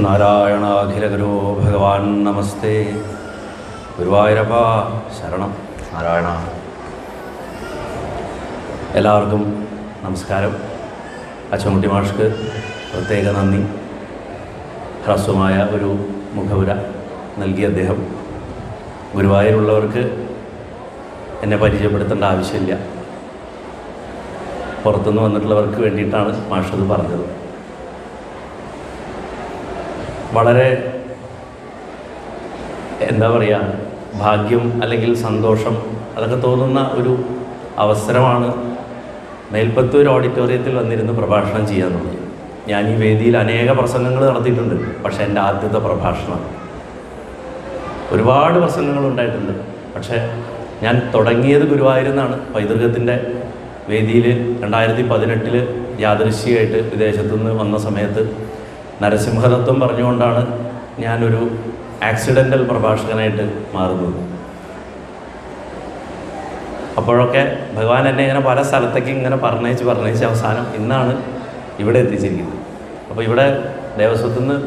നാരായണാഖിലഗുരോ ഭഗവാൻ നമസ്തേ. ഗുരുവായൂരപ്പ ശരണം. നാരായണ. എല്ലാവർക്കും നമസ്കാരം. അച്ചൻകുട്ടി മാഷ്ക്ക് പ്രത്യേക നന്ദി. ഹ്രസ്വമായ ഒരു മുഖവുര നൽകിയ അദ്ദേഹം ഗുരുവായൂരുള്ളവർക്ക് എന്നെ പരിചയപ്പെടുത്തേണ്ട ആവശ്യമില്ല. പുറത്തുനിന്ന് വന്നിട്ടുള്ളവർക്ക് വേണ്ടിയിട്ടാണ് മാഷത് പറഞ്ഞത്. വളരെ എന്താ പറയുക, ഭാഗ്യം അല്ലെങ്കിൽ സന്തോഷം അതൊക്കെ തോന്നുന്ന ഒരു അവസരമാണ് മേൽപ്പത്തൂർ ഓഡിറ്റോറിയത്തിൽ വന്നിരുന്ന് പ്രഭാഷണം ചെയ്യാന്നുള്ളത്. ഞാൻ ഈ വേദിയിൽ അനേക പ്രസംഗങ്ങൾ നടത്തിയിട്ടുണ്ട്. പക്ഷേ എൻ്റെ ആദ്യത്തെ പ്രഭാഷണം. ഒരുപാട് പ്രസംഗങ്ങൾ ഉണ്ടായിട്ടുണ്ട്. പക്ഷേ ഞാൻ തുടങ്ങിയത് ഗുരുവായൂരിൽ പൈതൃകത്തിൻ്റെ വേദിയിൽ 2018 യാദൃശ്ചികമായിട്ട് വിദേശത്തുനിന്ന് വന്ന സമയത്ത് നരസിംഹതത്വം പറഞ്ഞുകൊണ്ടാണ് ഞാനൊരു ആക്സിഡൻ്റൽ പ്രഭാഷകനായിട്ട് മാറുന്നത്. അപ്പോഴൊക്കെ ഭഗവാൻ എന്നെ ഇങ്ങനെ പല സ്ഥലത്തേക്ക് ഇങ്ങനെ പറഞ്ഞേച്ച് അവസാനം ഇന്നാണ് ഇവിടെ എത്തിച്ചിരിക്കുന്നത്. അപ്പോൾ ഇവിടെ ദേവസ്വത്തിൽ നിന്ന്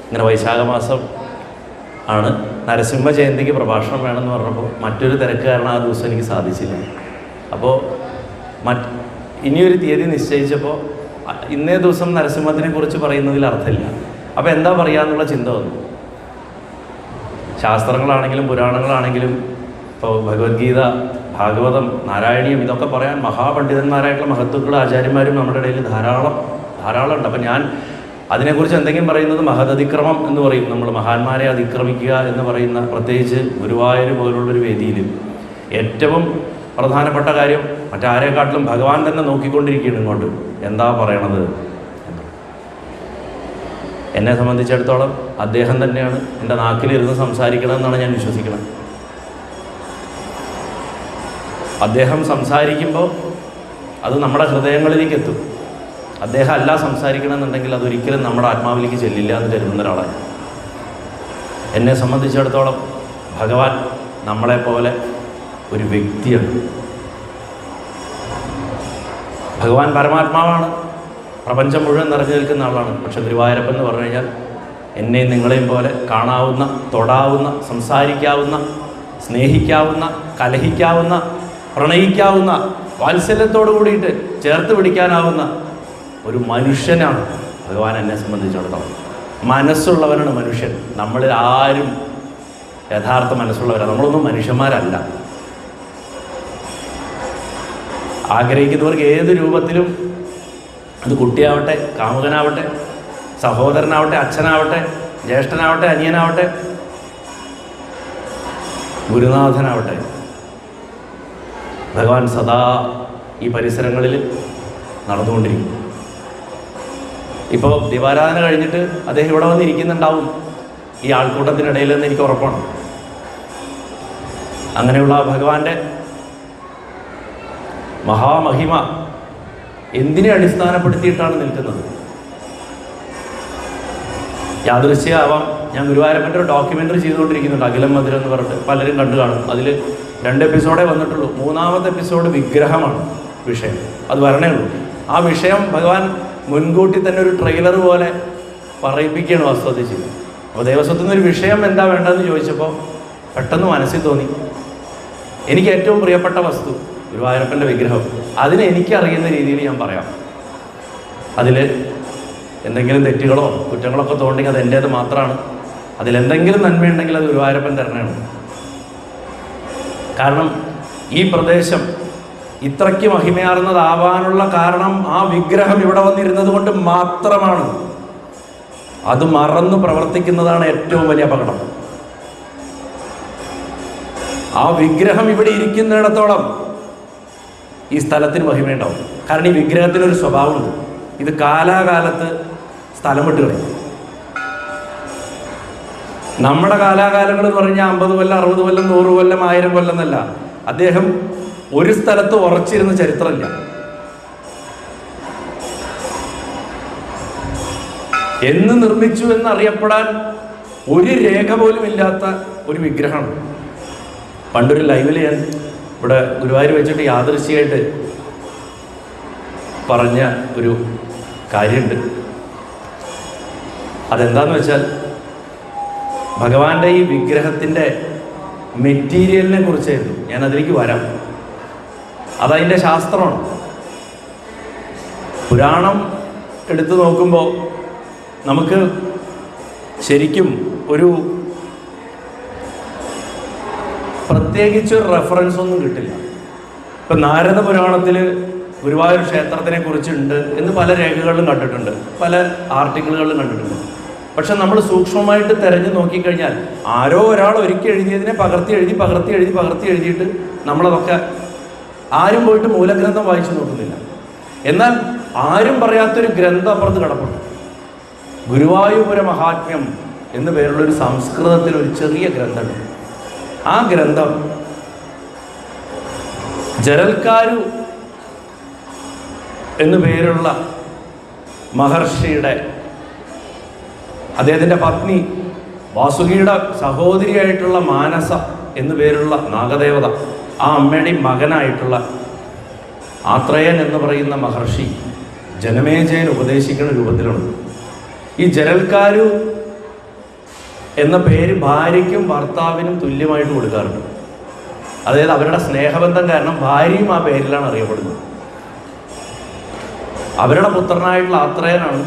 ഇങ്ങനെ വൈശാഖ മാസം ആണ് നരസിംഹ ജയന്തിക്ക് പ്രഭാഷണം വേണമെന്ന് പറഞ്ഞപ്പോൾ മറ്റൊരു തിരക്ക് കാരണം ആ ദിവസം എനിക്ക് സാധിച്ചില്ല. അപ്പോൾ ഇനിയൊരു തീയതി നിശ്ചയിച്ചപ്പോൾ ഇന്നേ ദിവസം നരസിംഹത്തിനെ കുറിച്ച് പറയുന്നതിൽ അർത്ഥമില്ല. അപ്പോൾ എന്താ പറയാന്നുള്ള ചിന്ത വന്നു. ശാസ്ത്രങ്ങളാണെങ്കിലും പുരാണങ്ങളാണെങ്കിലും ഇപ്പോൾ ഭഗവത്ഗീത, ഭാഗവതം, നാരായണീയം ഇതൊക്കെ പറയാൻ മഹാപണ്ഡിതന്മാരായിട്ടുള്ള മഹത്തുക്കളും ആചാര്യന്മാരും നമ്മുടെ ഇടയിൽ ധാരാളം ഉണ്ട്. അപ്പം ഞാൻ അതിനെക്കുറിച്ച് എന്തെങ്കിലും പറയുന്നത് മഹദതിക്രമം എന്ന് പറയും. നമ്മൾ മഹാന്മാരെ അതിക്രമിക്കുക എന്ന് പറയുന്ന, പ്രത്യേകിച്ച് ഗുരുവായൂർ പോലുള്ളൊരു വേദിയിൽ ഏറ്റവും പ്രധാനപ്പെട്ട കാര്യം മറ്റാരെക്കാട്ടിലും ഭഗവാൻ തന്നെ നോക്കിക്കൊണ്ടിരിക്കുകയാണ് ഇങ്ങോട്ട് എന്താ പറയണത് എന്ന്. എന്നെ സംബന്ധിച്ചിടത്തോളം അദ്ദേഹം തന്നെയാണ് എൻ്റെ നാക്കിലിരുന്ന് സംസാരിക്കണമെന്നാണ് ഞാൻ വിശ്വസിക്കുന്നത്. അദ്ദേഹം സംസാരിക്കുമ്പോൾ അത് നമ്മുടെ ഹൃദയങ്ങളിലേക്ക് എത്തും. അദ്ദേഹം അല്ല സംസാരിക്കണമെന്നുണ്ടെങ്കിൽ അതൊരിക്കലും നമ്മുടെ ആത്മാവിലേക്ക് ചെല്ലില്ല എന്ന് കരുതുന്ന ഒരാളാണ്. എന്നെ സംബന്ധിച്ചിടത്തോളം ഭഗവാൻ നമ്മളെപ്പോലെ ഒരു വ്യക്തിയാണ്. ഭഗവാൻ പരമാത്മാവാണ്, പ്രപഞ്ചം മുഴുവൻ നിറഞ്ഞു നിൽക്കുന്ന ആളാണ്. പക്ഷെ ഗുരുവായൂരപ്പൻ എന്ന് പറഞ്ഞു കഴിഞ്ഞാൽ എന്നെയും നിങ്ങളെയും പോലെ കാണാവുന്ന, തൊടാവുന്ന, സംസാരിക്കാവുന്ന, സ്നേഹിക്കാവുന്ന, കലഹിക്കാവുന്ന, പ്രണയിക്കാവുന്ന, വാത്സല്യത്തോടു കൂടിയിട്ട് ചേർത്ത് പിടിക്കാനാവുന്ന ഒരു മനുഷ്യനാണ് ഭഗവാൻ എന്നെ സംബന്ധിച്ചിടത്തോളം. മനസ്സുള്ളവനാണ് മനുഷ്യൻ. നമ്മളിൽ ആരും യഥാർത്ഥ മനസ്സുള്ളവരാണ്. നമ്മളൊന്നും മനുഷ്യന്മാരല്ല. ആഗ്രഹിക്കുന്നവർക്ക് ഏത് രൂപത്തിലും, അത് കുട്ടിയാവട്ടെ, കാമുകനാവട്ടെ, സഹോദരനാവട്ടെ, അച്ഛനാവട്ടെ, ജ്യേഷ്ഠനാവട്ടെ, അനിയനാവട്ടെ, ഗുരുനാഥനാവട്ടെ, ഭഗവാൻ സദാ ഈ പരിസരങ്ങളിൽ നടന്നുകൊണ്ടിരിക്കും. ഇപ്പോൾ ദീപാരാധന കഴിഞ്ഞിട്ട് അദ്ദേഹം ഇവിടെ വന്നിരിക്കുന്നുണ്ടാവും ഈ ആൾക്കൂട്ടത്തിനിടയിലെന്ന് എനിക്ക് ഉറപ്പാണ്. അങ്ങനെയുള്ള ഭഗവാന്റെ മഹാമഹിമ എന്തിനെ അടിസ്ഥാനപ്പെടുത്തിയിട്ടാണ് നിൽക്കുന്നത്? യാദൃശ്ചികമാവാം. ഞാൻ ഗുരുവായൂരപ്പൻ്റെ ഒരു ഡോക്യുമെൻ്ററി ചെയ്തുകൊണ്ടിരിക്കുന്നുണ്ട്, അഖിലം മധുരം എന്ന് പറഞ്ഞിട്ട്. പലരും കണ്ടു കാണും. അതിൽ 2 എപ്പിസോഡേ വന്നിട്ടുള്ളൂ. 3ാമത്തെ എപ്പിസോഡ് വിഗ്രഹമാണ് വിഷയം. അത് വരണേ ഉള്ളൂ. ആ വിഷയം ഭഗവാൻ മുൻകൂട്ടി തന്നെ ഒരു ട്രെയിലർ പോലെ പറയിപ്പിക്കുകയാണ് വാസ്തവത്തിൽ ചെയ്തത്. അപ്പോൾ ദേവസ്വത്തിൽ നിന്നൊരു വിഷയം എന്താ വേണ്ടതെന്ന് ചോദിച്ചപ്പോൾ പെട്ടെന്ന് മനസ്സിൽ തോന്നി, എനിക്ക് ഏറ്റവും പ്രിയപ്പെട്ട വസ്തു ഗുരുവായൂരപ്പൻ്റെ വിഗ്രഹം. അതിന് എനിക്കറിയുന്ന രീതിയിൽ ഞാൻ പറയാം. അതിൽ എന്തെങ്കിലും തെറ്റുകളോ കുറ്റങ്ങളൊക്കെ തോന്നുന്നെങ്കിൽ അത് എൻ്റേത് മാത്രമാണ്. അതിലെന്തെങ്കിലും നന്മയുണ്ടെങ്കിൽ അത് ഗുരുവായൂരപ്പൻ തരണമാണ്. കാരണം ഈ പ്രദേശം ഇത്രയ്ക്ക് മഹിമയാർന്നതാവാനുള്ള കാരണം ആ വിഗ്രഹം ഇവിടെ വന്നിരുന്നത് കൊണ്ട് മാത്രമാണ്. അത് മറന്നു പ്രവർത്തിക്കുന്നതാണ് ഏറ്റവും വലിയ അപകടം. ആ വിഗ്രഹം ഇവിടെ ഇരിക്കുന്നിടത്തോളം ഈ സ്ഥലത്തിന് മഹിമയുണ്ടാവും. കാരണം ഈ വിഗ്രഹത്തിനൊരു സ്വഭാവമുണ്ട്. ഇത് കാലാകാലത്ത് സ്ഥലം വിട്ട് കളയും. നമ്മുടെ കാലാകാലങ്ങൾ എന്ന് പറഞ്ഞാൽ 50 കൊല്ലം, 60 കൊല്ലം, 100 കൊല്ലം, 1000 കൊല്ലം എന്നല്ല. അദ്ദേഹം ഒരു സ്ഥലത്ത് ഉറച്ചിരുന്ന ചരിത്രമില്ല. എന്ന് നിർമ്മിച്ചു എന്നറിയപ്പെടാൻ ഒരു രേഖ പോലും ഇല്ലാത്ത ഒരു വിഗ്രഹമാണ്. പണ്ടൊരു ലൈവിൽ ഞാൻ ഇവിടെ ഗുരുവായൂർ വെച്ചിട്ട് യാദൃശ്ചികമായിട്ട് പറഞ്ഞ ഒരു കാര്യമുണ്ട്. അതെന്താന്ന് വെച്ചാൽ ഭഗവാന്റെ ഈ വിഗ്രഹത്തിൻ്റെ മെറ്റീരിയലിനെ കുറിച്ചായിരുന്നു. ഞാൻ അതിലേക്ക് വരാം. അതതിൻ്റെ ശാസ്ത്രമാണ്. പുരാണം എടുത്തു നോക്കുമ്പോൾ നമുക്ക് ശരിക്കും ഒരു പ്രത്യേകിച്ചൊരു റെഫറൻസ് ഒന്നും കിട്ടില്ല. ഇപ്പം നാരദ പുരാണത്തിൽ ഗുരുവായൂർ ക്ഷേത്രത്തിനെ കുറിച്ചുണ്ട് എന്ന് പല രേഖകളിലും കണ്ടിട്ടുണ്ട്, പല ആർട്ടിക്കിളുകളിലും കണ്ടിട്ടുണ്ട്. പക്ഷെ നമ്മൾ സൂക്ഷ്മമായിട്ട് തിരഞ്ഞു നോക്കിക്കഴിഞ്ഞാൽ ആരോ ഒരാൾ ഒരിക്കൽ എഴുതിയതിനെ പകർത്തി എഴുതിയിട്ട് നമ്മളതൊക്കെ ആരും പോയിട്ട് മൂലഗ്രന്ഥം വായിച്ചു നോക്കുന്നില്ല. എന്നാൽ ആരും പറയാത്തൊരു ഗ്രന്ഥം അപ്പുറത്ത് കിടപ്പുണ്ട്. ഗുരുവായൂപുര മഹാത്മ്യം എന്നു പേരുള്ളൊരു സംസ്കൃതത്തിൽ ഒരു ചെറിയ ഗ്രന്ഥമുണ്ട്. ആ ഗ്രന്ഥം ജരൽക്കാരു എന്നു പേരുള്ള മഹർഷിയുടെ, അദ്ദേഹത്തിൻ്റെ പത്നി വാസുകിയുടെ സഹോദരിയായിട്ടുള്ള മാനസ എന്നു പേരുള്ള നാഗദേവത, ആ അമ്മയുടെ മകനായിട്ടുള്ള ആത്രേയൻ എന്ന് പറയുന്ന മഹർഷി ജനമേജയൻ ഉപദേശിക്കുന്ന രൂപത്തിലുണ്ട്. ഈ ജരൽക്കാരു എന്ന പേര് ഭാര്യയ്ക്കും ഭർത്താവിനും തുല്യമായിട്ട് കൊടുക്കാറുണ്ട്. അതായത് അവരുടെ സ്നേഹബന്ധം കാരണം ഭാര്യയും ആ പേരിലാണ് അറിയപ്പെടുന്നത്. അവരുടെ പുത്രനായിട്ടുള്ള ആത്രേയനാണ്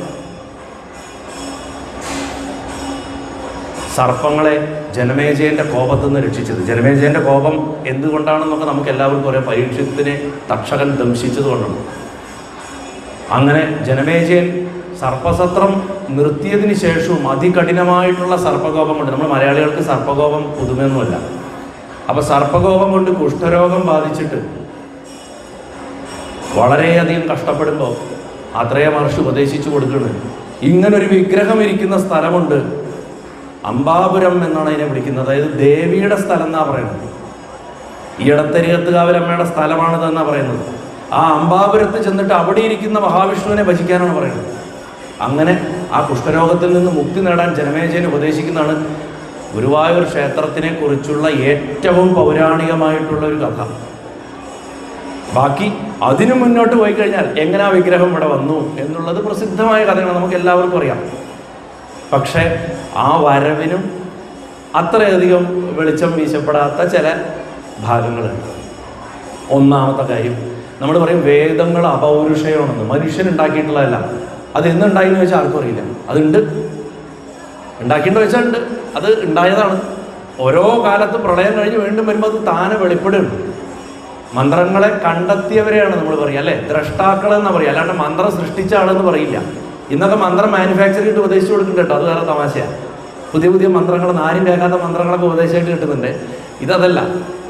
സർപ്പങ്ങളെ ജനമേജയൻ്റെ കോപത്തിൽ നിന്ന് രക്ഷിച്ചത്. ജനമേജയൻ്റെ കോപം എന്തുകൊണ്ടാണെന്നൊക്കെ നമുക്ക് എല്ലാവർക്കും അറിയാം. പരീക്ഷത്തിനെ തക്ഷകൻ ദംശിച്ചതുകൊണ്ടാണ്. അങ്ങനെ ജനമേജയൻ സർപ്പസത്രം നിർത്തിയതിന് ശേഷവും അതികഠിനമായിട്ടുള്ള സർപ്പകോപം കൊണ്ട്, നമ്മൾ മലയാളികൾക്ക് സർപ്പകോപം പുതുമയൊന്നുമല്ല, അപ്പോൾ സർപ്പകോപം കൊണ്ട് കുഷ്ഠരോഗം ബാധിച്ചിട്ട് വളരെയധികം കഷ്ടപ്പെടുമ്പോൾ ആത്രേയ മഹർഷി ഉപദേശിച്ചു കൊടുക്കുന്നത്, ഇങ്ങനൊരു വിഗ്രഹം ഇരിക്കുന്ന സ്ഥലമുണ്ട്, അംബാപുരം എന്നാണ് അതിനെ വിളിക്കുന്നത്. അതായത് ദേവിയുടെ സ്ഥലം എന്നാണ് പറയുന്നത്. ഈ ഇടത്തരികത്തുകാവിലമ്മയുടെ സ്ഥലമാണിതെന്നാണ് പറയുന്നത്. ആ അംബാപുരത്ത് ചെന്നിട്ട് അവിടെ ഇരിക്കുന്ന മഹാവിഷ്ണുവിനെ ഭജിക്കാനാണ് പറയുന്നത്. അങ്ങനെ ആ കുഷ്ഠരോഗത്തിൽ നിന്ന് മുക്തി നേടാൻ ജനമേജയൻ ഉപദേശിക്കുന്നതാണ് ഗുരുവായൂർ ക്ഷേത്രത്തിനെ കുറിച്ചുള്ള ഏറ്റവും പൗരാണികമായിട്ടുള്ള ഒരു കഥ. ബാക്കി അതിനു മുന്നോട്ട് പോയി കഴിഞ്ഞാൽ എങ്ങനെ ആ വിഗ്രഹം ഇവിടെ വന്നു എന്നുള്ളത് പ്രസിദ്ധമായ കഥയാണ്, നമുക്ക് എല്ലാവർക്കും അറിയാം. പക്ഷേ ആ വരവിനും അത്രയധികം വെളിച്ചം വീശപ്പെടാത്ത ചില ഭാഗങ്ങളുണ്ട്. ഒന്നാമത്തെ കാര്യം, നമ്മൾ പറയും വേദങ്ങൾ അപൗരുഷയമാണെന്ന്. മനുഷ്യനുണ്ടാക്കിയിട്ടുള്ളതല്ല. അത് എന്നുണ്ടായി എന്ന് വെച്ചാൽ ആർക്കും അറിയില്ല. അതുണ്ട്, ഉണ്ടാക്കിയിട്ട് വെച്ചാൽ ഉണ്ട്, അത് ഉണ്ടായതാണ്. ഓരോ കാലത്ത് പ്രളയം കഴിഞ്ഞ് വീണ്ടും വരുമ്പോൾ അത് താനെ വെളിപ്പെടുകയാണ്. മന്ത്രങ്ങളെ കണ്ടെത്തിയവരെയാണ് നമ്മൾ പറയുക, അല്ലേ, ദ്രഷ്ടാക്കളെന്നാണ് പറയുക, അല്ലാണ്ട് മന്ത്രം സൃഷ്ടിച്ച ആളെന്ന് പറയില്ല. ഇന്നൊക്കെ മന്ത്രം മാനുഫാക്ചർ ചെയ്തിട്ട് ഉപദേശിച്ചു കൊടുക്കുന്നുണ്ട് കേട്ടോ, അത് വേറെ തമാശയാണ്. പുതിയ മന്ത്രങ്ങൾ, ആരും കേൾക്കാത്ത മന്ത്രങ്ങളൊക്കെ ഉപദേശമായിട്ട് കിട്ടുന്നുണ്ട്. ഇതല്ല,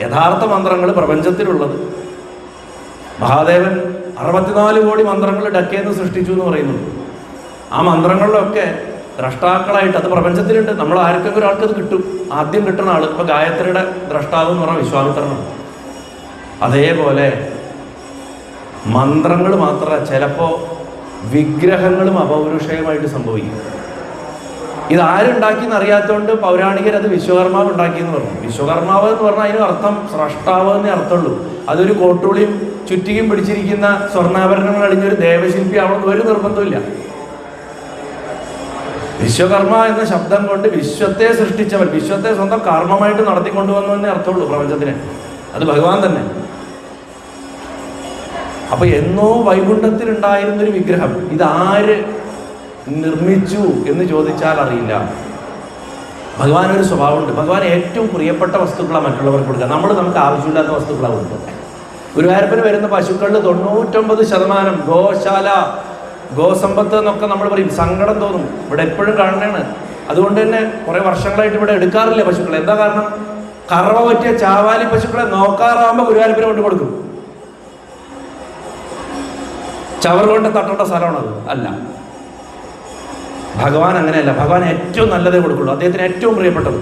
യഥാർത്ഥ മന്ത്രങ്ങൾ പ്രപഞ്ചത്തിലുള്ളത്. മഹാദേവൻ 64 കോടി മന്ത്രങ്ങൾ ഡക്കേന്ന് സൃഷ്ടിച്ചു എന്ന് പറയുന്നുണ്ട്. ആ മന്ത്രങ്ങളിലൊക്കെ ദ്രഷ്ടാക്കളായിട്ട് അത് പ്രപഞ്ചത്തിലുണ്ട്. നമ്മൾ ആർക്കൊക്കെ ഒരാൾക്ക് അത് കിട്ടും, ആദ്യം കിട്ടുന്ന ആൾ. ഇപ്പോൾ ഗായത്രിയുടെ ദ്രഷ്ടാവ് എന്ന് പറഞ്ഞാൽ വിശ്വാമിത്രനാണ്. അതേപോലെ മന്ത്രങ്ങൾ മാത്രമല്ല, ചിലപ്പോൾ വിഗ്രഹങ്ങളും അപൗരുഷയമായിട്ട് സംഭവിക്കും. ഇതാരുണ്ടാക്കിയെന്ന് അറിയാത്തതുകൊണ്ട് പൗരാണികർ അത് വിശ്വകർമാവ് ഉണ്ടാക്കിയെന്ന് പറഞ്ഞു. വിശ്വകർമാവ് എന്ന് പറഞ്ഞാൽ അതിന് അർത്ഥം സ്രഷ്ടാവ് എന്നേ അർത്ഥമുള്ളൂ. അതൊരു കോട്ടുളിയും ചുറ്റിയും പിടിച്ചിരിക്കുന്ന സ്വർണ്ണാഭരണങ്ങൾ അണിഞ്ഞൊരു ദേവശില്പി ആവണമെന്ന് ഒരു നിർബന്ധമില്ല. വിശ്വകർമ്മ എന്ന ശബ്ദം കൊണ്ട് വിശ്വത്തെ സൃഷ്ടിച്ചവൻ, വിശ്വത്തെ സ്വന്തം കർമ്മമായിട്ട് നടത്തിക്കൊണ്ടുവന്നു എന്നേ അർത്ഥമുള്ളൂ പ്രപഞ്ചത്തിന്. അത് ഭഗവാൻ തന്നെ. അപ്പൊ എന്നോ വൈകുണ്ഠത്തിലുണ്ടായിരുന്നൊരു വിഗ്രഹം ഇതാര് നിർമ്മിച്ചു എന്ന് ചോദിച്ചാൽ അറിയില്ല. ഭഗവാനൊരു സ്വഭാവമുണ്ട്. ഭഗവാൻ ഏറ്റവും പ്രിയപ്പെട്ട വസ്തുക്കളാണ് മറ്റുള്ളവർക്ക് കൊടുക്കുക. നമുക്ക് ആവശ്യമില്ലാത്ത വസ്തുക്കളാണ് കൊടുക്കുക. ഗുരുവായൂരപ്പന് വരുന്ന പശുക്കളിൽ 99% ഗോശാല, ഗോസമ്പത്ത് എന്നൊക്കെ നമ്മൾ പറയും. സങ്കടം തോന്നും. ഇവിടെ എപ്പോഴും കാണുന്നതാണ്. അതുകൊണ്ട് തന്നെ കുറേ വർഷങ്ങളായിട്ട് ഇവിടെ എടുക്കാറില്ല പശുക്കളെ. എന്താ കാരണം? കറവ പറ്റിയ ചാവാലി പശുക്കളെ നോക്കാറാകുമ്പോൾ ഗുരുവായൂരപ്പന് കൊണ്ട് കൊടുക്കും. ചവർ കൊണ്ട് തട്ടേണ്ട സ്ഥലമാണത് അല്ല. ഭഗവാൻ അങ്ങനെയല്ല. ഭഗവാൻ ഏറ്റവും നല്ലതേ കൊടുക്കുള്ളൂ. അദ്ദേഹത്തിന് ഏറ്റവും പ്രിയപ്പെട്ടത്.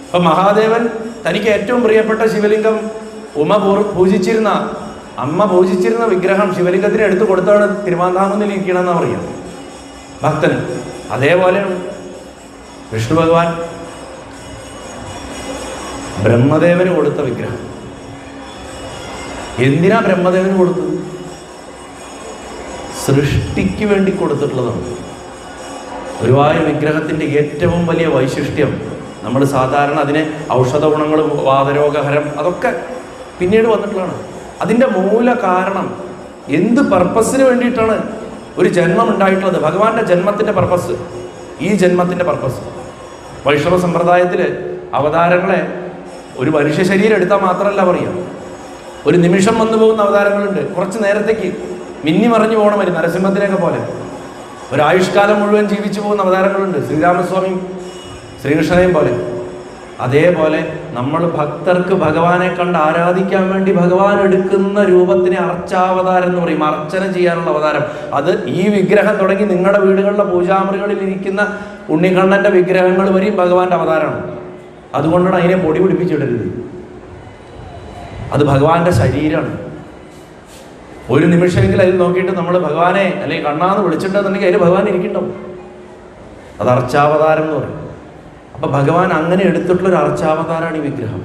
അപ്പം മഹാദേവൻ തനിക്ക് ഏറ്റവും പ്രിയപ്പെട്ട ശിവലിംഗം അമ്മ പൂജിച്ചിരുന്ന വിഗ്രഹം ശിവലിംഗത്തിന് എടുത്തു കൊടുത്താണ് തിരുവാന്താകുന്നിൽ ഇരിക്കണമെന്നാണ് പറയുക ഭക്തന്. അതേപോലെയാണ് വിഷ്ണു ഭഗവാൻ ബ്രഹ്മദേവന് കൊടുത്ത വിഗ്രഹം. എന്തിനാ ബ്രഹ്മദേവന് കൊടുത്തത്? സൃഷ്ടിക്ക് വേണ്ടി കൊടുത്തിട്ടുള്ളതാണ്. ഗുരുവായൂർ വിഗ്രഹത്തിൻ്റെ ഏറ്റവും വലിയ വൈശിഷ്ട്യം, നമ്മൾ സാധാരണ അതിനെ ഔഷധ ഗുണങ്ങൾ, വാതരോഗഹരം, അതൊക്കെ പിന്നീട് വന്നിട്ടുള്ളതാണ്. അതിൻ്റെ മൂല കാരണം എന്ത് പർപ്പസിന് വേണ്ടിയിട്ടാണ് ഒരു ജന്മം ഉണ്ടായിട്ടുള്ളത്, ഭഗവാന്റെ ജന്മത്തിൻ്റെ പർപ്പസ്, ഈ ജന്മത്തിൻ്റെ പർപ്പസ്. വൈഷ്ണവ സമ്പ്രദായത്തിൽ അവതാരങ്ങളെ ഒരു മനുഷ്യ ശരീരം എടുത്താൽ മാത്രമല്ല പറയുക, ഒരു നിമിഷം വന്നു പോകുന്ന അവതാരങ്ങളുണ്ട്, കുറച്ച് നേരത്തേക്ക് മിന്നി മറിഞ്ഞു പോകണം വരും, നരസിംഹത്തിനെയൊക്കെ പോലെ ഒരായുഷ്കാലം മുഴുവൻ ജീവിച്ചു പോകുന്ന അവതാരങ്ങളുണ്ട്, ശ്രീരാമസ്വാമി ശ്രീകൃഷ്ണനെയും പോലെ. അതേപോലെ നമ്മൾ ഭക്തർക്ക് ഭഗവാനെ കണ്ട് ആരാധിക്കാൻ വേണ്ടി ഭഗവാൻ എടുക്കുന്ന രൂപത്തിനെ അർച്ചാവതാരം എന്ന് പറയും, അർച്ചന ചെയ്യാനുള്ള അവതാരം. അത് ഈ വിഗ്രഹം തുടങ്ങി നിങ്ങളുടെ വീടുകളിലെ പൂജാമുറികളിൽ ഇരിക്കുന്ന ഉണ്ണിക്കണ്ണൻ്റെ വിഗ്രഹങ്ങൾ വരെയും ഭഗവാന്റെ അവതാരമാണ്. അതുകൊണ്ടാണ് അതിനെ പൊടി പിടിപ്പിച്ചിടരുത്. അത് ഭഗവാന്റെ ശരീരമാണ്. ഒരു നിമിഷമെങ്കിലും അതിൽ നോക്കിയിട്ട് നമ്മൾ ഭഗവാനെ അല്ലെങ്കിൽ കണ്ണാന്ന് വിളിച്ചിട്ടുണ്ടെന്നുണ്ടെങ്കിൽ അതിൽ ഭഗവാൻ ഇരിക്കണ്ടാവും. അത് അർച്ചാവതാരം എന്ന് പറയും. അപ്പം ഭഗവാൻ അങ്ങനെ എടുത്തിട്ടുള്ളൊരു അർച്ചാവതാരമാണ് ഈ വിഗ്രഹം.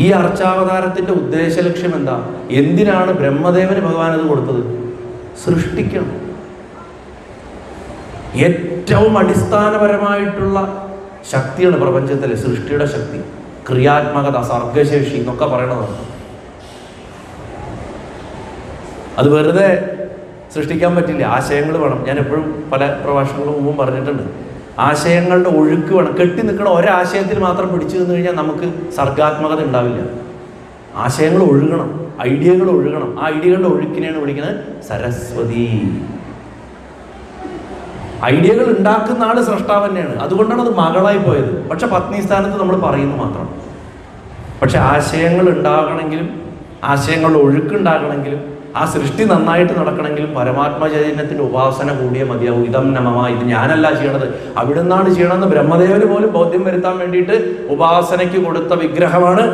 ഈ അർച്ചാവതാരത്തിൻ്റെ ഉദ്ദേശ ലക്ഷ്യം എന്താ? എന്തിനാണ് ബ്രഹ്മദേവന് ഭഗവാൻ അത് കൊടുത്തത്? സൃഷ്ടിക്കണം. ഏറ്റവും അടിസ്ഥാനപരമായിട്ടുള്ള ശക്തിയാണ് പ്രപഞ്ചത്തിലെ സൃഷ്ടിയുടെ ശക്തി, ക്രിയാത്മകത, സർഗശേഷി എന്നൊക്കെ പറയണതാണ്. അത് വെറുതെ സൃഷ്ടിക്കാൻ പറ്റില്ല, ആശയങ്ങൾ വേണം. ഞാൻ എപ്പോഴും പല പ്രഭാഷണങ്ങളും മുമ്പും പറഞ്ഞിട്ടുണ്ട്, ആശയങ്ങളുടെ ഒഴുക്ക് വേണം. കെട്ടി നിൽക്കണ ഒരാശയത്തിൽ മാത്രം പിടിച്ചു നിന്ന് കഴിഞ്ഞാൽ നമുക്ക് സർഗാത്മകത ഉണ്ടാവില്ല. ആശയങ്ങൾ ഒഴുകണം, ഐഡിയകൾ ഒഴുകണം. ആ ഐഡിയകളുടെ ഒഴുക്കിനെയാണ് വിളിക്കുന്നത് സരസ്വതി. ഐഡിയകൾ ഉണ്ടാക്കുന്ന ആൾ സ്രഷ്ടാവ് തന്നെയാണ്. അതുകൊണ്ടാണ് അത് മകളായി പോയത്. പക്ഷെ പത്നി സ്ഥാനത്ത് നമ്മൾ പറയുന്നു മാത്രം. പക്ഷെ ആശയങ്ങൾ ഉണ്ടാകണമെങ്കിലും ആശയങ്ങളുടെ ഒഴുക്കുണ്ടാകണമെങ്കിലും ആ സൃഷ്ടി നന്നായിട്ട് നടക്കണമെങ്കിലും പരമാത്മ ചൈതന്യത്തിൻ്റെ ഉപാസന കൂടിയേ മതിയാവും. ഇതം നമമ, ഇത് ഞാനല്ല ചെയ്യണത്, അവിടെ നിന്നാണ് ചെയ്യണമെന്ന് ബ്രഹ്മദേവന് പോലും ബോധ്യം വരുത്താൻ വേണ്ടിയിട്ട് ഉപാസനയ്ക്ക് കൊടുത്ത വിഗ്രഹമാണ്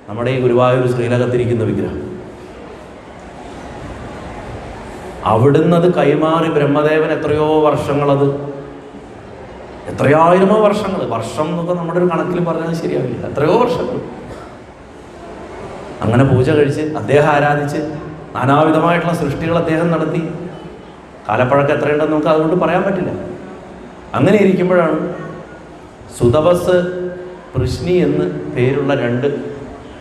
നമ്മുടെ ഈ ഗുരുവായൂർ ശ്രീലകത്തിരിക്കുന്ന വിഗ്രഹം. അവിടുന്ന് അത് കൈമാറി ബ്രഹ്മദേവൻ എത്രയോ വർഷങ്ങളത്, എത്രയായിരമോ വർഷങ്ങൾ, വർഷം എന്നൊക്കെ നമ്മുടെ ഒരു കണക്കിൽ പറഞ്ഞാൽ ശരിയാവില്ല, എത്രയോ വർഷങ്ങൾ അങ്ങനെ പൂജ കഴിച്ച് അദ്ദേഹം ആരാധിച്ച് നാനാവിധമായിട്ടുള്ള സൃഷ്ടികൾ അദ്ദേഹം നടത്തി. കാലപ്പഴക്കം എത്രയുണ്ടെന്ന് നമുക്ക് അതുകൊണ്ട് പറയാൻ പറ്റില്ല. അങ്ങനെ ഇരിക്കുമ്പോഴാണ് സുതപസ്, പൃശ്നി എന്ന് പേരുള്ള രണ്ട്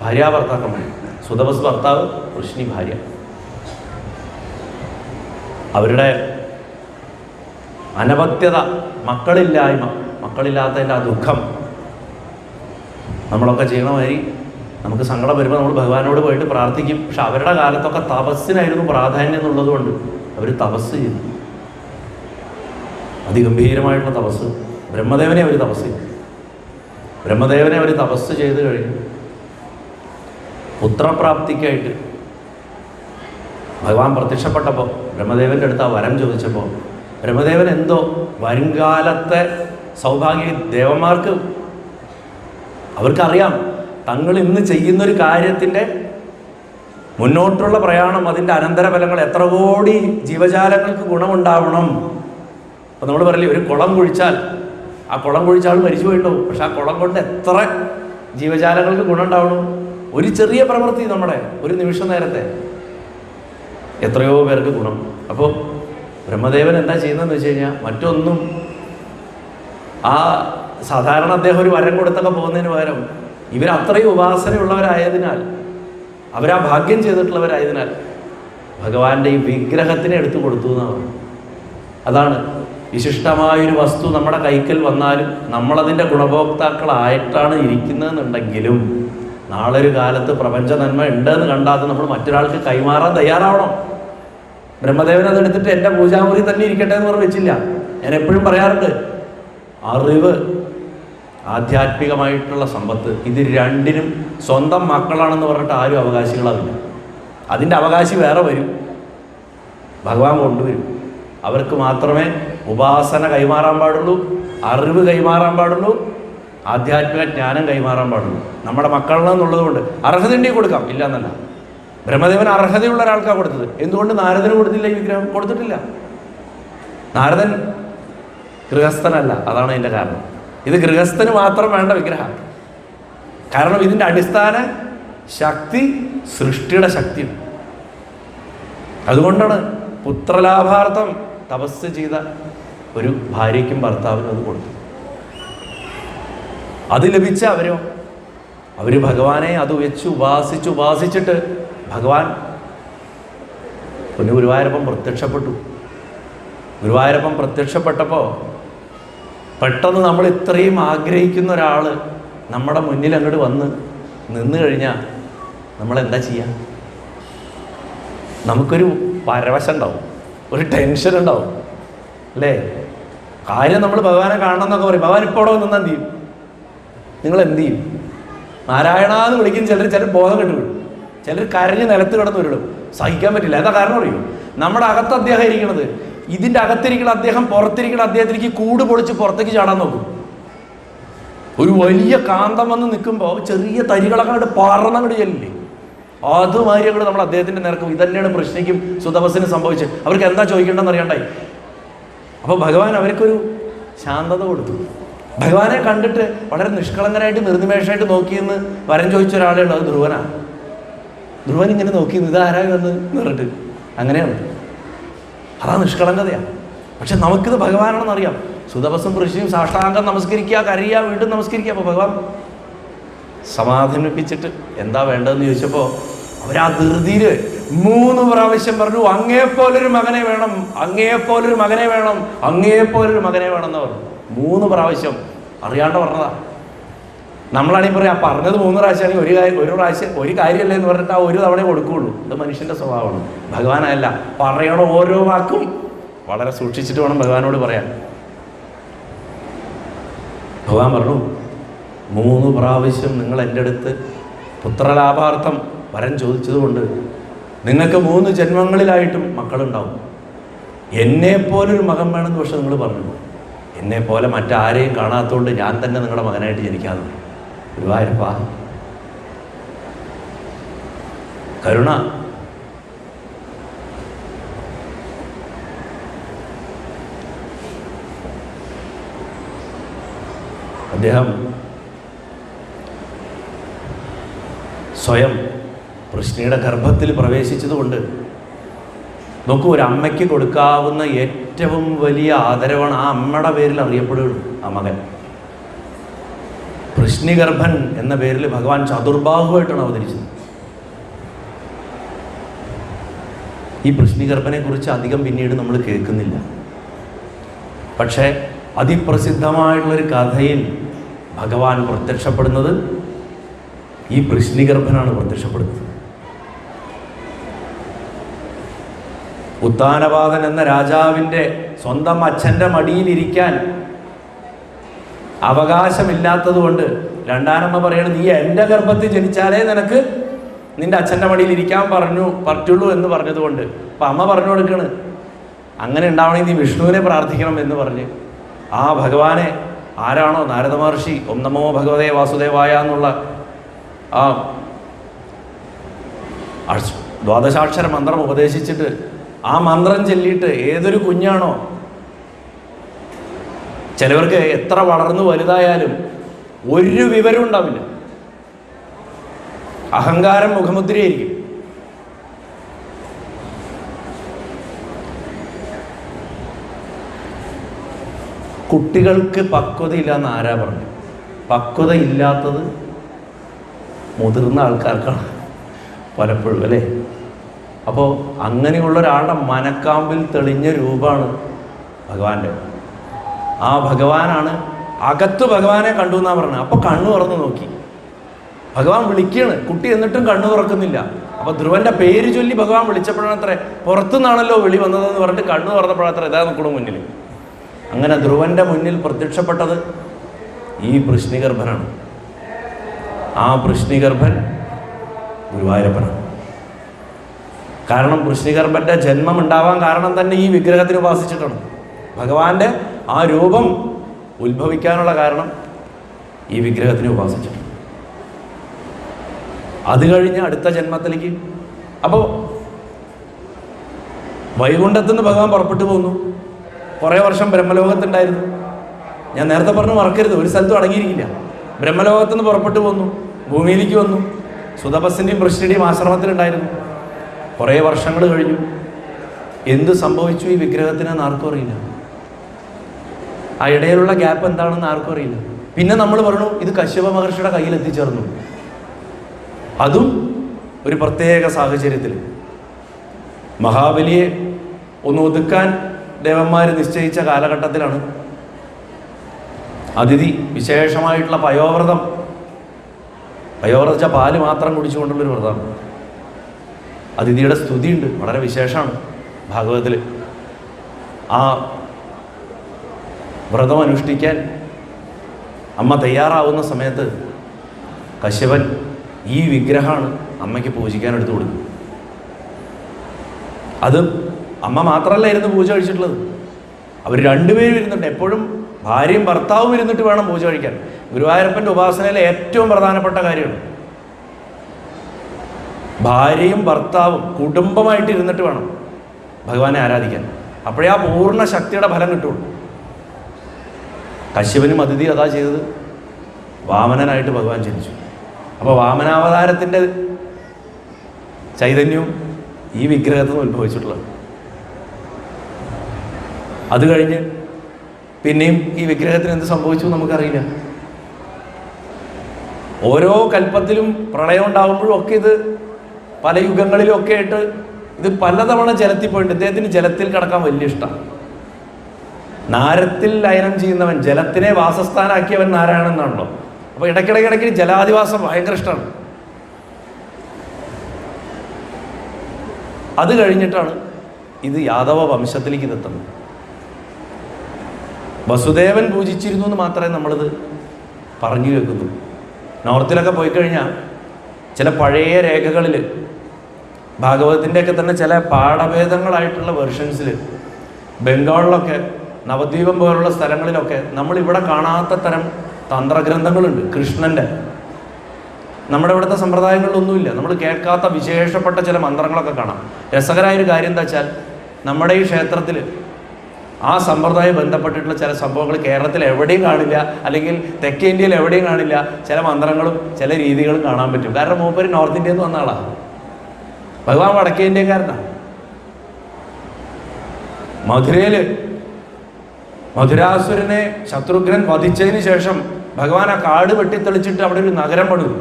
ഭാര്യാഭർത്താക്കന്മാർ. സുതപസ് ഭർത്താവ്, പൃശ്നി ഭാര്യ. അവരുടെ അനപത്യത, മക്കളില്ലാത്തതിൻ്റെ ആ ദുഃഖം നമ്മളൊക്കെ ചെയ്യണമാതിരി നമുക്ക് സങ്കടം വരുമ്പോൾ നമ്മൾ ഭഗവാനോട് പോയിട്ട് പ്രാർത്ഥിക്കും. പക്ഷെ അവരുടെ കാലത്തൊക്കെ തപസ്സിനായിരുന്നു പ്രാധാന്യം എന്നുള്ളതുകൊണ്ട് അവർ തപസ് ചെയ്തു, അതിഗംഭീരമായിട്ടുള്ള തപസ്. ബ്രഹ്മദേവനെ അവർ തപസ് ചെയ്ത് കഴിഞ്ഞു. പുത്രപ്രാപ്തിക്കായിട്ട് ഭഗവാൻ പ്രത്യക്ഷപ്പെട്ടപ്പോൾ ബ്രഹ്മദേവൻ്റെ അടുത്ത് ആ വരം ചോദിച്ചപ്പോൾ ബ്രഹ്മദേവൻ എന്തോ വരുംകാലത്തെ സൗഭാഗ്യ ദേവന്മാർക്ക് അവർക്കറിയാം തങ്ങൾ ഇന്ന് ചെയ്യുന്നൊരു കാര്യത്തിൻ്റെ മുന്നോട്ടുള്ള പ്രയാണം, അതിൻ്റെ അനന്തരഫലങ്ങൾ എത്ര കോടി ജീവജാലങ്ങൾക്ക് ഗുണമുണ്ടാവണം. അപ്പം നമ്മൾ പറയില്ലേ, ഒരു കുളം കുഴിച്ചാൽ ആ കുളം കുഴിച്ചാൽ മരിച്ചു പോയിട്ടുണ്ടാവും. പക്ഷെ ആ കുളം കൊണ്ട് എത്ര ജീവജാലങ്ങൾക്ക് ഗുണം ഉണ്ടാവണം. ഒരു ചെറിയ പ്രവൃത്തി, നമ്മുടെ ഒരു നിമിഷ നേരത്തെ എത്രയോ പേർക്ക് ഗുണം. അപ്പോൾ ബ്രഹ്മദേവൻ എന്താ ചെയ്യുന്നതെന്ന് വെച്ച് കഴിഞ്ഞാൽ മറ്റൊന്നും, ആ സാധാരണ അദ്ദേഹം ഒരു വരം കൊടുത്തൊക്കെ പോകുന്നതിന് പകരം ഇവരത്രയും ഉപാസനയുള്ളവരായതിനാൽ, അവരാ ഭാഗ്യം ചെയ്തിട്ടുള്ളവരായതിനാൽ ഭഗവാന്റെ ഈ വിഗ്രഹത്തിനെ എടുത്തു കൊടുത്തു എന്നാണ്. അതാണ് വിശിഷ്ടമായൊരു വസ്തു നമ്മുടെ കൈക്കൽ വന്നാലും നമ്മളതിൻ്റെ ഗുണഭോക്താക്കളായിട്ടാണ് ഇരിക്കുന്നതെന്നുണ്ടെങ്കിലും നാളെ ഒരു കാലത്ത് പ്രപഞ്ച നന്മ ഉണ്ടെന്ന് കണ്ടാൽ നമ്മൾ മറ്റൊരാൾക്ക് കൈമാറാൻ തയ്യാറാവണം. ബ്രഹ്മദേവൻ അതെടുത്തിട്ട് എൻ്റെ പൂജാമുറി തന്നെ ഇരിക്കട്ടെ എന്ന് പറഞ്ഞ് വെച്ചില്ല. ഞാൻ എപ്പോഴും പറയാറുണ്ട്, അറിവ്, ആധ്യാത്മികമായിട്ടുള്ള സമ്പത്ത്, ഇത് രണ്ടിനും സ്വന്തം മക്കളാണെന്ന് പറഞ്ഞിട്ട് ആരും അവകാശികളാവില്ല. അതിൻ്റെ അവകാശി വേറെ വരും, ഭഗവാൻ കൊണ്ടുവരും. അവർക്ക് മാത്രമേ ഉപാസന കൈമാറാൻ പാടുള്ളൂ, അറിവ് കൈമാറാൻ പാടുള്ളൂ, ആധ്യാത്മിക ജ്ഞാനം കൈമാറാൻ പാടുള്ളൂ. നമ്മുടെ മക്കളെന്നുള്ളത് കൊണ്ട് അർഹതയുണ്ടെങ്കിൽ കൊടുക്കാം, ഇല്ല എന്നല്ല. ബ്രഹ്മദേവൻ അർഹതയുള്ള ഒരാൾക്കാണ് കൊടുത്തത്. എന്തുകൊണ്ട് നാരദന് കൊടുത്തില്ല? ഈ വിഗ്രഹം കൊടുത്തിട്ടില്ല. നാരദൻ ഗൃഹസ്ഥനല്ല, അതാണ് അതിൻ്റെ കാരണം. ഇത് ഗൃഹസ്ഥന് മാത്രം വേണ്ട വിഗ്രഹം. കാരണം ഇതിൻ്റെ അടിസ്ഥാന ശക്തി സൃഷ്ടിയുടെ ശക്തിയാണ്. അതുകൊണ്ടാണ് പുത്രലാഭാർത്ഥം തപസ് ചെയ്ത ഒരു ഭാര്യയ്ക്കും ഭർത്താവിനും അത് കൊടുത്തു. അത് ലഭിച്ച അവർ ഭഗവാനെ അത് വെച്ച് ഉപാസിച്ചിട്ട് ഭഗവാൻ പിന്നെ ഗുരുവായൂരപ്പൻ പ്രത്യക്ഷപ്പെട്ടു. ഗുരുവായൂരപ്പൻ പ്രത്യക്ഷപ്പെട്ടപ്പോൾ പെട്ടെന്ന് നമ്മൾ ഇത്രയും ആഗ്രഹിക്കുന്ന ഒരാൾ നമ്മുടെ മുന്നിൽ അങ്ങോട്ട് വന്ന് നിന്ന് കഴിഞ്ഞാൽ നമ്മളെന്താ ചെയ്യുക? നമുക്കൊരു പരവശം ഉണ്ടാവും, ഒരു ടെൻഷൻ ഉണ്ടാവും അല്ലേ? കാര്യം നമ്മൾ ഭഗവാനെ കാണണം എന്നൊക്കെ പറയും. ഭഗവാൻ ഇപ്പോൾ അവിടെ നിന്നാൽ എന്ത് ചെയ്യും? നിങ്ങൾ എന്ത് ചെയ്യും? നാരായണാന്ന് വിളിക്കും. ചിലർ ബോധം കെട്ട് വിടും, ചിലർ കരഞ്ഞ് നിലത്ത് കിടന്ന് വരിടും. സഹിക്കാൻ പറ്റില്ല. എന്താ കാരണം അറിയും? നമ്മുടെ അകത്ത് അദ്ദേഹം ഇരിക്കണത്, ഇതിൻ്റെ അകത്തിരിക്കണ അദ്ദേഹം പുറത്തിരിക്കണ അദ്ദേഹത്തിലേക്ക് കൂട് പൊളിച്ച് പുറത്തേക്ക് ചാടാൻ നോക്കും. ഒരു വലിയ കാന്തം വന്ന് നിൽക്കുമ്പോൾ ചെറിയ തരികളൊക്കെ അങ്ങോട്ട് പറന്നങ്ങോട്ട് ചെല്ലില്ലേ, അതുമാതിരി അങ്ങോട്ട് നമ്മൾ അദ്ദേഹത്തിൻ്റെ നിരക്കും. ഇതന്നെയാണ് കൃഷ്ണയ്ക്കും സുതപസ്സിനും സംഭവിച്ചത്. അവർക്ക് എന്താ ചോദിക്കേണ്ടതെന്ന് അറിയണ്ടായി. അപ്പോൾ ഭഗവാൻ അവർക്കൊരു ശാന്തത കൊടുത്തു. ഭഗവാനെ കണ്ടിട്ട് വളരെ നിഷ്കളങ്കനായിട്ട് നിർനിമേഷമായിട്ട് നോക്കിയെന്ന് വരം ചോദിച്ച ഒരാളേ ഉള്ളൂ. അത് ധ്രുവനാണ്. ധ്രുവൻ ഇങ്ങനെ നോക്കിയെന്ന് ഇതാരായി വന്ന് പറഞ്ഞിട്ട് അങ്ങനെയാണ്. അതാ നിഷ്കളങ്കതയാണ്. പക്ഷെ നമുക്കിത് ഭഗവാനാണെന്നറിയാം. സുതപസ്സും ഋഷിയും സാഷ്ടാംഗം നമസ്കരിക്കുക, കരയുക, വീണ്ടും നമസ്കരിക്കുക. അപ്പോൾ ഭഗവാൻ സമാധാനിപ്പിച്ചിട്ട് എന്താ വേണ്ടതെന്ന് ചോദിച്ചപ്പോൾ അവരാ ധൃതിയിൽ 3 പ്രാവശ്യം പറഞ്ഞു, അങ്ങേപ്പോലൊരു മകനെ വേണം, അങ്ങേപ്പോലൊരു മകനെ വേണം, അങ്ങേപ്പോലൊരു മകനെ വേണം എന്ന് പറഞ്ഞു. 3 പ്രാവശ്യം അറിയാണ്ട് പറഞ്ഞതാ. നമ്മളാണെങ്കിൽ പറയാം പറഞ്ഞത് 3 പ്രാവശ്യമാണെങ്കിൽ ഒരു കാര്യമല്ലേ എന്ന് പറഞ്ഞിട്ട് ആ ഒരു തവണ കൊടുക്കുകയുള്ളൂ. ഇത് മനുഷ്യൻ്റെ സ്വഭാവമാണ്. ഭഗവാനല്ല, പറയണ ഓരോ വാക്കും വളരെ സൂക്ഷിച്ചിട്ട് വേണം ഭഗവാനോട് പറയാൻ. ഭഗവാൻ പറഞ്ഞു, 3 പ്രാവശ്യം നിങ്ങൾ എൻ്റെ അടുത്ത് പുത്രലാഭാർത്ഥം വരം ചോദിച്ചതുകൊണ്ട് നിങ്ങൾക്ക് 3 ജന്മങ്ങളിലായിട്ടും മക്കളുണ്ടാവും. എന്നെപ്പോലൊരു മകൻ വേണമെന്ന് പക്ഷെ നിങ്ങൾ പറഞ്ഞു. എന്നെപ്പോലെ മറ്റാരെയും കാണാത്തതുകൊണ്ട് ഞാൻ തന്നെ നിങ്ങളുടെ മകനായിട്ട് ജനിക്കാതെ. ഗുരുവായൂരപ്പ കരുണ. അദ്ദേഹം സ്വയം കൃഷ്ണയുടെ ഗർഭത്തിൽ പ്രവേശിച്ചതുകൊണ്ട് നോക്കൂ, ഒരു അമ്മയ്ക്ക് കൊടുക്കാവുന്ന ഏറ്റവും വലിയ ആദരവാണ് ആ അമ്മയുടെ പേരിൽ അറിയപ്പെടുകയുള്ളൂ. ആ മകൻ കൃഷ്ണിഗർഭൻ എന്ന പേരിൽ ഭഗവാൻ ചതുർബാഹുവായിട്ടാണ് അവതരിച്ചത്. ഈ കൃഷ്ണിഗർഭനെ കുറിച്ച് അധികം പിന്നീട് നമ്മൾ കേൾക്കുന്നില്ല. പക്ഷേ അതിപ്രസിദ്ധമായിട്ടുള്ളൊരു കഥയിൽ ഭഗവാൻ പ്രത്യക്ഷപ്പെടുന്നത് ഈ കൃഷ്ണിഗർഭനാണ് പ്രത്യക്ഷപ്പെടുന്നത്. ഉത്താനപാദൻ എന്ന രാജാവിൻ്റെ സ്വന്തം അച്ഛൻ്റെ മടിയിലിരിക്കാൻ അവകാശമില്ലാത്തത് കൊണ്ട് രണ്ടാനമ്മ പറയണത്, നീ എൻ്റെ ഗർഭത്തിൽ ജനിച്ചാലേ നിനക്ക് നിൻ്റെ അച്ഛൻ്റെ മടിയിൽ ഇരിക്കാൻ പറ്റുള്ളൂ എന്ന് പറഞ്ഞതുകൊണ്ട് അപ്പം അമ്മ പറഞ്ഞു കൊടുക്കണ്, അങ്ങനെ ഉണ്ടാവണമെങ്കിൽ നീ വിഷ്ണുവിനെ പ്രാർത്ഥിക്കണം എന്ന് പറഞ്ഞ് ആ ഭഗവാനെ ആരാണോ നാരദ മഹർഷി ഓം നമോ ഭഗവതേ വാസുദേവായ എന്നുള്ള ആ ദ്വാദശാക്ഷര മന്ത്രം ഉപദേശിച്ചിട്ട് ആ മന്ത്രം ചൊല്ലിയിട്ട് ഏതൊരു കുഞ്ഞാണോ, ചിലവർക്ക് എത്ര വളർന്നു വലുതായാലും ഒരു വിവരം ഉണ്ടാവില്ല, അഹങ്കാരം മുഖമുദ്രയായിരിക്കും. കുട്ടികൾക്ക് പക്വതയില്ല എന്ന് ആരാ പറഞ്ഞു? പക്വത ഇല്ലാത്തത് മുതിർന്ന ആൾക്കാർക്കാണ് പലപ്പോഴും, അല്ലേ? അപ്പോൾ അങ്ങനെയുള്ള ഒരാളുടെ മനക്കാമ്പിൽ തെളിഞ്ഞ രൂപമാണ് ഭഗവാന്റെ. ആ ഭഗവാനാണ് അകത്ത് ഭഗവാനെ കണ്ടു എന്നാണ് പറഞ്ഞത്. അപ്പോൾ കണ്ണു തുറന്ന് നോക്കി, ഭഗവാൻ വിളിക്കുകയാണ്. കുട്ടി എന്നിട്ടും കണ്ണു തുറക്കുന്നില്ല. അപ്പോൾ ധ്രുവന്റെ പേര് ചൊല്ലി ഭഗവാൻ വിളിച്ചപ്പോഴാണത്രേ, പുറത്തുനിന്നാണല്ലോ വിളി വന്നതെന്ന് പറഞ്ഞിട്ട് കണ്ണു തുറന്നപ്പോഴത്ര ഇതാ നിൽക്കണു മുന്നിൽ. അങ്ങനെ ധ്രുവന്റെ മുന്നിൽ പ്രത്യക്ഷപ്പെട്ടത് ഈ വൃഷ്ണിഗർഭനാണ്. ആ വൃഷ്ണിഗർഭൻ ഗുരുവായൂരപ്പനാണ്. കാരണം വൃഷ്ണിഗർഭന്റെ ജന്മം ഉണ്ടാവാൻ കാരണം തന്നെ ഈ വിഗ്രഹത്തിന് ഉപാസിച്ചിട്ടാണ്. ഭഗവാന്റെ ആ രൂപം ഉത്ഭവിക്കാനുള്ള കാരണം ഈ വിഗ്രഹത്തിന് ഉപാസിച്ചിട്ടുണ്ട്. അത് കഴിഞ്ഞ് അടുത്ത ജന്മത്തിലേക്ക് അപ്പോൾ വൈകുണ്ഠത്തുനിന്ന് ഭഗവാൻ പുറപ്പെട്ടു പോന്നു. കുറേ വർഷം ബ്രഹ്മലോകത്തുണ്ടായിരുന്നു. ഞാൻ നേരത്തെ പറഞ്ഞു മറക്കരുത്, ഒരു സ്ഥലത്തും അടങ്ങിയിരിക്കില്ല. ബ്രഹ്മലോകത്തുനിന്ന് പുറപ്പെട്ടു പോന്നു, ഭൂമിയിലേക്ക് വന്നു. സുതപസ്സിൻ്റെയും വൃഷ്ണിയുടെയും ആശ്രമത്തിലുണ്ടായിരുന്നു. കുറേ വർഷങ്ങൾ കഴിഞ്ഞു. എന്ത് സംഭവിച്ചു ഈ വിഗ്രഹത്തിന് ആർക്കും അറിയില്ല. ആ ഇടയിലുള്ള ഗ്യാപ്പ് എന്താണെന്ന് ആർക്കും അറിയില്ല. പിന്നെ നമ്മൾ പറഞ്ഞു ഇത് കശ്യപ മഹർഷിയുടെ കയ്യിൽ എത്തിച്ചേർന്നു. അതും ഒരു പ്രത്യേക സാഹചര്യത്തിൽ മഹാബലിയെ ഒന്ന് ഒതുക്കാൻ ദേവന്മാർ നിശ്ചയിച്ച കാലഘട്ടത്തിലാണ് അതിഥി വിശേഷമായിട്ടുള്ള പയോവ്രതം. പയോവ്രത പാല് മാത്രം കുടിച്ചുകൊണ്ടുള്ളൊരു വ്രതമാണ്. അതിഥിയുടെ സ്തുതിയുണ്ട്, വളരെ വിശേഷമാണ് ഭാഗവതത്തിൽ. ആ വ്രതം അനുഷ്ഠിക്കാൻ അമ്മ തയ്യാറാവുന്ന സമയത്ത് കശ്യപൻ ഈ വിഗ്രഹമാണ് അമ്മയ്ക്ക് പൂജിക്കാൻ എടുത്തു കൊടുക്കും. അത് അമ്മ മാത്രമല്ല ഇരുന്ന് പൂജ കഴിച്ചിട്ടുള്ളത്, അവർ രണ്ടുപേരും ഇരുന്നിട്ട്, എപ്പോഴും ഭാര്യയും ഭർത്താവും ഇരുന്നിട്ട് വേണം പൂജ കഴിക്കാൻ. ഗുരുവായൂരപ്പൻ്റെ ഉപാസനയിലെ ഏറ്റവും പ്രധാനപ്പെട്ട കാര്യമാണ് ഭാര്യയും ഭർത്താവും കുടുംബമായിട്ട് ഇരുന്നിട്ട് വേണം ഭഗവാനെ ആരാധിക്കാൻ. അപ്പോഴേ ആ പൂർണ്ണ ശക്തിയുടെ ഫലം കിട്ടുള്ളൂ. കശ്യപനും അതിഥി അതാ ചെയ്തത്. വാമനനായിട്ട് ഭഗവാൻ ജനിച്ചു. അപ്പോൾ വാമനാവതാരത്തിൻ്റെ ചൈതന്യവും ഈ വിഗ്രഹത്തിൽ നിന്ന് ഉത്ഭവിച്ചിട്ടുള്ളത്. അത് കഴിഞ്ഞ് പിന്നെയും ഈ വിഗ്രഹത്തിന് എന്ത് സംഭവിച്ചു നമുക്കറിയില്ല. ഓരോ കൽപ്പത്തിലും പ്രളയം ഉണ്ടാകുമ്പോഴും ഒക്കെ ഇത് പല യുഗങ്ങളിലും ഒക്കെ ആയിട്ട് ഇത് പലതവണ ജലത്തിൽ പോയിട്ടുണ്ട്. ഇദ്ദേഹത്തിന് ജലത്തിൽ കിടക്കാൻ വലിയ ഇഷ്ടമാണ്. നാരത്തിൽ ലയനം ചെയ്യുന്നവൻ, ജലത്തിനെ വാസസ്ഥാനാക്കിയവൻ നാരായണൻ എന്നാണല്ലോ. അപ്പോൾ ഇടയ്ക്കിടയ്ക്ക് ജലാധിവാസം ഭയങ്കര ഇഷ്ടമാണ്. അത് കഴിഞ്ഞിട്ടാണ് ഇത് യാദവ വംശത്തിലേക്ക് ഇതെത്തുന്നത്. വസുദേവൻ പൂജിച്ചിരുന്നു എന്ന് മാത്രമേ നമ്മളിത് പറഞ്ഞു കേൾക്കുന്നു. നോർത്തിലൊക്കെ പോയി കഴിഞ്ഞാൽ ചില പഴയ രേഖകളിൽ ഭാഗവതത്തിൻ്റെയൊക്കെ തന്നെ ചില പാഠഭേദങ്ങളായിട്ടുള്ള വെർഷൻസിൽ ബംഗാളിലൊക്കെ നവദ്വീപം പോലുള്ള സ്ഥലങ്ങളിലൊക്കെ നമ്മളിവിടെ കാണാത്ത തരം തന്ത്രഗ്രന്ഥങ്ങളുണ്ട്. കൃഷ്ണൻ്റെ നമ്മുടെ ഇവിടുത്തെ സമ്പ്രദായങ്ങളിലൊന്നുമില്ല. നമ്മൾ കേൾക്കാത്ത വിശേഷപ്പെട്ട ചില മന്ത്രങ്ങളൊക്കെ കാണാം. രസകരമായൊരു കാര്യം എന്താ വെച്ചാൽ നമ്മുടെ ഈ ക്ഷേത്രത്തിൽ ആ സമ്പ്രദായം ബന്ധപ്പെട്ടിട്ടുള്ള ചില സംഭവങ്ങൾ കേരളത്തിൽ എവിടെയും കാണില്ല, അല്ലെങ്കിൽ തെക്കേ ഇന്ത്യയിൽ എവിടെയും കാണില്ല. ചില മന്ത്രങ്ങളും ചില രീതികളും കാണാൻ പറ്റും. കാരണം മൂപ്പര് നോർത്ത് ഇന്ത്യയിൽ നിന്ന് വന്ന ആളാണ്. ഭഗവാൻ വടക്കേ ഇന്ത്യക്കാരനാണ്. മധുരയിൽ മധുരാസുരനെ ശത്രുഘ്നൻ വധിച്ചതിന് ശേഷം ഭഗവാൻ ആ കാട് വെട്ടിത്തെളിച്ചിട്ട് അവിടെ ഒരു നഗരം പണിതു.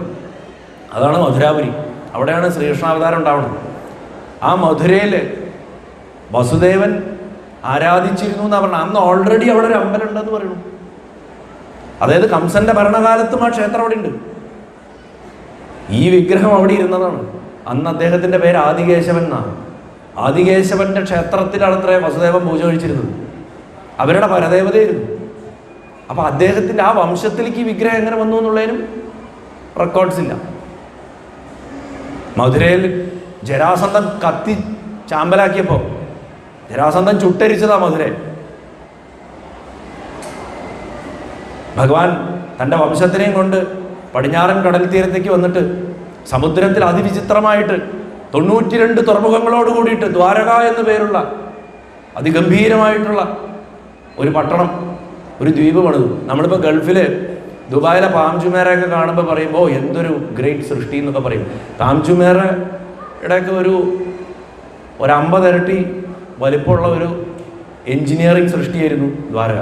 അതാണ് മധുരാപുരി. അവിടെയാണ് ശ്രീകൃഷ്ണാവതാരം ഉണ്ടാവുന്നത്. ആ മധുരയിൽ വസുദേവൻ ആരാധിച്ചിരുന്നു എന്നാണ് പറഞ്ഞത്. അന്ന് ഓൾറെഡി അവിടെ ഒരു അമ്പലം ഉണ്ടെന്ന് പറയുന്നു. അതായത് കംസന്റെ ഭരണകാലത്തും ആ ക്ഷേത്രം അവിടെ ഉണ്ട്. ഈ വിഗ്രഹം അവിടെ ഇരുന്നതാണ്. അന്ന് അദ്ദേഹത്തിൻ്റെ പേര് ആദികേശവൻ എന്നാണ്. ആദികേശവന്റെ ക്ഷേത്രത്തിലാണത്രേ വസുദേവൻ പൂജ കഴിച്ചിരുന്നത്. അവരുടെ പരദേവതയായിരുന്നു. അപ്പം അദ്ദേഹത്തിൻ്റെ ആ വംശത്തിലേക്ക് ഈ വിഗ്രഹം എങ്ങനെ വന്നു എന്നുള്ളതിനും റെക്കോർഡ്സ് ഇല്ല. മധുരയിൽ ജരാസന്ധൻ കത്തി ചാമ്പലാക്കിയപ്പോൾ ജരാസന്ധൻ ചുട്ടരിച്ചതാ മധുരയിൽ. ഭഗവാൻ തൻ്റെ വംശത്തിനെയും കൊണ്ട് പടിഞ്ഞാറൻ കടൽ തീരത്തേക്ക് വന്നിട്ട് സമുദ്രത്തിൽ അതിവിചിത്രമായിട്ട് 92 തുറമുഖങ്ങളോട് കൂടിയിട്ട് ദ്വാരക എന്ന് പേരുള്ള അതിഗംഭീരമായിട്ടുള്ള ഒരു പട്ടണം, ഒരു ദ്വീപ് പണിതു. നമ്മളിപ്പോൾ ഗൾഫിൽ ദുബായിലെ പാംജുമേറയൊക്കെ കാണുമ്പോൾ പറയുമ്പോൾ എന്തൊരു ഗ്രേറ്റ് സൃഷ്ടി എന്നൊക്കെ പറയും. പാംജുമേറയുടെയൊക്കെ ഒരു 50 ഇരട്ടി വലിപ്പമുള്ള ഒരു എൻജിനീയറിംഗ് സൃഷ്ടിയായിരുന്നു ദ്വാരക.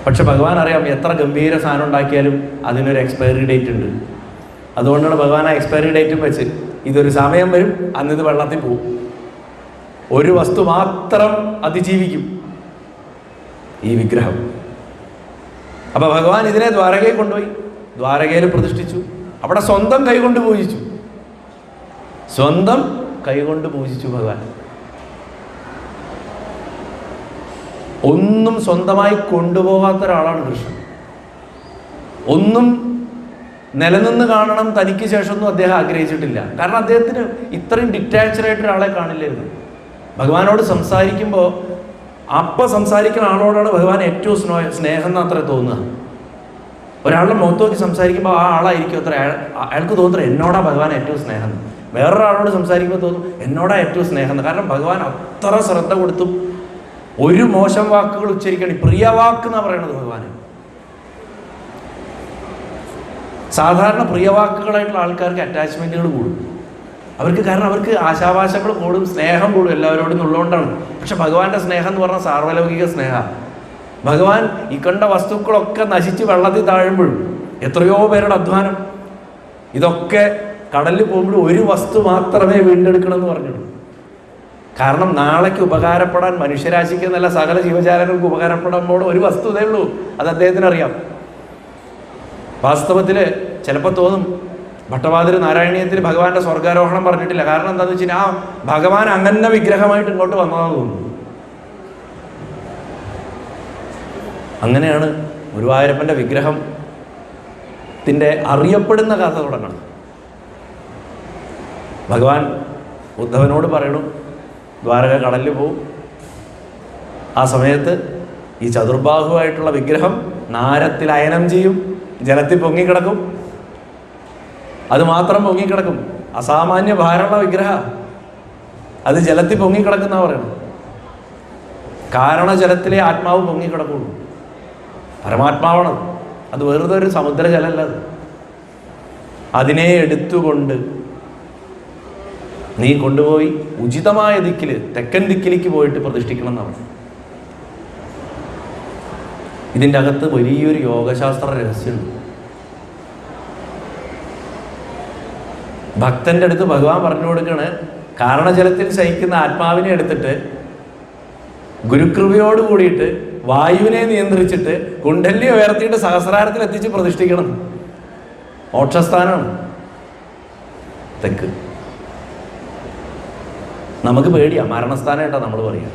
പക്ഷെ ഭഗവാൻ അറിയാം എത്ര ഗംഭീര സാധനം ഉണ്ടാക്കിയാലും അതിനൊരു എക്സ്പയറി ഡേറ്റ് ഉണ്ട്. അതുകൊണ്ടാണ് ഭഗവാൻ ആ എക്സ്പയറി ഡേറ്റും വെച്ച് ഇതൊരു സമയം വരും, അന്നിത് വെള്ളത്തിൽ പോകും. ഒരു വസ്തു മാത്രം അതിജീവിക്കും, ഈ വിഗ്രഹം. അപ്പോൾ ഭഗവാൻ ഇതിനെ ദ്വാരകയിൽ കൊണ്ടുപോയി ദ്വാരകയിൽ പ്രതിഷ്ഠിച്ചു. അവിടെ സ്വന്തം കൈകൊണ്ട് പൂജിച്ചു. സ്വന്തം കൈകൊണ്ട് പൂജിച്ചു ഭഗവാൻ. ഒന്നും സ്വന്തമായി കൊണ്ടുപോകാത്ത ഒരാളാണ് കൃഷ്ണൻ. ഒന്നും നിലനിന്ന് കാണണം തനിക്ക് ശേഷമൊന്നും അദ്ദേഹം ആഗ്രഹിച്ചിട്ടില്ല. കാരണം അദ്ദേഹത്തിന് ഇത്രയും ഡിറ്റാച്ച്ഡായിട്ട് ഒരാളെ കാണില്ലായിരുന്നു. ഭഗവാനോട് സംസാരിക്കുമ്പോൾ അപ്പം സംസാരിക്കുന്ന ആളോടാണ് ഭഗവാൻ ഏറ്റവും സ്നേഹം എന്ന് അത്ര തോന്നുക. ഒരാളുടെ മുഖത്ത് നോക്കി സംസാരിക്കുമ്പോൾ ആ ആളായിരിക്കും അത്ര അയാൾക്ക് തോന്നുന്നത് എന്നോടാ ഭഗവാൻ ഏറ്റവും സ്നേഹം. വേറൊരാളോട് സംസാരിക്കുമ്പോൾ തോന്നും എന്നോടാ ഏറ്റവും സ്നേഹം. കാരണം ഭഗവാൻ അത്ര ശ്രദ്ധ കൊടുത്തും ഒരു മോശം വാക്കുകൾ ഉച്ചരിക്കണം. പ്രിയ വാക്ക് എന്നാണ് പറയണത് ഭഗവാന്. സാധാരണ പ്രിയവാക്കുകളായിട്ടുള്ള ആൾക്കാർക്ക് അറ്റാച്ച്മെൻറ്റുകൾ കൂടും. കാരണം അവർക്ക് ആശാവാശങ്ങൾ കൂടും, സ്നേഹം കൂടും എല്ലാവരോടും ഉള്ളതുകൊണ്ടാണ്. പക്ഷെ ഭഗവാന്റെ സ്നേഹം എന്ന് പറഞ്ഞാൽ സാർവലൗകിക സ്നേഹം. ഭഗവാൻ ഈ കണ്ട വസ്തുക്കളൊക്കെ നശിച്ച് വെള്ളത്തിൽ താഴുമ്പോഴും എത്രയോ പേരുടെ അധ്വാനം, ഇതൊക്കെ കടലിൽ പോകുമ്പോഴും ഒരു വസ്തു മാത്രമേ വീണ്ടെടുക്കണം എന്ന് പറഞ്ഞിട്ടുള്ളൂ. കാരണം നാളേക്ക് ഉപകാരപ്പെടാൻ മനുഷ്യരാശിക്ക് എന്നല്ല സകല ജീവജാലങ്ങൾക്ക് ഉപകാരപ്പെടുമ്പോൾ ഒരു വസ്തു ഇതേ ഉള്ളൂ. അത് അദ്ദേഹത്തിന് അറിയാം. വാസ്തവത്തിൽ ചിലപ്പോൾ തോന്നും ഭട്ടവാതിൽ നാരായണീയത്തിൽ ഭഗവാന്റെ സ്വർഗാരോഹണം പറഞ്ഞിട്ടില്ല. കാരണം എന്താണെന്ന് വെച്ച് കഴിഞ്ഞാൽ ആ ഭഗവാൻ അങ്ങനെ വിഗ്രഹമായിട്ട് ഇങ്ങോട്ട് വന്നതാണെന്ന് തോന്നുന്നു. അങ്ങനെയാണ് ഗുരുവായൂരപ്പൻ്റെ വിഗ്രഹത്തിൻ്റെ അറിയപ്പെടുന്ന കഥ തുടങ്ങണം. ഭഗവാൻ ഉദ്ധവനോട് പറയണു, ദ്വാരക കടലിൽ പോവും. ആ സമയത്ത് ഈ ചതുർബാഹുവായിട്ടുള്ള വിഗ്രഹം നാരത്തിൽ അയനം ചെയ്യും, ജലത്തിൽ പൊങ്ങിക്കിടക്കും. അത് മാത്രം പൊങ്ങിക്കിടക്കും. അസാമാന്യ ഭാരമുള്ള വിഗ്രഹ, അത് ജലത്തിൽ പൊങ്ങിക്കിടക്കുന്ന പറയണം. കാരണജലത്തിലെ ആത്മാവ് പൊങ്ങിക്കിടക്കുള്ളൂ. പരമാത്മാവാണ് അത്, വെറുതെ ഒരു സമുദ്രജലമല്ല. അത് അതിനെ എടുത്തുകൊണ്ട് നീ കൊണ്ടുപോയി ഉചിതമായ ദിക്കിൽ, തെക്കൻ ദിക്കിലേക്ക് പോയിട്ട് പ്രതിഷ്ഠിക്കണം എന്നാണ്. ഇതിൻ്റെ അകത്ത് വലിയൊരു യോഗശാസ്ത്ര രഹസ്യമുണ്ട്. ഭക്തന്റെ അടുത്ത് ഭഗവാൻ പറഞ്ഞു കൊടുക്കണ്, കാരണജലത്തിൽ ശയിക്കുന്ന ആത്മാവിനെ എടുത്തിട്ട് ഗുരുകൃപയോട് കൂടിയിട്ട് വായുവിനെ നിയന്ത്രിച്ചിട്ട് കുണ്ഡലിനെ ഉയർത്തിയിട്ട് സഹസ്രാരത്തിൽ എത്തിച്ച് പ്രതിഷ്ഠിക്കണം. മോക്ഷസ്ഥാനമാണ് തെക്ക്. നമുക്ക് പേടിയാ, മരണസ്ഥാനമായിട്ടാണ് നമ്മൾ പറയുക.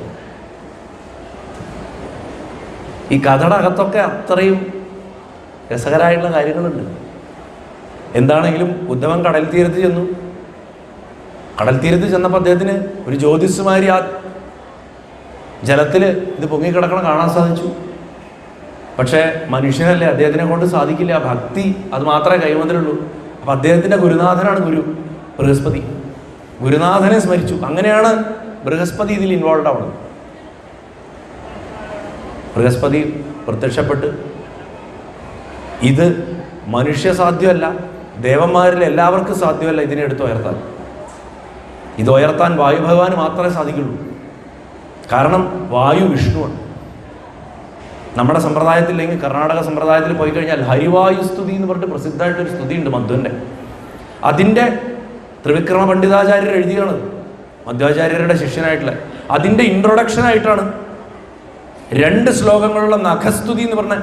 ഈ കഥയുടെ അകത്തൊക്കെ അത്രയും രസകരമായിട്ടുള്ള കാര്യങ്ങളുണ്ട്. എന്താണെങ്കിലും ഉദ്ധവൻ കടൽ തീരത്ത് ചെന്നു. കടൽ തീരത്ത് ചെന്നപ്പോൾ അദ്ദേഹത്തിന് ഒരു ജ്യോതിസ്മാരി ആ ജലത്തിൽ ഇത് പൊങ്ങിക്കിടക്കണം കാണാൻ സാധിച്ചു. പക്ഷേ മനുഷ്യനല്ലേ, അദ്ദേഹത്തിനെ കൊണ്ട് സാധിക്കില്ല. ഭക്തി അത് മാത്രമേ കൈവന്നിട്ടുള്ളൂ. അപ്പം അദ്ദേഹത്തിൻ്റെ ഗുരുനാഥനാണ് ബൃഹസ്പതി. ഗുരുനാഥനെ സ്മരിച്ചു. അങ്ങനെയാണ് ബൃഹസ്പതി ഇതിൽ ഇൻവോൾവ് ആവുന്നത്. ബൃഹസ്പതി പ്രത്യക്ഷപ്പെട്ട്, ഇത് മനുഷ്യ സാധ്യമല്ല, ദേവന്മാരിൽ എല്ലാവർക്കും സാധ്യമല്ല ഇതിനെ എടുത്ത് ഉയർത്താൻ. ഇത് ഉയർത്താൻ വായു ഭഗവാന് മാത്രമേ സാധിക്കുള്ളൂ. കാരണം വായു വിഷ്ണുവാണ്. നമ്മുടെ സമ്പ്രദായത്തിൽ, അല്ലെങ്കിൽ കർണാടക സമ്പ്രദായത്തിൽ പോയി കഴിഞ്ഞാൽ ഹരിവായു സ്തുതി എന്ന് പറഞ്ഞിട്ട് പ്രസിദ്ധമായിട്ടൊരു സ്തുതിയുണ്ട് മധ്വൻ്റെ. അതിൻ്റെ ത്രിവിക്രമ പണ്ഡിതാചാര്യർ എഴുതിയാണ്, മധ്വാചാര്യരുടെ ശിഷ്യനായിട്ടുള്ള. അതിൻ്റെ ഇൻട്രൊഡക്ഷനായിട്ടാണ് 2 ശ്ലോകങ്ങളുള്ള നഖസ്തുതി എന്ന് പറഞ്ഞ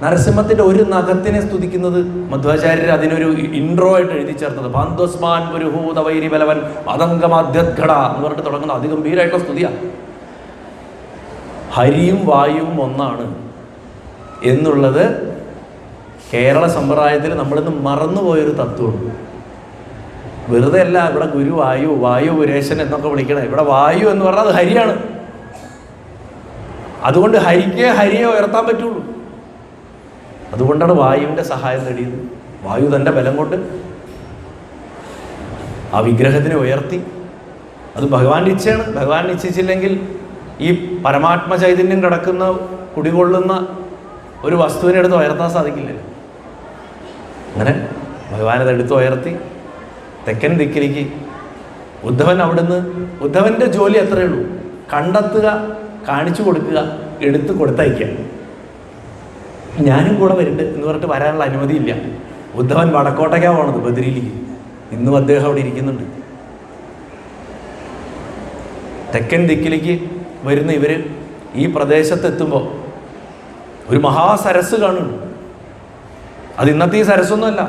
നരസിംഹത്തിൻ്റെ ഒരു നഖത്തിനെ സ്തുതിക്കുന്നത് മധ്വാചാര്യർ അതിനൊരു ഇൻട്രോ ആയിട്ട് എഴുതി ചേർത്തത്. പാന്തോസ്മാൻ പുരുഹൂത വൈരിബലവൻ അതങ്കമാധ്യഘട എന്ന് പറഞ്ഞിട്ട് തുടങ്ങുന്ന അതിഗംഭീരമായിട്ടുള്ള സ്തുതിയാണ്. ഹരിയും വായുവും ഒന്നാണ് എന്നുള്ളത് കേരള സമ്പ്രദായത്തിൽ നമ്മളിന്ന് മറന്നുപോയൊരു തത്വമുണ്ട്. വെറുതെ അല്ല ഇവിടെ ഗുരു വായു, വായു പുരേശൻ എന്നൊക്കെ വിളിക്കണേ. ഇവിടെ വായു എന്ന് പറഞ്ഞാൽ അത് ഹരിയാണ്. അതുകൊണ്ട് ഹരിയെ ഉയർത്താൻ പറ്റുള്ളൂ. അതുകൊണ്ടാണ് വായുവിൻ്റെ സഹായം നേടിയത്. വായു തൻ്റെ ബലം കൊണ്ട് ആ വിഗ്രഹത്തിനെ ഉയർത്തി. അത് ഭഗവാന്റെ ഇച്ഛയാണ്. ഭഗവാൻ ഇച്ഛിച്ചില്ലെങ്കിൽ ഈ പരമാത്മ ചൈതന്യം കിടക്കുന്ന, കുടികൊള്ളുന്ന ഒരു വസ്തുവിനെ എടുത്ത് ഉയർത്താൻ സാധിക്കില്ല. അങ്ങനെ ഭഗവാൻ അതെടുത്ത് ഉയർത്തി തെക്കൻ ദിക്കിലേക്ക്. ഉദ്ധവൻ്റെ ജോലി അത്രയേ ഉള്ളൂ, കണ്ടെത്തുക, കാണിച്ചു കൊടുക്കുക, എടുത്ത് കൊടുത്തയക്കുക. ഞാനും കൂടെ വരുന്നുണ്ട് എന്ന് പറഞ്ഞിട്ട് വരാനുള്ള അനുമതിയില്ല. ഉദ്ധവൻ വടക്കോട്ടേക്കാണ് പോണത്, ബദരിയിലേക്ക്. ഇന്നും അദ്ദേഹം അവിടെ ഇരിക്കുന്നുണ്ട്. തെക്കൻ ദിക്കിലേക്ക് വരുന്ന ഇവർ ഈ പ്രദേശത്തെത്തുമ്പോൾ ഒരു മഹാസരസ് കാണുന്നു. അത് ഇന്നത്തെ ഈ സരസ്സൊന്നുമല്ല,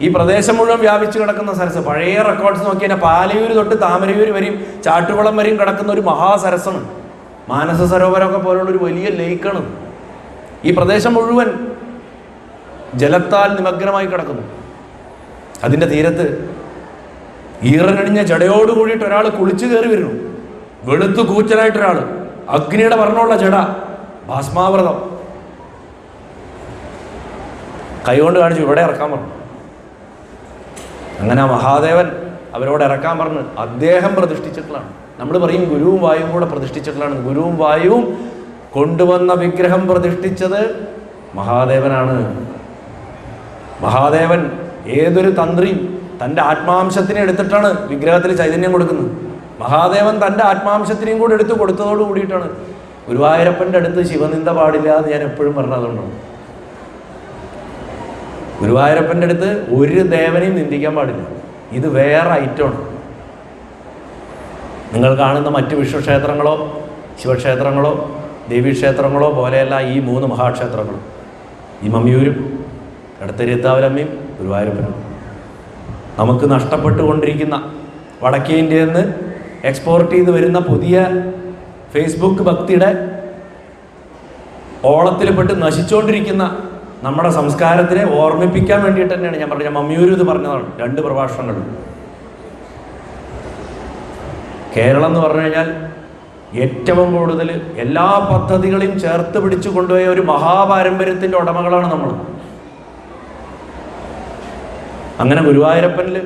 ഈ പ്രദേശം മുഴുവൻ വ്യാപിച്ചു കിടക്കുന്ന സരസ്. പഴയ റെക്കോർഡ്സ് നോക്കി കഴിഞ്ഞാൽ പാലയൂർ തൊട്ട് താമരയൂർ വരെയും ചാട്ടുകുളം വരെയും കിടക്കുന്ന ഒരു മഹാസരസാണ്. മാനസ സരോവരമൊക്കെ പോലുള്ളൊരു വലിയ ലേക്കാണ്. ഈ പ്രദേശം മുഴുവൻ ജലത്താൽ നിമഗ്നമായി കിടക്കുന്നു. അതിൻ്റെ തീരത്ത് ഈറനടിഞ്ഞ ജടയോട് കൂടിയിട്ട് ഒരാൾ കുളിച്ചു കയറി വരുന്നു. വെളുത്തു കൂച്ചനായിട്ടൊരാൾ, അഗ്നിയുടെ വർണ്ണമുള്ള ജട, ഭസ്മാവൃതം. കൈകൊണ്ട് കാണിച്ചു ഇവിടെ ഇറക്കാൻ പറഞ്ഞു. അങ്ങനെ മഹാദേവൻ അവരോട് ഇറക്കാൻ പറഞ്ഞ് അദ്ദേഹം പ്രതിഷ്ഠിച്ചിട്ടുള്ളതാണ്. നമ്മൾ പറയും ഗുരുവും വായുവും കൂടെ പ്രതിഷ്ഠിച്ചിട്ടുള്ളതാണ്. ഗുരുവും വായുവും കൊണ്ടുവന്ന വിഗ്രഹം പ്രതിഷ്ഠിച്ചത് മഹാദേവനാണ്. മഹാദേവൻ ഏതൊരു തന്ത്രിയും തൻ്റെ ആത്മാംശത്തിനെ എടുത്തിട്ടാണ് വിഗ്രഹത്തിൽ ചൈതന്യം കൊടുക്കുന്നത്. മഹാദേവൻ തൻ്റെ ആത്മാംശത്തിനെയും കൂടെ എടുത്ത് കൊടുത്തതോട് കൂടിയിട്ടാണ്. ഗുരുവായൂരപ്പൻ്റെ അടുത്ത് ശിവനിന്ദ പാടില്ല എന്ന് ഞാൻ എപ്പോഴും പറഞ്ഞതുകൊണ്ടാണ്. ഗുരുവായൂരപ്പൻ്റെ അടുത്ത് ഒരു ദേവനെയും നിന്ദിക്കാൻ പാടില്ല. ഇത് വേറെ ഐറ്റമാണ്. നിങ്ങൾ കാണുന്ന മറ്റ് വിഷ്ണുക്ഷേത്രങ്ങളോ ശിവക്ഷേത്രങ്ങളോ ദേവീക്ഷേത്രങ്ങളോ പോലെയല്ല ഈ 3 മഹാക്ഷേത്രങ്ങളും. ഈ മമ്മിയൂരും എടത്തിരുത്താവലമ്മയും ഗുരുവായൂരപ്പനും. നമുക്ക് നഷ്ടപ്പെട്ടുകൊണ്ടിരിക്കുന്ന, വടക്കേ ഇന്ത്യയിൽ നിന്ന് എക്സ്പോർട്ട് ചെയ്ത് വരുന്ന പുതിയ ഫേസ്ബുക്ക് ഭക്തിയുടെ ഓളത്തിൽപ്പെട്ട് നശിച്ചുകൊണ്ടിരിക്കുന്ന നമ്മുടെ സംസ്കാരത്തിനെ ഓർമ്മിപ്പിക്കാൻ വേണ്ടിയിട്ട് തന്നെയാണ് ഞാൻ പറഞ്ഞത്. മമ്മിയൂർ ഇത് പറഞ്ഞതാണ് 2 പ്രഭാഷണങ്ങൾ. കേരളം എന്ന് പറഞ്ഞു കഴിഞ്ഞാൽ ഏറ്റവും കൂടുതൽ എല്ലാ പദ്ധതികളെയും ചേർത്ത് പിടിച്ചു കൊണ്ടുപോയ ഒരു മഹാപാരമ്പര്യത്തിൻ്റെ ഉടമകളാണ് നമ്മൾ. അങ്ങനെ ഗുരുവായൂരപ്പനിൽ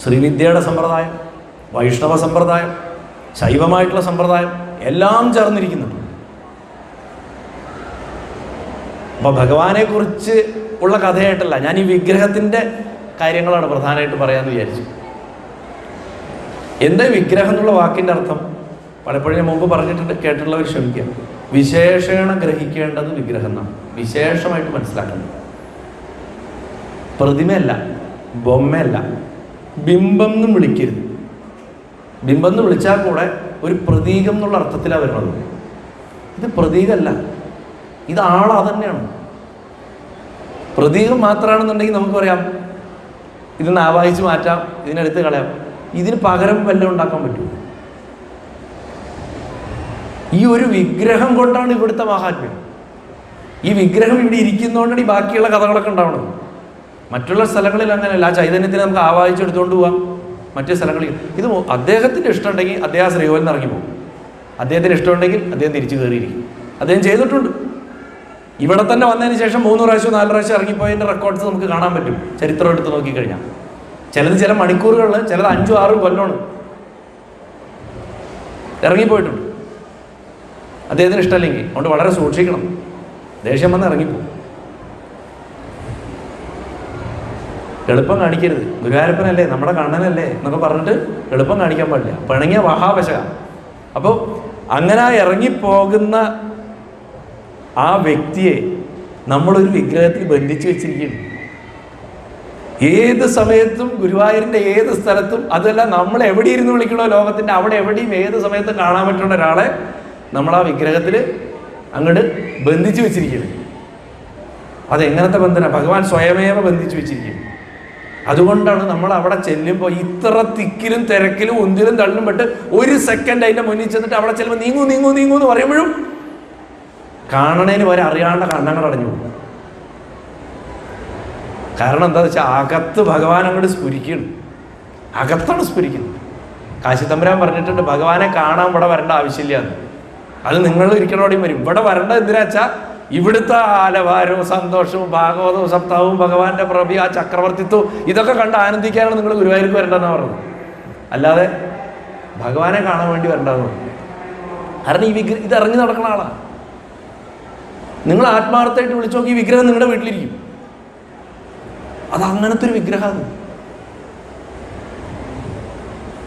ശ്രീവിദ്യയുടെ സമ്പ്രദായം, വൈഷ്ണവ സമ്പ്രദായം, ശൈവമായിട്ടുള്ള സമ്പ്രദായം എല്ലാം ചേർന്നിരിക്കുന്നുണ്ട്. അപ്പോൾ ഭഗവാനെക്കുറിച്ച് ഉള്ള കഥയായിട്ടല്ല, ഞാൻ ഈ വിഗ്രഹത്തിൻ്റെ കാര്യങ്ങളാണ് പ്രധാനമായിട്ട് പറയാമെന്ന് വിചാരിച്ചു. എന്താ വിഗ്രഹം എന്നുള്ള വാക്കിൻ്റെ അർത്ഥം? പലപ്പോഴും ഞാൻ മുമ്പ് പറഞ്ഞിട്ടുണ്ട്, കേട്ടിട്ടുള്ളവർ ക്ഷമിക്കുക. വിശേഷണം ഗ്രഹിക്കേണ്ടത് വിഗ്രഹം എന്നാണ്. വിശേഷമായിട്ട് മനസ്സിലാക്കേണ്ടത്. പ്രതിമയല്ല, ബൊമ്മയല്ല, ബിംബം എന്നും വിളിക്കരുത്. ബിംബം എന്ന് വിളിച്ചാൽ കൂടെ ഒരു പ്രതീകം എന്നുള്ള അർത്ഥത്തിലാണ് വരുന്നത്. ഇത് പ്രതീകമല്ല, ഇത് ആളാ തന്നെയാണ്. പ്രതീകം മാത്രമാണെന്നുണ്ടെങ്കിൽ നമുക്ക് പറയാം ഇതിന്ന് ആവാഹിച്ച് മാറ്റാം, ഇതിനെടുത്ത് കളയാം. ഇതിന് പകരം വല്ലതും ഉണ്ടാക്കാൻ പറ്റുമോ? ഈ ഒരു വിഗ്രഹം കൊണ്ടാണ് ഇവിടുത്തെ മഹാത്മ്യം. ഈ വിഗ്രഹം ഇവിടെ ഇരിക്കുന്നതുകൊണ്ടാണ് ഈ ബാക്കിയുള്ള കഥകളൊക്കെ ഉണ്ടാവണത്. മറ്റുള്ള സ്ഥലങ്ങളിൽ അങ്ങനെയല്ല. ആ ചൈതന്യത്തിന് നമുക്ക് ആവാഹിച്ചെടുത്തുകൊണ്ട് പോവാം. മറ്റു സ്ഥലങ്ങളിൽ ഇത് അദ്ദേഹത്തിൻ്റെ ഇഷ്ടമുണ്ടെങ്കിൽ അദ്ദേഹം ശ്രീകോവിലിൽ നിന്ന് ഇറങ്ങി പോകും. അദ്ദേഹത്തിന് ഇഷ്ടമുണ്ടെങ്കിൽ അദ്ദേഹം തിരിച്ചു കയറിയിരിക്കും. അദ്ദേഹം ചെയ്തിട്ടുണ്ട്. ഇവിടെ തന്നെ വന്നതിന് ശേഷം 3 പ്രാവശ്യം 4 പ്രാവശ്യം ഇറങ്ങിപ്പോയതിൻ്റെ റെക്കോർഡ്സ് നമുക്ക് കാണാൻ പറ്റും. ചരിത്രം എടുത്ത് നോക്കിക്കഴിഞ്ഞാൽ ചിലത് ചില മണിക്കൂറുകളിൽ, ചിലത് 5-6 കൊല്ലമാണ് ഇറങ്ങിപ്പോയിട്ടുണ്ട്. അദ്ദേഹത്തിന് ഇഷ്ടമല്ലെങ്കിൽ. അതുകൊണ്ട് വളരെ സൂക്ഷിക്കണം. ദേഷ്യം വന്ന് ഇറങ്ങിപ്പോകും. എളുപ്പം കാണിക്കരുത്. ഗുരുവായൂരപ്പനല്ലേ, നമ്മുടെ കണ്ണനല്ലേ എന്നൊക്കെ പറഞ്ഞിട്ട് എളുപ്പം കാണിക്കാൻ പാടില്ല. പിണങ്ങിയ മഹാവശ. അപ്പോൾ അങ്ങനെ ഇറങ്ങിപ്പോകുന്ന ആ വ്യക്തിയെ നമ്മളൊരു വിഗ്രഹത്തിൽ ബന്ധിച്ചു വെച്ചിരിക്കുകയാണ്. ഏത് സമയത്തും ഗുരുവായൂരിൻ്റെ ഏത് സ്ഥലത്തും, അതല്ല നമ്മൾ എവിടെ ഇരുന്ന് വിളിക്കണോ ലോകത്തിൻ്റെ അവിടെ എവിടെയും ഏത് സമയത്തും കാണാൻ പറ്റുന്ന ഒരാളെ നമ്മൾ ആ വിഗ്രഹത്തിൽ അങ്ങോട്ട് ബന്ധിച്ചു വെച്ചിരിക്കുകയാണ്. അതെങ്ങനത്തെ ബന്ധന? ഭഗവാൻ സ്വയമേവ ബന്ധിച്ചു വെച്ചിരിക്കുകയാണ്. അതുകൊണ്ടാണ് നമ്മൾ അവിടെ ചെല്ലുമ്പോൾ ഇത്ര തിക്കിലും തിരക്കിലും ഒന്നിലും തള്ളിലും പെട്ട് 1 സെക്കൻഡ് അതിൻ്റെ മുന്നിൽ ചെന്നിട്ട് അവിടെ ചെല്ലുമ്പോൾ നീങ്ങൂ നീങ്ങൂ നീങ്ങൂ എന്ന് പറയുമ്പോഴും കാണണേന് വരെ അറിയാണ്ട കണ്ണങ്ങൾ അടഞ്ഞു പോകും. കാരണം എന്താണെന്ന് വെച്ചാൽ അകത്ത് ഭഗവാൻ അങ്ങോട്ട് സ്ഫുരിക്കണം. അകത്താണ് സ്ഫുരിക്കുന്നത്. കാശിത്തമ്പുരാൻ പറഞ്ഞിട്ടുണ്ട്, ഭഗവാനെ കാണാൻ ഇവിടെ വരേണ്ട ആവശ്യമില്ല എന്ന്. അത് നിങ്ങൾ ഇരിക്കണോടെയും വരും. ഇവിടെ വരേണ്ട എന്തിനാ വെച്ചാൽ ഇവിടുത്തെ ആലവാരവും സന്തോഷവും ഭാഗവതവും സപ്താവും ഭഗവാന്റെ പ്രഭി, ആ ചക്രവർത്തിത്വവും ഇതൊക്കെ കണ്ട് ആനന്ദിക്കാനാണ് നിങ്ങൾ ഗുരുവായൂർക്ക് വരേണ്ടതെന്നാണ് പറഞ്ഞത്. അല്ലാതെ ഭഗവാനെ കാണാൻ വേണ്ടി വരേണ്ടതെന്ന്. കാരണം ഈ ഇത് ഇറങ്ങി നടക്കുന്ന ആളാണ്. നിങ്ങൾ ആത്മാർത്ഥമായിട്ട് വിളിച്ചു നോക്കി, ഈ വിഗ്രഹം നിങ്ങളുടെ വീട്ടിലിരിക്കും. അത് അങ്ങനത്തെ ഒരു വിഗ്രഹമാണ്.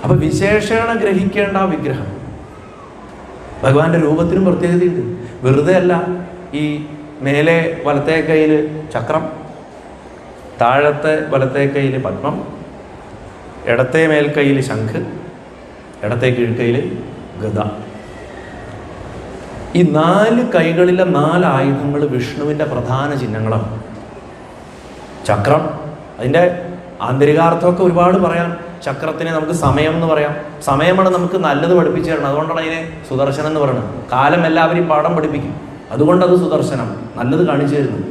അപ്പൊ വിശേഷണ ഗ്രഹിക്കേണ്ട ആ വിഗ്രഹം ഭഗവാന്റെ രൂപത്തിനും പ്രത്യേകതയുണ്ട്. വെറുതെ അല്ല. ഈ മേലെ വലത്തേ കയ്യിൽ ചക്രം, താഴത്തെ വലത്തേ കയ്യിൽ പത്മം, ഇടത്തെ മേൽക്കൈയിൽ ശംഖ്, ഇടത്തെ കീഴ്ക്കൈയിൽ ഗദ. ഈ 4 കൈകളിലെ 4 ആയുധങ്ങൾ വിഷ്ണുവിൻ്റെ പ്രധാന ചിഹ്നങ്ങളാണ്. ചക്രം, അതിൻ്റെ ആന്തരികാർത്ഥമൊക്കെ ഒരുപാട് പറയാം. ചക്രത്തിനെ നമുക്ക് സമയം എന്ന് പറയാം. സമയമാണ് നമുക്ക് നല്ലത് പഠിപ്പിച്ചു തരണം. അതുകൊണ്ടാണ് അതിനെ സുദർശനം എന്ന് പറയുന്നത്. കാലം എല്ലാവരെയും പാഠം പഠിപ്പിക്കും. അതുകൊണ്ടത് സുദർശനം, നല്ലത് കാണിച്ചു തരുന്നത്.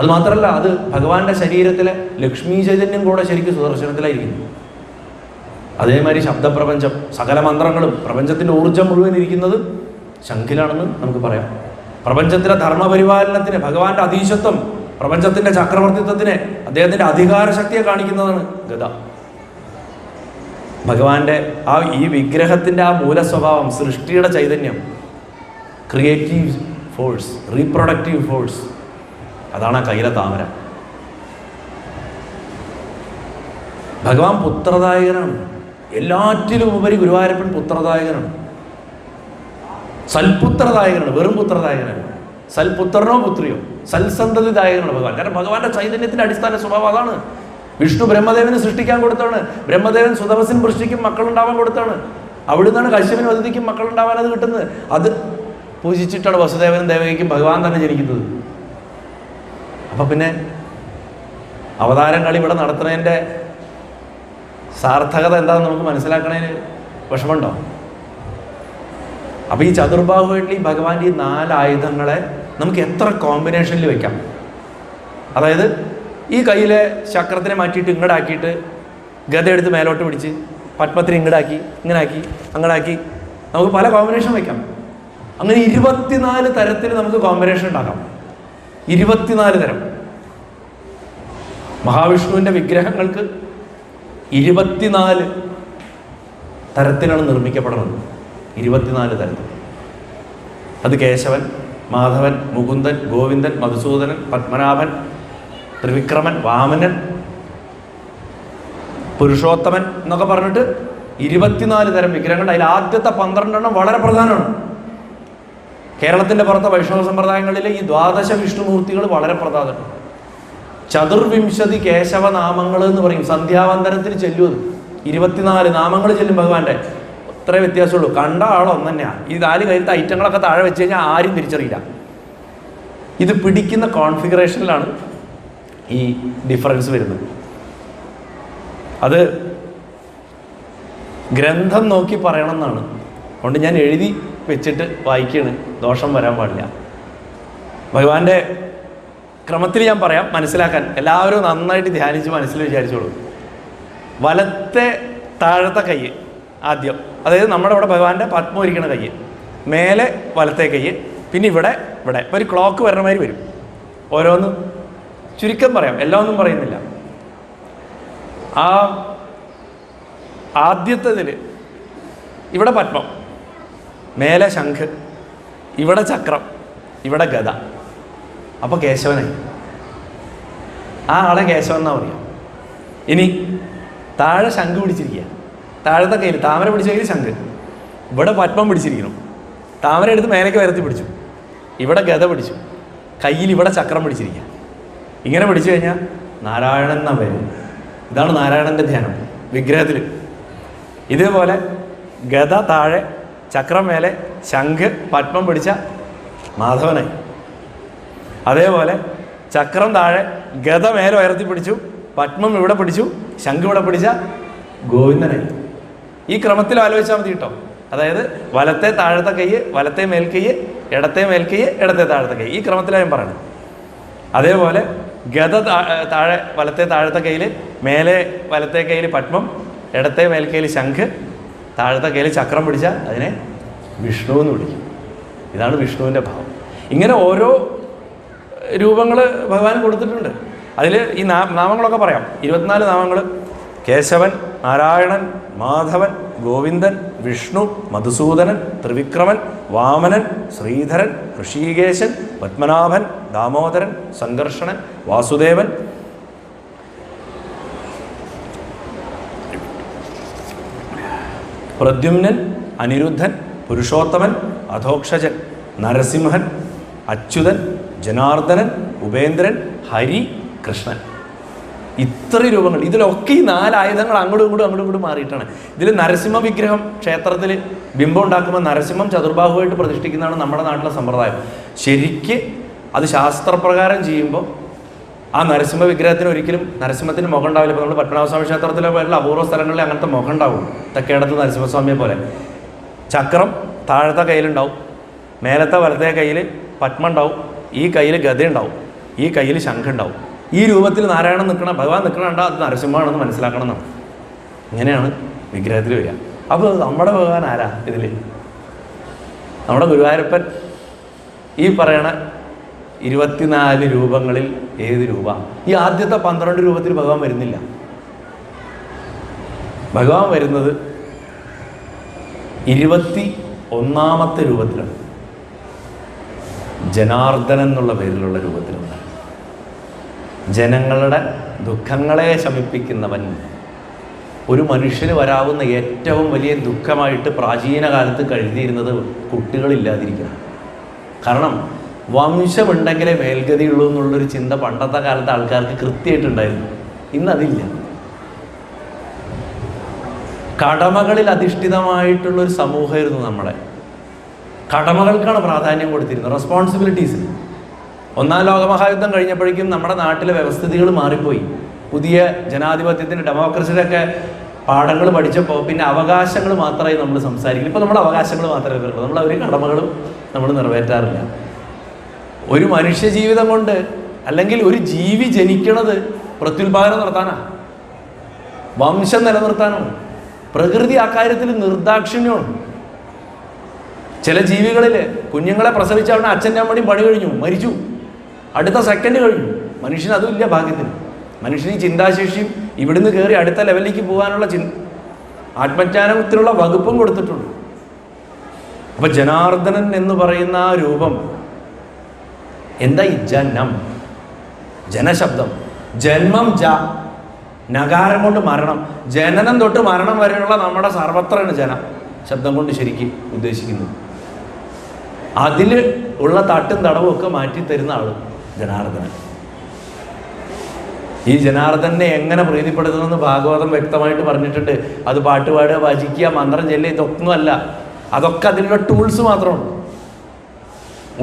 അതുമാത്രമല്ല, അത് ഭഗവാന്റെ ശരീരത്തിലെ ലക്ഷ്മി ചൈതന്യം കൂടെ ശരിക്കും സുദർശനത്തിലായിരിക്കുന്നു. അതേമാതിരി ശബ്ദപ്രപഞ്ചം, സകല മന്ത്രങ്ങളും, പ്രപഞ്ചത്തിൻ്റെ ഊർജ്ജം മുഴുവൻ ഇരിക്കുന്നത് ശംഖിലാണെന്ന് നമുക്ക് പറയാം. പ്രപഞ്ചത്തിലെ ധർമ്മപരിപാലനത്തിന്, ഭഗവാന്റെ അതീശത്വം, പ്രപഞ്ചത്തിൻ്റെ ചക്രവർത്തിത്വത്തിന്, അദ്ദേഹത്തിൻ്റെ അധികാരശക്തിയെ കാണിക്കുന്നതാണ് ഗദ. ഭഗവാന്റെ ഈ വിഗ്രഹത്തിൻ്റെ ആ മൂലസ്വഭാവം, സൃഷ്ടിയുടെ ചൈതന്യം, ക്രിയേറ്റീവ് ഫോഴ്സ്, റീപ്രൊഡക്റ്റീവ് ഫോഴ്സ്, അതാണ് ആ കയ്യിലെ താമര. ഭഗവാൻ പുത്രദായകനാണ്. എല്ലാറ്റിലും ഉപരി ഗുരുവായൂരപ്പൻ പുത്രദായകനാണ്, സൽപുത്രദായകനാണ്, വെറും പുത്രദായകനാണ്. സൽപുത്രനോ പുത്രിയോ സൽസന്തതിദായകനാണ് ഭഗവാൻ. കാരണം ഭഗവാന്റെ ചൈതന്യത്തിന്റെ അടിസ്ഥാന സ്വഭാവം അതാണ്. വിഷ്ണു ബ്രഹ്മദേവന് സൃഷ്ടിക്കാൻ കൊടുത്താണ്. ബ്രഹ്മദേവൻ സുതപസിൻ വൃഷ്ടിക്കും മക്കളുണ്ടാവാൻ കൊടുത്താണ്. അവിടുന്നാണ് കശ്യപനും അതിഥിക്കും മക്കളുണ്ടാവാൻ അത് കിട്ടുന്നത്. അത് പൂജിച്ചിട്ടാണ് വസുദേവനും ദേവകിക്കും ഭഗവാൻ തന്നെ ജനിക്കുന്നത്. അപ്പം പിന്നെ അവതാരങ്ങൾ ഇവിടെ നടത്തുന്നതിൻ്റെ സാർത്ഥകത എന്താണെന്ന് നമുക്ക് മനസ്സിലാക്കണതിന് വിഷമമുണ്ടോ? അപ്പോൾ ഈ ചതുർബാഹുവായിട്ടുള്ള ഈ ഭഗവാന്റെ ഈ 4 ആയുധങ്ങളെ നമുക്ക് എത്ര കോമ്പിനേഷനിൽ വെക്കാം. അതായത് ഈ കയ്യിലെ ചക്രത്തിനെ മാറ്റിയിട്ട് ഇങ്ങടാക്കിയിട്ട് ഗത എടുത്ത് മേലോട്ട് പിടിച്ച് പത്മത്തിന് ഇങ്ങടാക്കി ഇങ്ങനാക്കി അങ്ങടാക്കി നമുക്ക് പല കോമ്പിനേഷൻ വയ്ക്കാം. അങ്ങനെ 24 തരത്തിൽ നമുക്ക് കോമ്പിനേഷൻ ഉണ്ടാക്കാം. 24 തരം. മഹാവിഷ്ണുവിൻ്റെ വിഗ്രഹങ്ങൾക്ക് 24 തരത്തിലാണ് നിർമ്മിക്കപ്പെടുന്നത്. 24 തരത്തിൽ. അത് കേശവൻ, മാധവൻ, മുകുന്ദൻ, ഗോവിന്ദൻ, മധുസൂദനൻ, പത്മനാഭൻ, ത്രിവിക്രമൻ, വാമനൻ, പുരുഷോത്തമൻ എന്നൊക്കെ പറഞ്ഞിട്ട് 24 തരം വിഗ്രഹങ്ങളുണ്ട്. അതിൽ ആദ്യത്തെ 12 വളരെ പ്രധാനമാണ്. കേരളത്തിൻ്റെ പുറത്തെ വൈഷ്ണവ സമ്പ്രദായങ്ങളിലെ ഈ 12 വിഷ്ണുമൂർത്തികൾ വളരെ പ്രധാനമാണ്. ചതുർവിംശതി കേശവ നാമങ്ങൾ എന്ന് പറയും. സന്ധ്യാവന്തരത്തിൽ ചെല്ലും. 24 നാമങ്ങൾ ചെല്ലും ഭഗവാന്റെ. അത്രേ വ്യത്യാസമുള്ളൂ. കണ്ട ആളൊന്നു തന്നെയാണ്. ഈ 4 കയ്യിലത്തെ ഐറ്റങ്ങളൊക്കെ താഴെ വെച്ച് കഴിഞ്ഞാൽ ആരും തിരിച്ചറിയില്ല. ഇത് പിടിക്കുന്ന കോൺഫിഗറേഷനിലാണ് ഈ ഡിഫറൻസ് വരുന്നത്. അത് ഗ്രന്ഥം നോക്കി പറയണം എന്നാണ്. അതുകൊണ്ട് ഞാൻ എഴുതി വെച്ചിട്ട് വായിക്കുകയാണ്. ദോഷം വരാൻ പാടില്ല. ഭഗവാന്റെ ക്രമത്തിൽ ഞാൻ പറയാം, മനസ്സിലാക്കാൻ എല്ലാവരും നന്നായിട്ട് ധ്യാനിച്ച് മനസ്സിൽ വിചാരിച്ചോളൂ. വലത്തെ താഴത്തെ കൈ ആദ്യം, അതായത് നമ്മുടെ ഇവിടെ ഭഗവാന്റെ പത്മം ഇരിക്കണ കൈ, മേലെ വലത്തെ കൈ, പിന്നെ ഇവിടെ ഇപ്പം ഒരു ക്ലോക്ക് വരണ മാതിരി വരും. ഓരോന്നും ചുരുക്കം പറയാം, എല്ലാം ഒന്നും പറയുന്നില്ല. ആ ആദ്യത്തതിൽ ഇവിടെ പത്മം, മേലെ ശംഖ്, ഇവിടെ ചക്രം, ഇവിടെ ഗദ. അപ്പോൾ കേശവനായി. ആ ആളെ കേശവൻ എന്നാ പറയാം. ഇനി താഴെ ശംഖ് പിടിച്ചിരിക്കുക. താഴത്തെ കയ്യിൽ താമര പിടിച്ച കയ്യിൽ ശംഖ്, ഇവിടെ പത്മം പിടിച്ചിരിക്കണം. താമര എടുത്ത് മേലേക്ക് ഉയർത്തി പിടിച്ചു, ഇവിടെ ഗദ പിടിച്ചു, കയ്യിൽ ഇവിടെ ചക്രം പിടിച്ചിരിക്കുക. ഇങ്ങനെ പിടിച്ചു കഴിഞ്ഞാൽ നാരായണൻ എന്നാ പേര്. ഇതാണ് നാരായണൻ്റെ ധ്യാനം വിഗ്രഹത്തിൽ. ഇതേപോലെ ഗദ താഴെ, ചക്രം മേലെ, ശംഖ് പത്മം പിടിച്ച മാധവനായി. അതേപോലെ ചക്രം താഴെ, ഗദ മേലെ ഉയർത്തി പിടിച്ചു, പത്മം ഇവിടെ പിടിച്ചു, ശംഖ് ഇവിടെ പിടിച്ച ഗോവിന്ദനായി. ഈ ക്രമത്തിൽ ആലോചിച്ചാൽ മതി കേട്ടോ. അതായത് വലത്തെ താഴത്തെ കൈ, വലത്തെ മേൽക്കൈ, ഇടത്തെ മേൽക്കൈ, ഇടത്തെ താഴത്തെ കൈ. ഈ ക്രമത്തിലാണ് ഞാൻ പറയുന്നത്. അതേപോലെ ഗദ താഴെ, വലത്തെ താഴത്തെ കയ്യിൽ, മേലെ വലത്തെ കയ്യിൽ പത്മം, ഇടത്തെ മേൽക്കൈയിൽ ശംഖ്, താഴത്തെ കയ്യിൽ ചക്രം പിടിച്ച അതിനെ വിഷ്ണു എന്ന് വിളിക്കും. ഇതാണ് വിഷ്ണുവിൻ്റെ ഭാവം. ഇങ്ങനെ ഓരോ രൂപങ്ങൾ ഭഗവാൻ കൊടുത്തിട്ടുണ്ട്. അതിൽ ഈ നാമങ്ങളൊക്കെ പറയാം. 24 നാമങ്ങൾ: കേശവൻ, നാരായണൻ, മാധവൻ, ഗോവിന്ദൻ, വിഷ്ണു, മധുസൂദനൻ, ത്രിവിക്രമൻ, വാമനൻ, ശ്രീധരൻ, ഋഷികേശൻ, പത്മനാഭൻ, ദാമോദരൻ, സംഘർഷണൻ, വാസുദേവൻ, പ്രദ്യുമ്നൻ, അനിരുദ്ധൻ, പുരുഷോത്തമൻ, അധോക്ഷജൻ, നരസിംഹൻ, അച്യുതൻ, ജനാർദ്ദനൻ, ഉപേന്ദ്രൻ, ഹരി, കൃഷ്ണൻ. ഇത്ര രൂപങ്ങൾ. ഇതിലൊക്കെ ഈ 4 ആയുധങ്ങൾ അങ്ങോട്ടും ഇങ്ങോട്ടും മാറിയിട്ടാണ്. ഇതിൽ നരസിംഹ വിഗ്രഹം ക്ഷേത്രത്തിൽ ബിംബം ഉണ്ടാക്കുമ്പോൾ നരസിംഹം ചതുർബാഹുവായിട്ട് പ്രതിഷ്ഠിക്കുന്നതാണ് നമ്മുടെ നാട്ടിലെ സമ്പ്രദായം. ശരിക്ക് അത് ശാസ്ത്രപ്രകാരം ചെയ്യുമ്പോൾ ആ നരസിംഹ വിഗ്രഹത്തിന് ഒരിക്കലും നരസിംഹത്തിന് മുഖം ഉണ്ടാവില്ല. ഇപ്പോൾ നമ്മൾ പത്മനാഭസ്വാമി ക്ഷേത്രത്തിലെ പോലുള്ള അപൂർവ സ്ഥലങ്ങളിൽ അങ്ങനത്തെ മുഖം ഉണ്ടാവും. തെക്കേടത്ത് നരസിംഹസ്വാമിയെ പോലെ. ചക്രം താഴത്തെ കയ്യിലുണ്ടാവും, മേലത്തെ വലത്തെ കയ്യിൽ പത്മം ഉണ്ടാവും, ഈ കയ്യിൽ ഗദ ഉണ്ടാവും, ഈ കയ്യിൽ ശംഖ് ഉണ്ടാവും. ഈ രൂപത്തിൽ നാരായണൻ നിൽക്കണം, ഭഗവാൻ നിൽക്കണണ്ട, അത് നരസിംഹമാണെന്ന് മനസ്സിലാക്കണം എന്നാണ്. ഇങ്ങനെയാണ് വിഗ്രഹത്തിൽ വരിക. അപ്പോൾ നമ്മുടെ ഭഗവാൻ ആരാ ഇതിൽ? നമ്മുടെ ഗുരുവായൂരപ്പൻ ഈ പറയണ 24 രൂപങ്ങളിൽ ഏത് രൂപ? ഈ ആദ്യത്തെ 12 രൂപത്തിൽ ഭഗവാൻ വരുന്നില്ല. ഭഗവാൻ വരുന്നത് 21ാമത്തെ രൂപത്തിലാണ്. ജനാർദ്ദനൻ എന്നുള്ള പേരിലുള്ള രൂപത്തിലാണ്. ജനങ്ങളുടെ ദുഃഖങ്ങളെ ശമിപ്പിക്കുന്നവൻ ഒരു മനുഷ്യന് വരാവുന്ന ഏറ്റവും വലിയ ദുഃഖമായിട്ട് പ്രാചീന കാലത്ത് കരുതിയിരുന്നത് കുട്ടികളില്ലാതിരിക്കണം. കാരണം വംശമുണ്ടെങ്കിലേ മേൽഗതിയുള്ളൂ എന്നുള്ളൊരു ചിന്ത പണ്ടത്തെ കാലത്ത് ആൾക്കാർക്ക് കൃത്യമായിട്ടുണ്ടായിരുന്നു. ഇന്നതില്ല. കടമകളിൽ അധിഷ്ഠിതമായിട്ടുള്ളൊരു സമൂഹമായിരുന്നു നമ്മളെ. കടമകൾക്കാണ് പ്രാധാന്യം കൊടുത്തിരുന്നത്, റെസ്പോൺസിബിലിറ്റീസിന്. ഒന്നാം ലോകമഹായുദ്ധം കഴിഞ്ഞപ്പോഴേക്കും നമ്മുടെ നാട്ടിലെ വ്യവസ്ഥിതികൾ മാറിപ്പോയി. പുതിയ ജനാധിപത്യത്തിൻ്റെ ഡെമോക്രസിയുടെ ഒക്കെ പാഠങ്ങൾ പഠിച്ചപ്പോൾ പിന്നെ അവകാശങ്ങൾ മാത്രമായി നമ്മൾ സംസാരിക്കും. ഇപ്പോൾ നമ്മുടെ അവകാശങ്ങൾ മാത്രമേ വരുള്ളൂ, നമ്മൾ ഒരു കടമകളും നമ്മൾ നിറവേറ്റാറില്ല. ഒരു മനുഷ്യ ജീവിതം കൊണ്ട് അല്ലെങ്കിൽ ഒരു ജീവി ജനിക്കണത് പ്രത്യുൽപാദനം നടത്താനാണ്, വംശം നിലനിർത്താനാണ്. പ്രകൃതി അക്കാര്യത്തിൽ നിർദാക്ഷിണ്യമാണ്. ചില ജീവികളിൽ കുഞ്ഞുങ്ങളെ പ്രസവിച്ച അവിടെ അച്ഛൻ്റെ അമ്മയുടെയും പണി കഴിഞ്ഞു, മരിച്ചു, അടുത്ത സെക്കൻഡ് കഴിഞ്ഞു. മനുഷ്യന് അതും ഇല്ല ഭാഗ്യത്തിന്. മനുഷ്യന് ഈ ചിന്താശേഷിയും ഇവിടുന്ന് കയറി അടുത്ത ലെവലിലേക്ക് പോകാനുള്ള ആത്മജ്ഞാനത്തിലുള്ള വകുപ്പും കൊടുത്തിട്ടുണ്ട്. അപ്പം ജനാർദ്ദനൻ എന്ന് പറയുന്ന ആ രൂപം എന്താ? ഈ ജനം, ജനശബ്ദം, ജന്മം, നകാരം കൊണ്ട് മരണം, ജനനം തൊട്ട് മരണം വരെയുള്ള നമ്മുടെ സർവത്രയാണ് ജന ശബ്ദം കൊണ്ട് ശരിക്കും ഉദ്ദേശിക്കുന്നത്. അതിൽ ഉള്ള തട്ടും തടവും ഒക്കെ മാറ്റിത്തരുന്ന ആള് ജനാർദ്ദനൻ. ഈ ജനാർദ്ദനെ എങ്ങനെ പ്രീതിപ്പെടുത്തണമെന്ന് ഭാഗവതം വ്യക്തമായിട്ട് പറഞ്ഞിട്ടുണ്ട്. അത് പാട്ടുപാടുക, ഭജിക്കുക, മന്ത്രം ചെല്ലുക, ഇതൊന്നുമല്ല. അതൊക്കെ അതിനുള്ള ടൂൾസ് മാത്രമാണ്.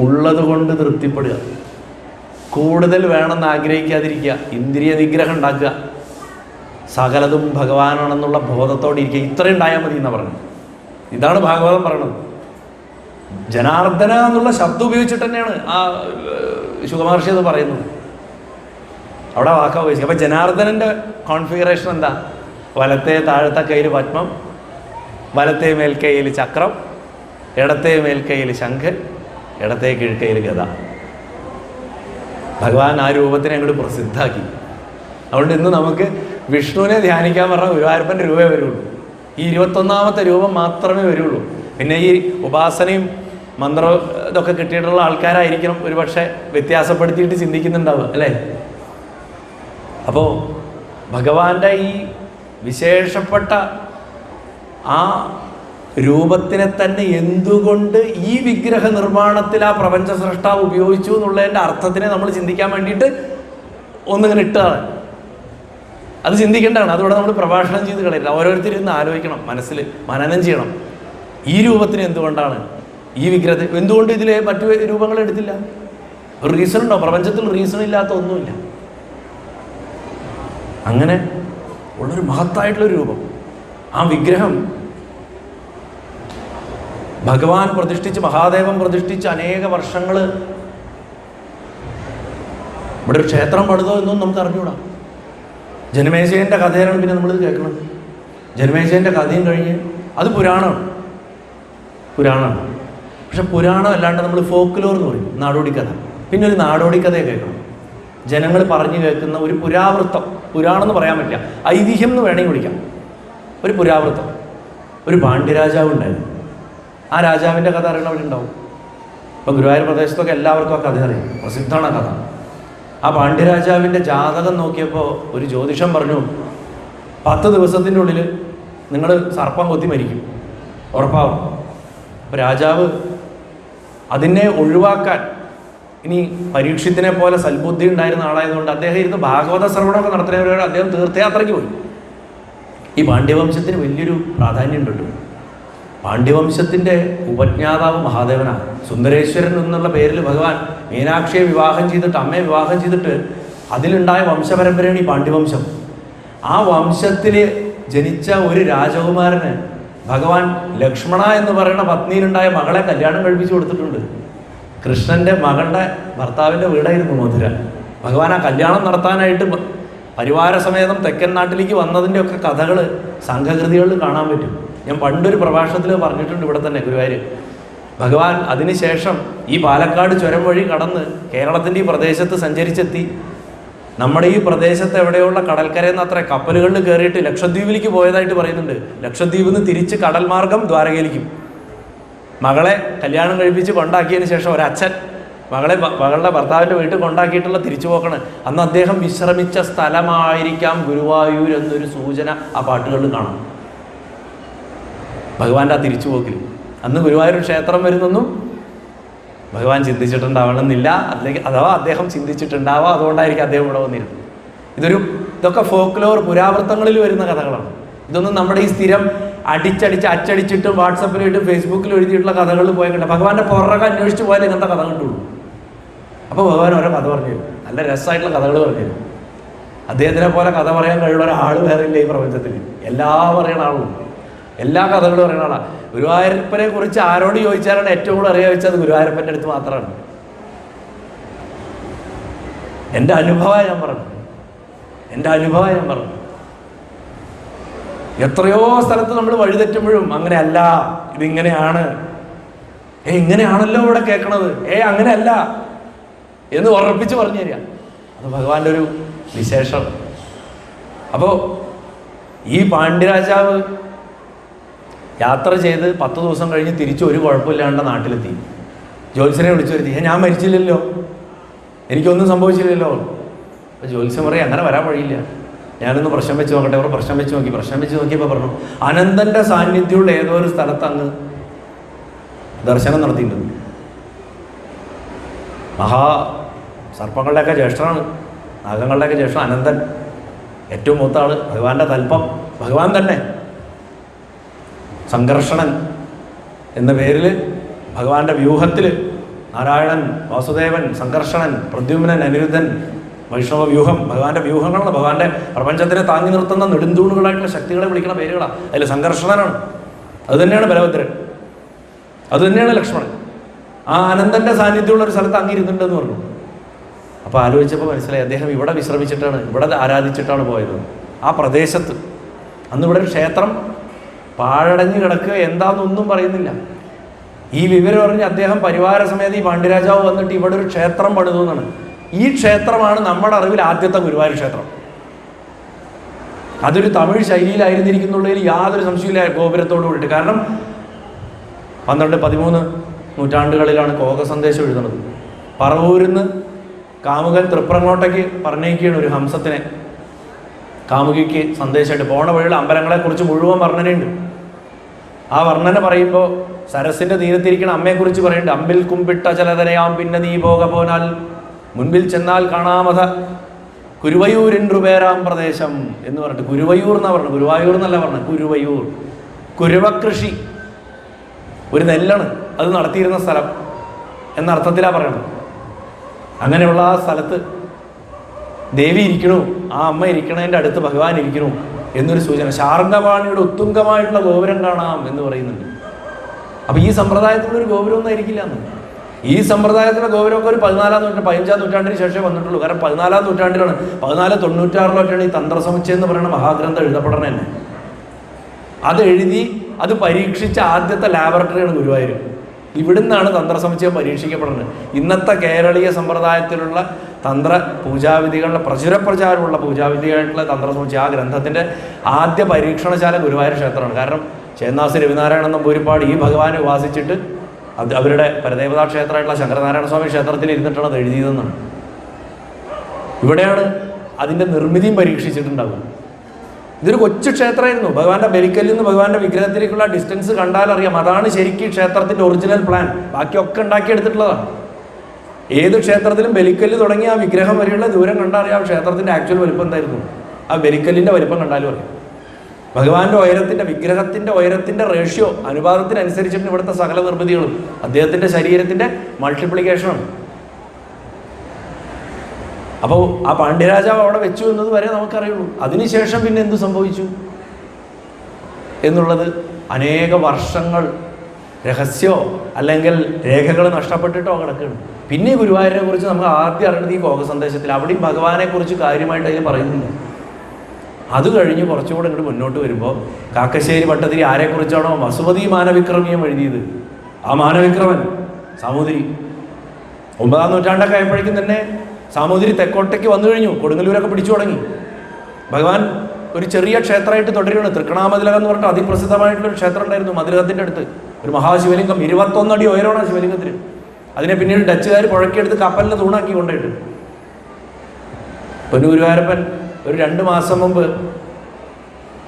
ഉള്ളത് കൊണ്ട് തൃപ്തിപ്പെടുക, കൂടുതൽ വേണമെന്ന് ആഗ്രഹിക്കാതിരിക്കുക, ഇന്ദ്രിയ നിഗ്രഹം ഉണ്ടാക്കുക, സകലതും ഭഗവാനാണെന്നുള്ള ബോധത്തോടെ ഇരിക്കുക. ഇത്രയും ഉണ്ടായാൽ മതി എന്നാണ് പറഞ്ഞത്. ഇതാണ് ഭാഗവതം പറയണത്. ജനാർദ്ദന എന്നുള്ള ശബ്ദം ഉപയോഗിച്ചിട്ട് തന്നെയാണ് ആ ശുഗമഹർഷി അത് പറയുന്നത്. അവിടെ വാക്ക ഉപയോഗിച്ചു. അപ്പം ജനാർദ്ദനൻ്റെ കോൺഫിഗറേഷൻ എന്താ? വലത്തെ താഴത്തെ കയ്യിൽ പത്മം, വലത്തെ മേൽക്കൈയിൽ ചക്രം, ഇടത്തെ മേൽക്കൈയിൽ ശംഖ്, ഇടത്തെ കീഴ്ക്കൈയിൽ ഗദ. ഭഗവാൻ ആ രൂപത്തിനെ അങ്ങോട്ട് പ്രസിദ്ധാക്കി. അതുകൊണ്ട് ഇന്ന് നമുക്ക് വിഷ്ണുവിനെ ധ്യാനിക്കാൻ പറഞ്ഞാൽ ഗുരുവായൂരപ്പൻ്റെ രൂപേ വരുള്ളൂ. ഈ 21ാമത്തെ രൂപം മാത്രമേ വരുള്ളൂ. പിന്നെ ഈ ഉപാസനയും മന്ത്രം ഇതൊക്കെ കിട്ടിയിട്ടുള്ള ആൾക്കാരായിരിക്കണം ഒരു പക്ഷേ വ്യത്യാസപ്പെടുത്തിയിട്ട് ചിന്തിക്കുന്നുണ്ടാവുക, അല്ലേ? അപ്പോൾ ഭഗവാന്റെ ഈ വിശേഷപ്പെട്ട ആ രൂപത്തിനെ തന്നെ എന്തുകൊണ്ട് ഈ വിഗ്രഹ നിർമ്മാണത്തിൽ ആ പ്രപഞ്ച സൃഷ്ടാവ് ഉപയോഗിച്ചു എന്നുള്ളതിൻ്റെ അർത്ഥത്തിനെ നമ്മൾ ചിന്തിക്കാൻ വേണ്ടിയിട്ട് ഒന്നിങ്ങനെ ഇട്ടതാണ്. അത് ചിന്തിക്കേണ്ടതാണ്. അതുകൊണ്ട് നമ്മൾ പ്രഭാഷണം ചെയ്ത് കളയില്ല. ഓരോരുത്തരും ഇന്ന് ആലോചിക്കണം, മനസ്സിൽ മനനം ചെയ്യണം. ഈ രൂപത്തിന് എന്തുകൊണ്ടാണ്, ഈ വിഗ്രഹത്തിൽ എന്തുകൊണ്ട് ഇതിലെ മറ്റു രൂപങ്ങൾ എടുത്തില്ല? ഒരു റീസൺ ഉണ്ടോ? പ്രപഞ്ചത്തിൽ റീസൺ ഇല്ലാത്ത ഒന്നുമില്ല. അങ്ങനെ ഉള്ളൊരു മഹത്തായിട്ടുള്ളൊരു രൂപം. ആ വിഗ്രഹം ഭഗവാൻ പ്രതിഷ്ഠിച്ച്, മഹാദേവൻ പ്രതിഷ്ഠിച്ച് അനേക വർഷങ്ങൾ ഇവിടെ ഒരു ക്ഷേത്രം പണിതോ എന്നൊന്നും നമുക്ക് അറിഞ്ഞുകൂടാ. ജനമേജയൻ്റെ കഥയാണ് പിന്നെ നമ്മളിത് കേൾക്കണം. ജനമേജയൻ്റെ കഥയും കഴിഞ്ഞ് അത് പുരാണമാണ്. പക്ഷെ പുരാണം അല്ലാണ്ട് നമ്മൾ ഫോക്ക്ലോർ എന്ന് പറയും, നാടോടി കഥ. പിന്നെ ഒരു നാടോടി കഥയെ കേൾക്കണം. ജനങ്ങൾ പറഞ്ഞു കേൾക്കുന്ന ഒരു പുരാവൃത്തം. പുരാണം എന്ന് പറയാൻ പറ്റില്ല, ഐതിഹ്യം എന്ന് വേണമെങ്കിൽ വിളിക്കാം. ഒരു പുരാവൃത്തം. ഒരു പാണ്ഡ്യരാജാവ് ഉണ്ടായിരുന്നു. ആ രാജാവിൻ്റെ കഥ അറിയണവരുണ്ടാവും. ഇപ്പോൾ ഗുരുവായൂർ പ്രദേശത്തൊക്കെ എല്ലാവർക്കും ആ കഥ അറിയാം, പ്രസിദ്ധമാണ് ആ കഥ. ആ പാണ്ഡ്യരാജാവിൻ്റെ ജാതകം നോക്കിയപ്പോൾ ഒരു ജ്യോതിഷം പറഞ്ഞു, 10 ദിവസത്തിൻ്റെ ഉള്ളിൽ നിങ്ങൾ സർപ്പം കൊത്തി മരിക്കും, ഉറപ്പാവും. അപ്പോൾ രാജാവ് അതിനെ ഒഴിവാക്കാൻ, ഇനി പരീക്ഷത്തിനെ പോലെ സൽബുദ്ധി ഉണ്ടായിരുന്ന ആളായതുകൊണ്ട് അദ്ദേഹം ഇരുന്ന് ഭാഗവത ശ്രവണമൊക്കെ നടത്തുന്നവരോട് അദ്ദേഹം തീർത്ഥയാത്രയ്ക്ക് പോയി. ഈ പാണ്ഡ്യവംശത്തിന് വലിയൊരു പ്രാധാന്യമുണ്ട്. പാണ്ഡ്യവംശത്തിൻ്റെ ഉപജ്ഞാതാവ് മഹാദേവനാണ്. സുന്ദരേശ്വരൻ എന്നുള്ള പേരിൽ ഭഗവാൻ മീനാക്ഷിയെ വിവാഹം ചെയ്തിട്ട്, അമ്മയെ വിവാഹം ചെയ്തിട്ട് അതിലുണ്ടായ വംശപരമ്പരയാണ് ഈ പാണ്ഡ്യവംശം. ആ വംശത്തിൽ ജനിച്ച ഒരു രാജകുമാരന് ഭഗവാൻ ലക്ഷ്മണ എന്ന് പറയുന്ന പത്നിയിലുണ്ടായ മകളെ കല്യാണം കഴിപ്പിച്ചു കൊടുത്തിട്ടുണ്ട്. കൃഷ്ണൻ്റെ മകളുടെ ഭർത്താവിൻ്റെ വീടായിരുന്നു മധുര. ഭഗവാൻ ആ കല്യാണം നടത്താനായിട്ട് പരിവാരസമേതം തെക്കൻ നാട്ടിലേക്ക് വന്നതിൻ്റെയൊക്കെ കഥകൾ സംഘകൃതികളിൽ കാണാൻ പറ്റും. ഞാൻ പണ്ടൊരു പ്രഭാഷണത്തിൽ പറഞ്ഞിട്ടുണ്ട് ഇവിടെ തന്നെ ഗുരുവായൂർ. ഭഗവാൻ അതിനുശേഷം ഈ പാലക്കാട് ചുരം വഴി കടന്ന് കേരളത്തിൻ്റെ ഈ പ്രദേശത്ത് സഞ്ചരിച്ചെത്തി. നമ്മുടെ ഈ പ്രദേശത്ത് എവിടെയുള്ള കടൽക്കരയിൽ നിന്ന് അത്ര കപ്പലുകളിൽ കയറിയിട്ട് ലക്ഷദ്വീപിലേക്ക് പോയതായിട്ട് പറയുന്നുണ്ട്. ലക്ഷദ്വീപിൽ നിന്ന് തിരിച്ച് കടൽ മാർഗം ദ്വാരകയിലേക്കും. മകളെ കല്യാണം കഴിപ്പിച്ച് കൊണ്ടാക്കിയതിന് ശേഷം ഒരച്ഛൻ മകളുടെ ഭർത്താവിൻ്റെ വീട്ടിൽ കൊണ്ടാക്കിയിട്ടുള്ള തിരിച്ചുപോക്കാണ്. അന്ന് അദ്ദേഹം വിശ്രമിച്ച സ്ഥലമായിരിക്കാം ഗുരുവായൂർ എന്നൊരു സൂചന ആ പാട്ടുകളിൽ കാണാം. ഭഗവാന്റെ ആ തിരിച്ചുപോക്കിൽ അന്ന് ഗുരുവായൂർ ക്ഷേത്രം വരുന്നൊന്നും ഭഗവാൻ ചിന്തിച്ചിട്ടുണ്ടാവണമെന്നില്ല. അല്ലെങ്കിൽ അഥവാ അദ്ദേഹം ചിന്തിച്ചിട്ടുണ്ടാവാം, അതുകൊണ്ടായിരിക്കും അദ്ദേഹം ഇവിടെ വന്നിരുന്നത്. ഇതൊക്കെ ഫോക്ലോർ പുരാവൃത്തങ്ങളിൽ വരുന്ന കഥകളാണ്. ഇതൊന്നും നമ്മുടെ ഈ സ്ഥിരം അച്ചടിച്ചിട്ടും വാട്സപ്പിലിട്ടും ഫേസ്ബുക്കിൽ എഴുതിയിട്ടുള്ള കഥകളിൽ പോയാൽ കിട്ടും. ഭഗവാന്റെ പുറകെ അന്വേഷിച്ച് പോയാൽ ഇങ്ങനത്തെ കഥ കിട്ടുള്ളൂ. അപ്പോൾ ഭഗവാൻ ഓരോ കഥ പറഞ്ഞു തരും, നല്ല രസമായിട്ടുള്ള കഥകൾ പറഞ്ഞു തരും. അദ്ദേഹത്തിനെ പോലെ കഥ പറയാൻ കഴിയുന്ന ഒരാൾ വേറെ ഇല്ല ഈ പ്രപഞ്ചത്തിൽ. എല്ലാം അറിയണ ആളും എല്ലാ കഥകളും അറിയണ ആളാണ്. ഗുരുവായൂരപ്പനെ കുറിച്ച് ആരോട് ചോദിച്ചാലാണ് ഏറ്റവും കൂടുതൽ അറിയാൻ വെച്ചത് ഗുരുവായൂരപ്പൻ്റെ അടുത്ത് മാത്രമാണ്. എൻ്റെ അനുഭവം ഞാൻ പറഞ്ഞു. എത്രയോ സ്ഥലത്ത് നമ്മൾ വഴിതെറ്റുമ്പോഴും അങ്ങനെയല്ല, ഇതിങ്ങനെയാണ്, ഇങ്ങനെയാണല്ലോ ഇവിടെ കേൾക്കണത്, അങ്ങനെയല്ല എന്ന് ഉറപ്പിച്ച് പറഞ്ഞു തരിക. അത് ഭഗവാന്റെ ഒരു വിശേഷം. അപ്പോൾ ഈ പാണ്ഡ്യരാജാവ് യാത്ര ചെയ്ത് 10 ദിവസം കഴിഞ്ഞ് തിരിച്ച് ഒരു കുഴപ്പമില്ലാണ്ട് നാട്ടിലെത്തി. ജ്യോത്സ്യനെ വിളിച്ചു വരുത്തി, ഞാൻ മരിച്ചില്ലല്ലോ, എനിക്കൊന്നും സംഭവിച്ചില്ലല്ലോ. അപ്പോൾ ജ്യോത്സ്യം പറയും, അങ്ങനെ വരാൻ വഴിയില്ല, ഞാനൊന്ന് പ്രശ്നം വെച്ച് നോക്കട്ടെ. അവർ പ്രശ്നം വെച്ച് നോക്കിയപ്പോൾ പറഞ്ഞു, അനന്തൻ്റെ സാന്നിധ്യമുള്ള ഏതോ ഒരു സ്ഥലത്ത് അങ്ങ് ദർശനം നടത്തിയിട്ടുണ്ട്. സർപ്പങ്ങളുടെയൊക്കെ ജ്യേഷ്ഠനാണ്, നാഗങ്ങളുടെയൊക്കെ ജ്യേഷ്ഠൻ അനന്തൻ, ഏറ്റവും മൂത്ത ആള്, ഭഗവാന്റെ തൽപ്പം, ഭഗവാൻ തന്നെ. സംഘർഷണൻ എന്ന പേരിൽ ഭഗവാന്റെ വ്യൂഹത്തിൽ നാരായണൻ, വാസുദേവൻ, സംഘർഷണൻ, പ്രദ്യുമ്നൻ, അനിരുദ്ധൻ, വൈഷ്ണവ വ്യൂഹം, ഭഗവാന്റെ വ്യൂഹങ്ങളാണ്. ഭഗവാന്റെ പ്രപഞ്ചത്തിനെ താങ്ങി നിർത്തുന്ന നെടുന്തൂണുകളായിട്ടുള്ള ശക്തികളെ വിളിക്കുന്ന പേരുകളാണ്. അതിൽ സംഘർഷണനാണ്, അതുതന്നെയാണ് ബലഭദ്രൻ, അതുതന്നെയാണ് ലക്ഷ്മണൻ. ആ അനന്തൻ്റെ സാന്നിധ്യമുള്ള ഒരു സ്ഥലത്ത് അങ്ങിരുന്നുണ്ടെന്ന് പറഞ്ഞു. അപ്പോൾ ആലോചിച്ചപ്പോൾ മനസ്സിലായി, അദ്ദേഹം ഇവിടെ വിശ്രമിച്ചിട്ടാണ്, ഇവിടെ ആരാധിച്ചിട്ടാണ് പോയത്. ആ പ്രദേശത്ത് അന്ന് ഇവിടെ ഒരു ക്ഷേത്രം പാഴടഞ്ഞ് കിടക്കുക, എന്താണെന്നൊന്നും പറയുന്നില്ല. ഈ വിവരം അറിഞ്ഞ് അദ്ദേഹം പരിവാര സമേത ഈ പാണ്ഡ്യരാജാവ് വന്നിട്ട് ഇവിടെ ഒരു ക്ഷേത്രം പണിതു എന്നാണ്. ഈ ക്ഷേത്രമാണ് നമ്മുടെ അറിവിൽ ആദ്യത്തെ ഗുരുവായൂർ ക്ഷേത്രം. അതൊരു തമിഴ് ശൈലിയിലായിരുന്നിരിക്കുന്നുള്ളതിൽ യാതൊരു സംശയമില്ല, ഗോപുരത്തോട് കൂടിയിട്ട്. കാരണം 12-13 നൂറ്റാണ്ടുകളിലാണ് കോക സന്ദേശം എഴുതുന്നത്. പറവൂരിൽ നിന്ന് കാമുകൻ തൃപ്രങ്ങോട്ടേക്ക് പറഞ്ഞേക്കാണ് ഒരു ഹംസത്തിനെ, കാമുകിക്ക് സന്ദേശമായിട്ട്. പോണ വഴിയുള്ള അമ്പലങ്ങളെക്കുറിച്ച് മുഴുവൻ വർണ്ണനയുണ്ട്. ആ വർണ്ണന പറയുമ്പോൾ സരസിൻ്റെ തീരത്തിരിക്കുന്ന അമ്മയെക്കുറിച്ച് പറയുന്നുണ്ട്. അമ്പിൽ കുമ്പിട്ട ചലതരയാം പിന്നെ നീ പോക പോനാൽ മുൻപിൽ ചെന്നാൽ കാണാമത കുരുവയൂരിൻ പേരാം പ്രദേശം എന്ന് പറഞ്ഞിട്ട്, ഗുരുവയൂർ എന്നാണ് പറഞ്ഞത്, ഗുരുവായൂർ എന്നല്ല പറഞ്ഞത്, കുരുവയൂർ. കുരുവകൃഷി, ഒരു നെല്ലാണ് അത് നടത്തിയിരുന്ന സ്ഥലം എന്നർത്ഥത്തിലാണ് പറയണത്. അങ്ങനെയുള്ള ആ സ്ഥലത്ത് ദേവി ഇരിക്കണു, ആ അമ്മ ഇരിക്കണതിൻ്റെ അടുത്ത് ഭഗവാൻ ഇരിക്കണു എന്നൊരു സൂചന. ശാർംഗവാണിയുടെ ഉത്തുംഗമായിട്ടുള്ള ഗോപുരം കാണാം എന്ന് പറയുന്നുണ്ട്. അപ്പോൾ ഈ സമ്പ്രദായത്തിലൊരു ഗോപുരം ഒന്നും ആയിരിക്കില്ല എന്ന്. ഈ സമ്പ്രദായത്തിലെ ഗോപുരമൊക്കെ ഒരു 15-ാം നൂറ്റാണ്ടിന് ശേഷമേ വന്നിട്ടുള്ളൂ. കാരണം 14-ാം നൂറ്റാണ്ടിലാണ്, 1496 ഈ തന്ത്രസമുച്ചയം എന്ന് പറയുന്ന മഹാഗ്രന്ഥം എഴുതപ്പെടണ തന്നെ. അത് എഴുതി അത് പരീക്ഷിച്ച ആദ്യത്തെ ലാബറട്ടറിയാണ് ഗുരുവായൂർ. ഇവിടുന്നാണ് തന്ത്രസമുച്ചയം പരീക്ഷിക്കപ്പെടുന്നത്. ഇന്നത്തെ കേരളീയ സമ്പ്രദായത്തിലുള്ള തന്ത്ര പൂജാവിധികളുടെ പ്രചാരമുള്ള പൂജാവിധിയായിട്ടുള്ള തന്ത്രസമുച്ചയം, ആ ഗ്രന്ഥത്തിൻ്റെ ആദ്യ പരീക്ഷണശാല ഗുരുവായൂർ ക്ഷേത്രമാണ്. കാരണം ചേന്നാസ് രവിനാരായണൻ നമ്പൂതിരിപ്പാട് ഈ ഭഗവാനെ ഉപാസിച്ചിട്ട് അവരുടെ പരദേവതാ ക്ഷേത്രമായിട്ടുള്ള ശങ്കരനാരായണ സ്വാമി ക്ഷേത്രത്തിൽ ഇരുന്നിട്ടാണ് അത് എഴുതിയതെന്നാണ്. ഇവിടെയാണ് അതിൻ്റെ നിർമ്മിതിയും പരീക്ഷിച്ചിട്ടുണ്ടാവുക. ഇതൊരു കൊച്ചു ക്ഷേത്രമായിരുന്നു. ഭഗവാന്റെ ബലിക്കല്ലിൽ നിന്ന് ഭഗവാന്റെ വിഗ്രഹത്തിലേക്കുള്ള ഡിസ്റ്റൻസ് കണ്ടാലറിയാം, അതാണ് ശരിക്കും ക്ഷേത്രത്തിൻ്റെ ഒറിജിനൽ പ്ലാൻ. ബാക്കിയൊക്കെ ഉണ്ടാക്കിയെടുത്തിട്ടുള്ളതാണ്. ഏത് ക്ഷേത്രത്തിലും ബലിക്കല്ല് തുടങ്ങി ആ വിഗ്രഹം വരെയുള്ള ദൂരം കണ്ടറിയാം ക്ഷേത്രത്തിൻ്റെ ആക്ച്വൽ വലിപ്പം എന്തായിരുന്നു. ആ ബലിക്കല്ലിൻ്റെ വലിപ്പം കണ്ടാലും അറിയാം. ഭഗവാന്റെ ഉയരത്തിൻ്റെ, വിഗ്രഹത്തിൻ്റെ ഉയരത്തിൻ്റെ റേഷ്യോ അനുപാതത്തിനനുസരിച്ചിട്ട് ഇവിടുത്തെ സകല നിർമ്മിതികളും അദ്ദേഹത്തിൻ്റെ ശരീരത്തിൻ്റെ മൾട്ടിപ്ലിക്കേഷനാണ്. അപ്പോൾ ആ പാണ്ഡ്യരാജാവ് അവിടെ വെച്ചു എന്നത് വരെ നമുക്കറിയുള്ളൂ. അതിനുശേഷം പിന്നെ എന്തു സംഭവിച്ചു എന്നുള്ളത് അനേക വർഷങ്ങൾ രഹസ്യമോ അല്ലെങ്കിൽ രേഖകൾ നഷ്ടപ്പെട്ടിട്ടോ കിടക്കുകയാണ്. പിന്നെ ഗുരുവായൂരിനെ കുറിച്ച് നമുക്ക് ആദ്യം അറിയുന്നത് ഈ കോക സന്ദേശത്തിൽ. അവിടെയും ഭഗവാനെ കുറിച്ച് കാര്യമായിട്ട് അതിൽ പറയുന്നില്ല. അത് കഴിഞ്ഞ് കുറച്ചുകൂടെ ഇങ്ങോട്ട് മുന്നോട്ട് വരുമ്പോൾ കാക്കശ്ശേരി ഭട്ടതിരി ആരെക്കുറിച്ചാണോ വസുമതി മാനവിക്രമിയം എഴുതിയത്, ആ മാനവിക്രമൻ സാമൂതിരി 9-ാം നൂറ്റാണ്ടൊക്കെ ആയപ്പോഴേക്കും തന്നെ സാമൂതിരി തെക്കോട്ടേക്ക് വന്നു കഴിഞ്ഞു. കൊടുങ്ങല്ലൂരൊക്കെ പിടിച്ചു തുടങ്ങി. ഭഗവാൻ ഒരു ചെറിയ ക്ഷേത്രമായിട്ട് തുടരുകയാണ്. തൃക്കണാമതിലകം എന്ന് പറഞ്ഞിട്ട് അതിപ്രസിദ്ധമായിട്ടുള്ളൊരു ക്ഷേത്രം ഉണ്ടായിരുന്നു മതിലകത്തിൻ്റെ അടുത്ത്. ഒരു മഹാശിവലിംഗം 21 അടി ഉയരമാണ് ശിവലിംഗത്തിന്. അതിനെ പിന്നീട് ഡച്ചുകാർ പുഴക്കിയെടുത്ത് കപ്പലിനെ തൂണാക്കി കൊണ്ടിട്ട്. പൊന്നു ഗുരുവായൂരപ്പൻ ഒരു 2 മാസം മുമ്പ്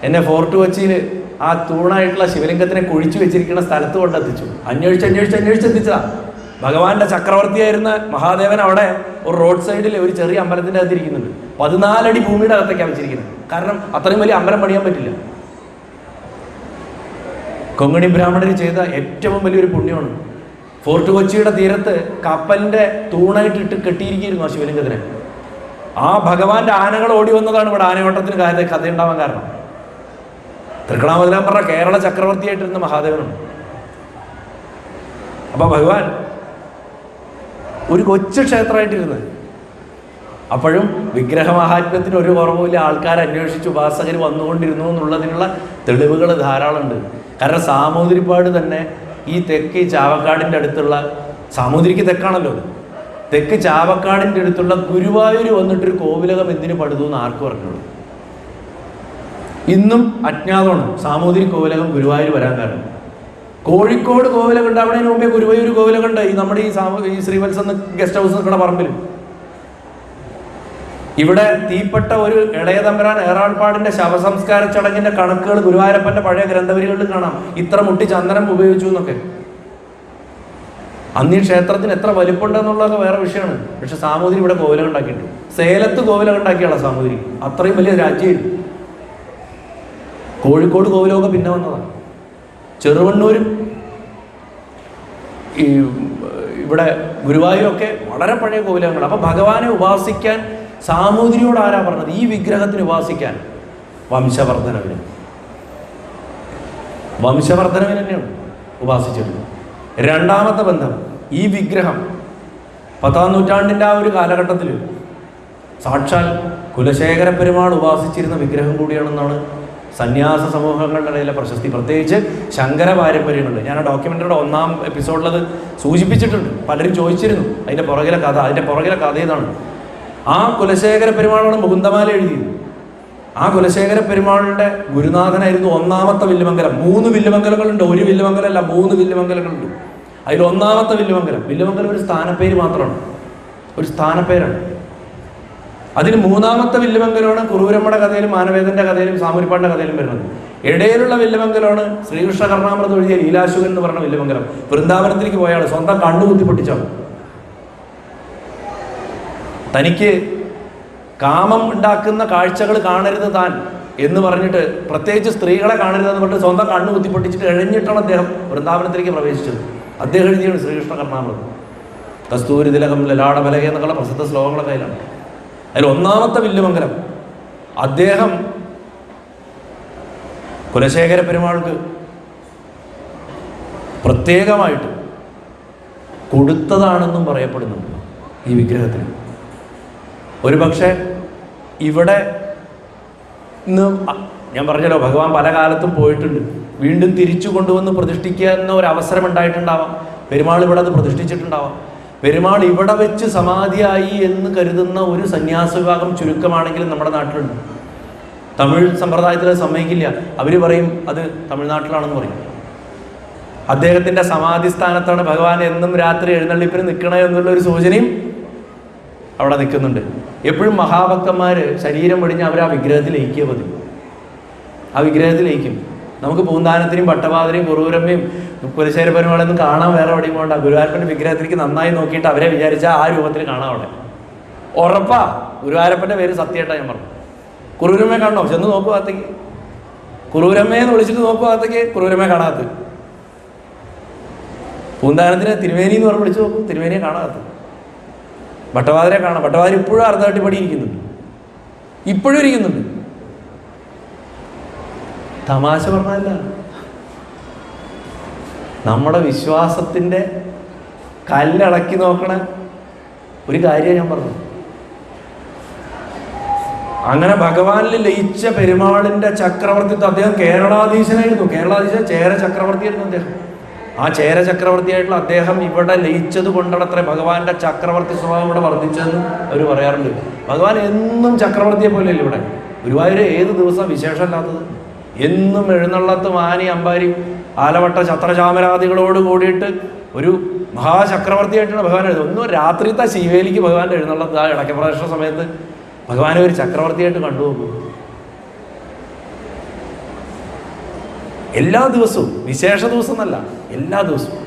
എന്നെ ഫോർട്ട് കൊച്ചിയിൽ ആ തൂണായിട്ടുള്ള ശിവലിംഗത്തിനെ കുഴിച്ചു വെച്ചിരിക്കുന്ന സ്ഥലത്ത് കൊണ്ടെത്തിച്ചു. അന്വേഷിച്ചെത്തിച്ചതാ. ഭഗവാന്റെ ചക്രവർത്തിയായിരുന്ന മഹാദേവൻ അവിടെ ഒരു റോഡ് സൈഡിൽ ഒരു ചെറിയ അമ്പലത്തിൻ്റെ അകത്തിരിക്കുന്നുണ്ട്. 14 അടി ഭൂമിയുടെ അകത്തേക്കാണ് വെച്ചിരിക്കുന്നത്. കാരണം അത്രയും വലിയ അമ്പലം പണിയാൻ പറ്റില്ല. കൊങ്ങണി ബ്രാഹ്മണർ ചെയ്ത ഏറ്റവും വലിയൊരു പുണ്യമാണ്. ഫോർട്ട് കൊച്ചിയുടെ തീരത്ത് കപ്പലിന്റെ തൂണായിട്ടിട്ട് കെട്ടിയിരിക്കുന്നു ആ ശിവലിംഗത്തിനെ. ആ ഭഗവാന്റെ ആനകൾ ഓടി വന്നതാണ് ഇവിടെ ആനയോട്ടത്തിന് കഥയുണ്ടാവാൻ കാരണം. തൃക്കണാമതിലാൻ പറഞ്ഞ കേരള ചക്രവർത്തിയായിട്ടിരുന്ന മഹാദേവനാണ്. അപ്പൊ ഭഗവാൻ ഒരു കൊച്ചു ക്ഷേത്രമായിട്ടിരുന്നത്. അപ്പോഴും വിഗ്രഹമഹാത്മ്യത്തിന് ഒരു കുറവുമില്ല. ആൾക്കാർ അന്വേഷിച്ച് ഉപാസകർ വന്നുകൊണ്ടിരുന്നു എന്നുള്ളതിനുള്ള തെളിവുകൾ ധാരാളമുണ്ട്. കാരണം സാമൂതിരിപ്പാട് തന്നെ ഈ തെക്ക് ചാവക്കാടിൻ്റെ അടുത്തുള്ള, സാമൂതിരിക്ക് തെക്കാണല്ലോ, തെക്ക് ചാവക്കാടിൻ്റെ അടുത്തുള്ള ഗുരുവായൂർ വന്നിട്ടൊരു കോവിലകം എന്തിനു പടുതു എന്ന് ആർക്കും അറിഞ്ഞുള്ളൂ. ഇന്നും അജ്ഞാതമാണ് സാമൂതിരി കോവിലകം ഗുരുവായൂർ വരാൻ കാരണം. കോഴിക്കോട് കോവിലകം ഉണ്ടാവണതിന് മുമ്പേ ഗുരുവായൂർ കോവിലകം ഉണ്ട്. ഈ നമ്മുടെ ഈ ശ്രീവത്സം ഗസ്റ്റ് ഹൗസ് നിൽക്കുന്ന പറമ്പിൽ. ഇവിടെ തീപ്പെട്ട ഒരു ഇളയ തമ്പുരാൻ ഏറാൾപ്പാടിന്റെ ശവസംസ്കാര ചടങ്ങിന്റെ കണക്കുകൾ ഗുരുവായൂരപ്പന്റെ പഴയ ഗ്രന്ഥവരികളിൽ കാണാം. ഇത്ര മുട്ടി ചന്ദനം ഉപയോഗിച്ചു എന്നൊക്കെ. അന്ന് ഈ ക്ഷേത്രത്തിന് എത്ര വലിപ്പമുണ്ടെന്നുള്ളതൊക്കെ വേറെ വിഷയമാണ്. പക്ഷെ സാമൂതിരി ഇവിടെ കോവിലകം ഉണ്ടാക്കിയിട്ടുണ്ട്. സേലത്ത് കോവിലകം ഉണ്ടാക്കിയാണ് സാമൂതിരി. അത്രയും വലിയ രാജ്യം. കോഴിക്കോട് കോവിലമൊക്കെ പിന്നെ വന്നതാണ്. ചെറുവണ്ണൂരും ഈ ഇവിടെ ഗുരുവായൂരൊക്കെ വളരെ പഴയ കോവിലകങ്ങളാണ്. അപ്പൊ ഭഗവാനെ ഉപാസിക്കാൻ സാമൂതിരിയോട് ആരാ പറഞ്ഞത്? ഈ വിഗ്രഹത്തിന് ഉപാസിക്കാൻ വംശവർദ്ധനവിന് തന്നെയാണ് ഉപാസിച്ചിരുന്നത്. രണ്ടാമത്തെ ബന്ധം, ഈ വിഗ്രഹം 10-ാം നൂറ്റാണ്ടിൻ്റെ ആ ഒരു കാലഘട്ടത്തിൽ സാക്ഷാൽ കുലശേഖര പെരുമാൾ ഉപാസിച്ചിരുന്ന വിഗ്രഹം കൂടിയാണെന്നാണ് സന്യാസ സമൂഹങ്ങളുടെ ഇടയിലെ പ്രശസ്തി. പ്രത്യേകിച്ച് ശങ്കര പാരമ്പര്യങ്ങളിൽ. ഞാൻ ആ ഡോക്യുമെൻ്ററിയുടെ 1-ാം എപ്പിസോഡിലത് സൂചിപ്പിച്ചിട്ടുണ്ട്. പലരും ചോദിച്ചിരുന്നു അതിൻ്റെ പുറകിലെ കഥ ഇതാണ്. ആ കുലശേഖര പെരുമാളാണ് മുകുന്ദമാല എഴുതിയത്. ആ കുലശേഖര പെരുമാളിന്റെ ഗുരുനാഥനായിരുന്നു 1-ാമത്തെ വില്ലുമംഗലം. 3 വില്ലുമംഗലങ്ങളുണ്ട്. 1 വില്ലുമംഗലമല്ല, 3 വില്ലുമംഗലങ്ങളുണ്ട്. അതിൽ 1-ാമത്തെ വില്ലുമംഗലം ഒരു സ്ഥാനപ്പേര് മാത്രമാണ്, ഒരു സ്ഥാനപ്പേരാണ്. അതിന് 3-ാമത്തെ വില്ലുമംഗലമാണ് കുറൂരമ്മയുടെ കഥയിലും മാനവേദന്റെ കഥയിലും സാമൂരിപ്പാടിന്റെ കഥയിലും വരുന്നത്. ഇടയിലുള്ള വില്ലുമംഗലമാണ് ശ്രീകൃഷ്ണ കർണാമൃതം എഴുതിയ ലീലാശുകൻ എന്ന് പറഞ്ഞ വില്ലുമംഗലം. വൃന്ദാവനത്തിലേക്ക് പോയാൽ സ്വന്തം കണ്ണു കുത്തിപ്പൊട്ടിച്ചാണ്. തനിക്ക് കാമം ഉണ്ടാക്കുന്ന കാഴ്ചകൾ കാണരുത് താൻ എന്ന് പറഞ്ഞിട്ട്, പ്രത്യേകിച്ച് സ്ത്രീകളെ കാണരുതെന്ന് പറഞ്ഞിട്ട് സ്വന്തം കണ്ണു കുത്തിപ്പൊട്ടിച്ചിട്ട് എഴഞ്ഞിട്ടാണ് അദ്ദേഹം വൃന്ദാവനത്തിലേക്ക് പ്രവേശിച്ചത്. അദ്ദേഹം എഴുതിയാണ് ശ്രീകൃഷ്ണ കർണാമൃതം. കസ്തൂരി തിലകം ലലാടബലക എന്നൊക്കെയുള്ള പ്രസിദ്ധ ശ്ലോകങ്ങളുടെ കയ്യിലാണ്. അതിൽ 1-ാമത്തെ വില്ലുമംഗലം അദ്ദേഹം കുലശേഖര പെരുമാൾക്ക് പ്രത്യേകമായിട്ട് കൊടുത്തതാണെന്നും പറയപ്പെടുന്നുണ്ട് ഈ വിഗ്രഹത്തിന്. ഒരു പക്ഷേ ഇവിടെ ഇന്ന് ഞാൻ പറഞ്ഞല്ലോ, ഭഗവാൻ പല കാലത്തും പോയിട്ടുണ്ട്. വീണ്ടും തിരിച്ചു കൊണ്ടുവന്ന് പ്രതിഷ്ഠിക്കുന്ന ഒരു അവസരം ഉണ്ടായിട്ടുണ്ടാവാം. പെരുമാൾ ഇവിടെ അത് പ്രതിഷ്ഠിച്ചിട്ടുണ്ടാവാം. പെരുമാൾ ഇവിടെ വെച്ച് സമാധിയായി എന്ന് കരുതുന്ന ഒരു സന്യാസ വിഭാഗം ചുരുക്കമാണെങ്കിലും നമ്മുടെ നാട്ടിലുണ്ട്. തമിഴ് സമ്പ്രദായത്തിൽ സമ്മതിക്കില്ല. അവർ പറയും അത് തമിഴ്നാട്ടിലാണെന്ന് പറയും. അദ്ദേഹത്തിൻ്റെ സമാധി സ്ഥാനത്താണ് ഭഗവാൻ എന്നും രാത്രി എഴുന്നള്ളിപ്പിന് നിൽക്കണേ എന്നുള്ള ഒരു സൂചനയും അവിടെ നിൽക്കുന്നുണ്ട്. എപ്പോഴും മഹാഭക്തന്മാർ ശരീരം വെടിഞ്ഞ് അവർ ആ വിഗ്രഹത്തിൽ ലയിക്കുക പതിവ്. ആ വിഗ്രഹത്തിൽ ലയിക്കും. നമുക്ക് പൂന്താനത്തിനും പട്ടപാതിരയും കുറൂരമ്മയും കുലശേഖര പെരുമാളൊന്നും കാണാൻ വേറെ എവിടെയും പോകണ്ട. ഗുരുവായൂരപ്പൻ്റെ വിഗ്രഹത്തിലേക്ക് നന്നായി നോക്കിയിട്ട് അവരെ വിചാരിച്ചാൽ ആ രൂപത്തിൽ കാണാം അവിടെ. ഉറപ്പാ. ഗുരുവായൂരപ്പൻ്റെ പേര് സത്യമായിട്ടാണ് ഞാൻ പറഞ്ഞു. കുറൂരമ്മയെ കാണണോ? ചെന്ന് നോക്കുവാത്തേക്ക് കുറൂരമ്മയെന്ന് വിളിച്ചിട്ട് നോക്കുവാത്തേക്ക് കുറൂരമ്മയെ കാണാത്ത. പൂന്താനത്തിന് തിരുമേനി എന്ന് പറഞ്ഞ് വിളിച്ച് നോക്കും, തിരുമേനിയെ കാണാത്ത. ഭട്ടപാതിരെ കാണാം. ഭട്ടപാതിരി ഇപ്പോഴും അർദ്ധവട്ടിപ്പടി ഇരിക്കുന്നുണ്ട്, ഇപ്പോഴും ഇരിക്കുന്നുണ്ട്. തമാശ പറഞ്ഞല്ല, നമ്മുടെ വിശ്വാസത്തിൻ്റെ കല്ലടക്കി നോക്കണ ഒരു കാര്യം ഞാൻ പറഞ്ഞു. അങ്ങനെ ഭഗവാനിൽ ലയിച്ച പെരുമാളിന്റെ ചക്രവർത്തിത്വം. അദ്ദേഹം കേരളാധീശനായിരുന്നു. ചേര ചക്രവർത്തിയായിരുന്നു അദ്ദേഹം. ആ ചേര ചക്രവർത്തിയായിട്ടുള്ള അദ്ദേഹം ഇവിടെ ലയിച്ചത് കൊണ്ടാണത്രേ ഭഗവാന്റെ ചക്രവർത്തി സ്വഭാവം ഇവിടെ വർദ്ധിച്ചതെന്ന് അവർ പറയാറുണ്ട്. ഭഗവാൻ എന്നും ചക്രവർത്തിയെ പോലെയല്ലേ ഇവിടെ. ഗുരുവായൂർ ഏത് ദിവസം വിശേഷമല്ലാത്തത്? എന്നും എഴുന്നള്ളത്ത് മാനി അമ്പാരി ആലവട്ട ഛത്രചാമരാദികളോട് കൂടിയിട്ട് ഒരു മഹാചക്രവർത്തിയായിട്ടാണ് ഭഗവാൻ എഴുതുന്നത്. ഒന്നും രാത്രിത്തെ ശിവേലിക്ക് ഭഗവാന്റെ എഴുന്നള്ളത് ആ ഇടയ്ക്കപ്രദർശന സമയത്ത് ഭഗവാനെ ഒരു ചക്രവർത്തിയായിട്ട് കണ്ടുപോകും. എല്ലാ ദിവസവും, വിശേഷ ദിവസം എന്നല്ല, എല്ലാ ദിവസവും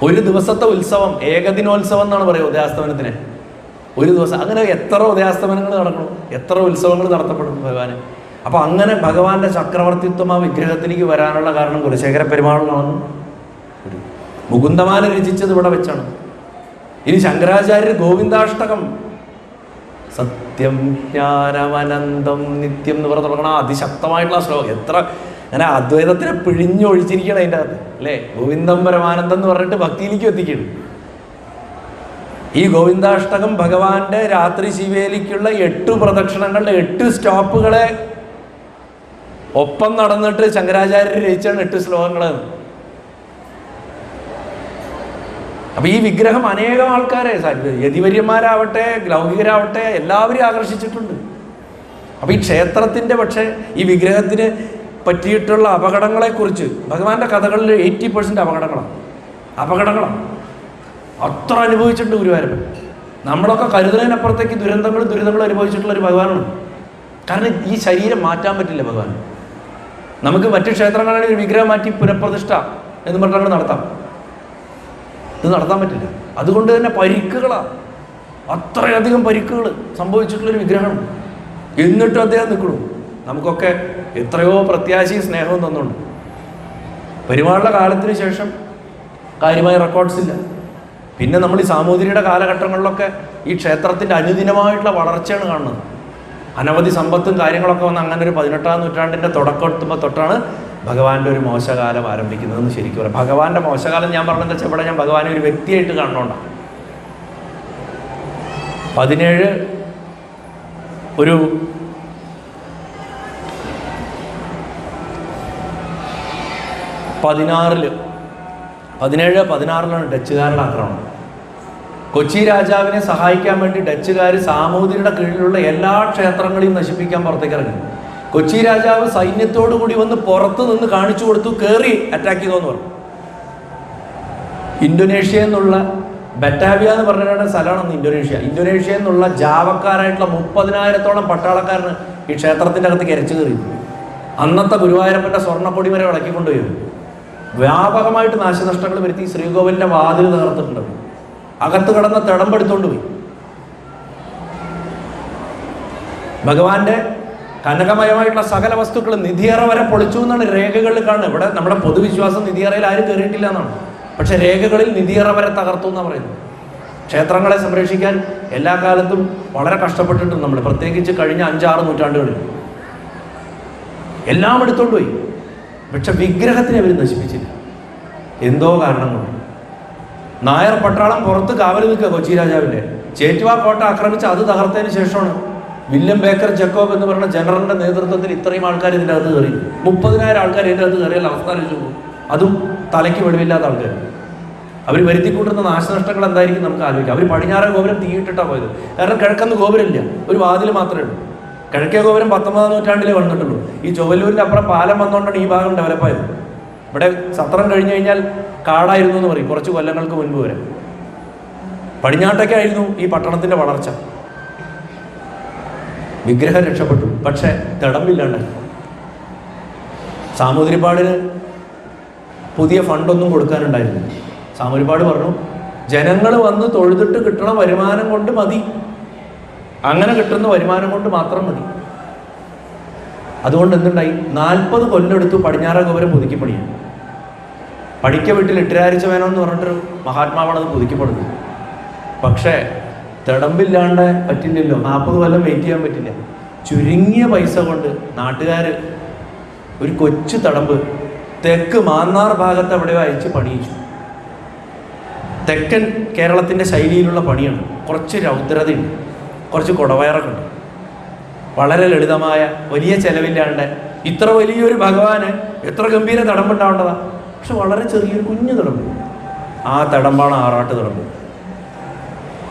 ഒരു ദിവസത്തെ ഉത്സവം, ഏകദിനോത്സവം എന്നാണ് പറയുക ഉദയാസ്തമനത്തിന്. ഒരു ദിവസം അങ്ങനെ എത്ര ഉദയാസ്തമനങ്ങൾ നടക്കണം, എത്ര ഉത്സവങ്ങൾ നടത്തപ്പെടും ഭഗവാന്. അപ്പം അങ്ങനെ ഭഗവാന്റെ ചക്രവർത്തിത്വം ആ വിഗ്രഹത്തിലേക്ക് വരാനുള്ള കാരണം കുലശേഖര പെരുമാളിലാണെന്ന് മുകുന്ദമാല രചിച്ചത് ഇവിടെ വെച്ചാണ്. ഇനി ശങ്കരാചാര്യർ ഗോവിന്ദാഷ്ടകം സത്യം ജ്ഞാനമനന്തം നിത്യം എന്ന് പറഞ്ഞ് തുടങ്ങണം അതിശക്തമായിട്ടുള്ള ശ്ലോകം. എത്ര അങ്ങനെ അദ്വൈതത്തിനെ പിഴിഞ്ഞൊഴിച്ചിരിക്കണം അതിൻ്റെ അകത്ത് അല്ലേ. ഗോവിന്ദം പരമാനന്ദം എന്ന് പറഞ്ഞിട്ട് ഭക്തിയിലേക്ക് എത്തിക്കണം. ഈ ഗോവിന്ദാഷ്ടകം ഭഗവാന്റെ രാത്രി ശിവേലിക്കുള്ള 8 പ്രദക്ഷിണങ്ങളുടെ 8 സ്റ്റോപ്പുകളെ ഒപ്പം നടന്നിട്ട് ശങ്കരാചാര്യർ രചിച്ചാണ് 8 ശ്ലോകങ്ങൾ. അപ്പൊ ഈ വിഗ്രഹം അനേകം ആൾക്കാരെ, യതിവര്യന്മാരാവട്ടെ ലൗകികരാവട്ടെ എല്ലാവരെയും ആകർഷിച്ചിട്ടുണ്ട്. അപ്പൊ ഈ ക്ഷേത്രത്തിന്റെ പക്ഷേ ഈ വിഗ്രഹത്തിന് പറ്റിയിട്ടുള്ള അപകടങ്ങളെക്കുറിച്ച് ഭഗവാന്റെ കഥകളിൽ 80% അപകടങ്ങളാണ്. അത്ര അനുഭവിച്ചിട്ടുണ്ട് ഗുരുവായൂരപ്പൻ. നമ്മളൊക്കെ കരുതുന്നതിനപ്പുറത്തേക്ക് ദുരിതങ്ങൾ അനുഭവിച്ചിട്ടുള്ള ഒരു ഭഗവാനാണ്. കാരണം ഈ ശരീരം മാറ്റാൻ പറ്റില്ല ഭഗവാൻ. നമുക്ക് മറ്റു ക്ഷേത്രങ്ങളാണെങ്കിൽ ഒരു വിഗ്രഹം മാറ്റി പുനഃപ്രതിഷ്ഠ എന്ന് പറഞ്ഞാൽ നടത്താം, ഇത് നടത്താൻ പറ്റില്ല. അതുകൊണ്ട് തന്നെ പരിക്കുകളാണ്, അത്രയധികം പരിക്കുകൾ സംഭവിച്ചിട്ടുള്ളൊരു വിഗ്രഹമാണ്. എന്നിട്ടും അദ്ദേഹം നിൽക്കണു. നമുക്കൊക്കെ എത്രയോ പ്രത്യാശയും സ്നേഹവും തന്നുണ്ട്. പെരുമാളുടെ കാലത്തിന് ശേഷം കാര്യമായ റെക്കോർഡ്സ് ഇല്ല. പിന്നെ നമ്മൾ ഈ സാമൂതിരിയുടെ കാലഘട്ടങ്ങളിലൊക്കെ ഈ ക്ഷേത്രത്തിൻ്റെ അനുദിനമായിട്ടുള്ള വളർച്ചയാണ് കാണുന്നത്. അനവധി സമ്പത്തും കാര്യങ്ങളൊക്കെ വന്ന് അങ്ങനെ ഒരു 18-ാം നൂറ്റാണ്ടിൻ്റെ തുടക്കം എത്തുമ്പോൾ തൊട്ടാണ് ഭഗവാന്റെ ഒരു മോശകാലം ആരംഭിക്കുന്നതെന്ന് ശരിക്കും പറയാം. ഭഗവാന്റെ മോശകാലം ഞാൻ പറഞ്ഞതെന്ന് വെച്ചാൽ ഇവിടെ ഞാൻ ഭഗവാനെ ഒരു വ്യക്തിയായിട്ട് കാണണോണ്ടാണ്. 17 ഒരു 16-ലാണ് ഡച്ചുകാരുടെ ആക്രമണം. കൊച്ചി രാജാവിനെ സഹായിക്കാൻ വേണ്ടി ഡച്ചുകാർ സാമൂതിരിയുടെ കീഴിലുള്ള എല്ലാ ക്ഷേത്രങ്ങളെയും നശിപ്പിക്കാൻ പുറത്തേക്ക് ഇറങ്ങി. കൊച്ചി രാജാവ് സൈന്യത്തോടു കൂടി വന്ന് പുറത്ത് നിന്ന് കാണിച്ചു കൊടുത്തു, കയറി അറ്റാക്ക് ചെയ്തോന്ന് പറഞ്ഞു. ഇന്തോനേഷ്യ എന്നുള്ള ബറ്റാവിയ എന്ന് പറഞ്ഞിട്ടാണ് സ്ഥലമാണ് ഇന്തോനേഷ്യ എന്നുള്ള ജാവക്കാരായിട്ടുള്ള 30,000-ഓളം പട്ടാളക്കാരന് ഈ ക്ഷേത്രത്തിൻ്റെ അകത്ത് കരച്ചു കയറി. അന്നത്തെ ഗുരുവായൂരപ്പൻ്റെ സ്വർണ്ണപ്പൊടി വരെ ഇളക്കിക്കൊണ്ടുപോയി. വ്യാപകമായിട്ട് നാശനഷ്ടങ്ങൾ വരുത്തി. ശ്രീകോവിലിൻ്റെ വാതിൽ തകർത്തിട്ടുണ്ട്. അകത്ത് കിടന്ന തിടമ്പെടുത്തോണ്ട് പോയി. ഭഗവാന്റെ കനകമയമായിട്ടുള്ള സകല വസ്തുക്കളും നിധിയറ വരെ പൊളിച്ചു എന്നാണ് രേഖകളിൽ കാണുന്നത്. ഇവിടെ നമ്മുടെ പൊതുവിശ്വാസം നിധിയറയിൽ ആരും കയറിയിട്ടില്ല എന്നാണ്. പക്ഷെ രേഖകളിൽ നിധിയറ വരെ തകർത്തു എന്നാണ് പറയുന്നത്. ക്ഷേത്രങ്ങളെ സംരക്ഷിക്കാൻ എല്ലാ കാലത്തും വളരെ കഷ്ടപ്പെട്ടിട്ടുണ്ട് നമ്മൾ, പ്രത്യേകിച്ച് കഴിഞ്ഞ 5-6 നൂറ്റാണ്ടുകളിൽ. എല്ലാം എടുത്തോണ്ട് പോയി. പക്ഷെ വിഗ്രഹത്തിനെ അവർ നശിപ്പിച്ചില്ല. എന്തോ കാരണം കൊണ്ട്. നായർ പട്ടാളം പുറത്ത് കാവൽ നിൽക്കുക കൊച്ചി രാജാവിൻ്റെ. ചേറ്റുവാ കോട്ട ആക്രമിച്ച് അത് തകർത്തതിന് ശേഷമാണ് വില്യം ബേക്കർ ജക്കോബ് എന്ന് പറയുന്ന ജനറലിൻ്റെ നേതൃത്വത്തിൽ ഇത്രയും ആൾക്കാർ ഇതിൻ്റെ അകത്ത് കയറി. 30,000 ആൾക്കാർ ഇതിൻ്റെ അകത്ത് കയറിയാൽ അവസ്ഥ ആലോചിച്ചു പോകും. അതും തലയ്ക്ക് വെളിവില്ലാത്ത ആൾക്കാർ. അവർ വരുത്തിക്കൂട്ടുന്ന നാശനഷ്ടങ്ങൾ എന്തായിരിക്കും നമുക്ക് ആലോചിക്കാം. അവർ പടിഞ്ഞാറേ ഗോപുരം തീയിട്ടിട്ടാണ് പോയത്. കാരണം കിഴക്കെന്ന് ഗോപുരമില്ല, ഒരു വാതിൽ മാത്രമേ ഉള്ളൂ. കിഴക്കേ ഗോപുരം 19-ാം നൂറ്റാണ്ടിലേ വന്നിട്ടുള്ളൂ. ഈ ചൊവ്വല്ലൂരിൻ്റെ അപ്പുറം പാലം വന്നുകൊണ്ടാണ് ഈ ഭാഗം ഡെവലപ്പായത്. ഇവിടെ സത്രം കഴിഞ്ഞു കഴിഞ്ഞാൽ കാടായിരുന്നു എന്ന് പറയും, കുറച്ച് കൊല്ലങ്ങൾക്ക് മുൻപ് വരെ. പടിഞ്ഞാട്ടൊക്കെയായിരുന്നു ഈ പട്ടണത്തിൻ്റെ വളർച്ച. വിഗ്രഹം രക്ഷപ്പെട്ടു, പക്ഷെ തിടമ്പില്ലാണ്ട്. സാമൂതിരിപ്പാടിന് പുതിയ ഫണ്ടൊന്നും കൊടുക്കാനുണ്ടായിരുന്നു. സാമൂതിരിപ്പാട് പറഞ്ഞു, ജനങ്ങൾ വന്ന് തൊഴുതിട്ട് കിട്ടണ വരുമാനം കൊണ്ട് മതി, അങ്ങനെ കിട്ടുന്ന വരുമാനം കൊണ്ട് മാത്രം മതി. അതുകൊണ്ട് എന്തുണ്ടായി, 40 കൊല്ലെടുത്തു പടിഞ്ഞാറ ഗോപുരം പുതുക്കി പണിയാൻ. പടിക്ക വീട്ടിൽ ഇട്ടിരാരിച്ച വേണം എന്ന് പറഞ്ഞിട്ടൊരു മഹാത്മാവാണ് അത് പുതുക്കിപ്പെടുന്നത്. പക്ഷേ തിടമ്പില്ലാണ്ട് പറ്റില്ലല്ലോ, 40 കൊല്ലം വെയിറ്റ് ചെയ്യാൻ പറ്റില്ല. ചുരുങ്ങിയ പൈസ കൊണ്ട് നാട്ടുകാർ ഒരു കൊച്ചു തടമ്പ് തെക്ക് മാന്നാർ ഭാഗത്ത് എവിടെയോ അയച്ച് പണിയിച്ചു. തെക്കൻ കേരളത്തിൻ്റെ ശൈലിയിലുള്ള പണിയാണ്. കുറച്ച് രൗദ്രതയുണ്ട്, കുറച്ച് കുടവയറൊക്കെ ഉണ്ട്. വളരെ ലളിതമായ, വലിയ ചെലവില്ലാണ്ട് ഇത്ര വലിയൊരു ഭഗവാന് എത്ര ഗംഭീര തടമ്പുണ്ടാവേണ്ടതാണ്. പക്ഷെ വളരെ ചെറിയൊരു കുഞ്ഞു തടമ്പ്. ആ തടമ്പാണ് ആറാട്ട് തടമ്പ്.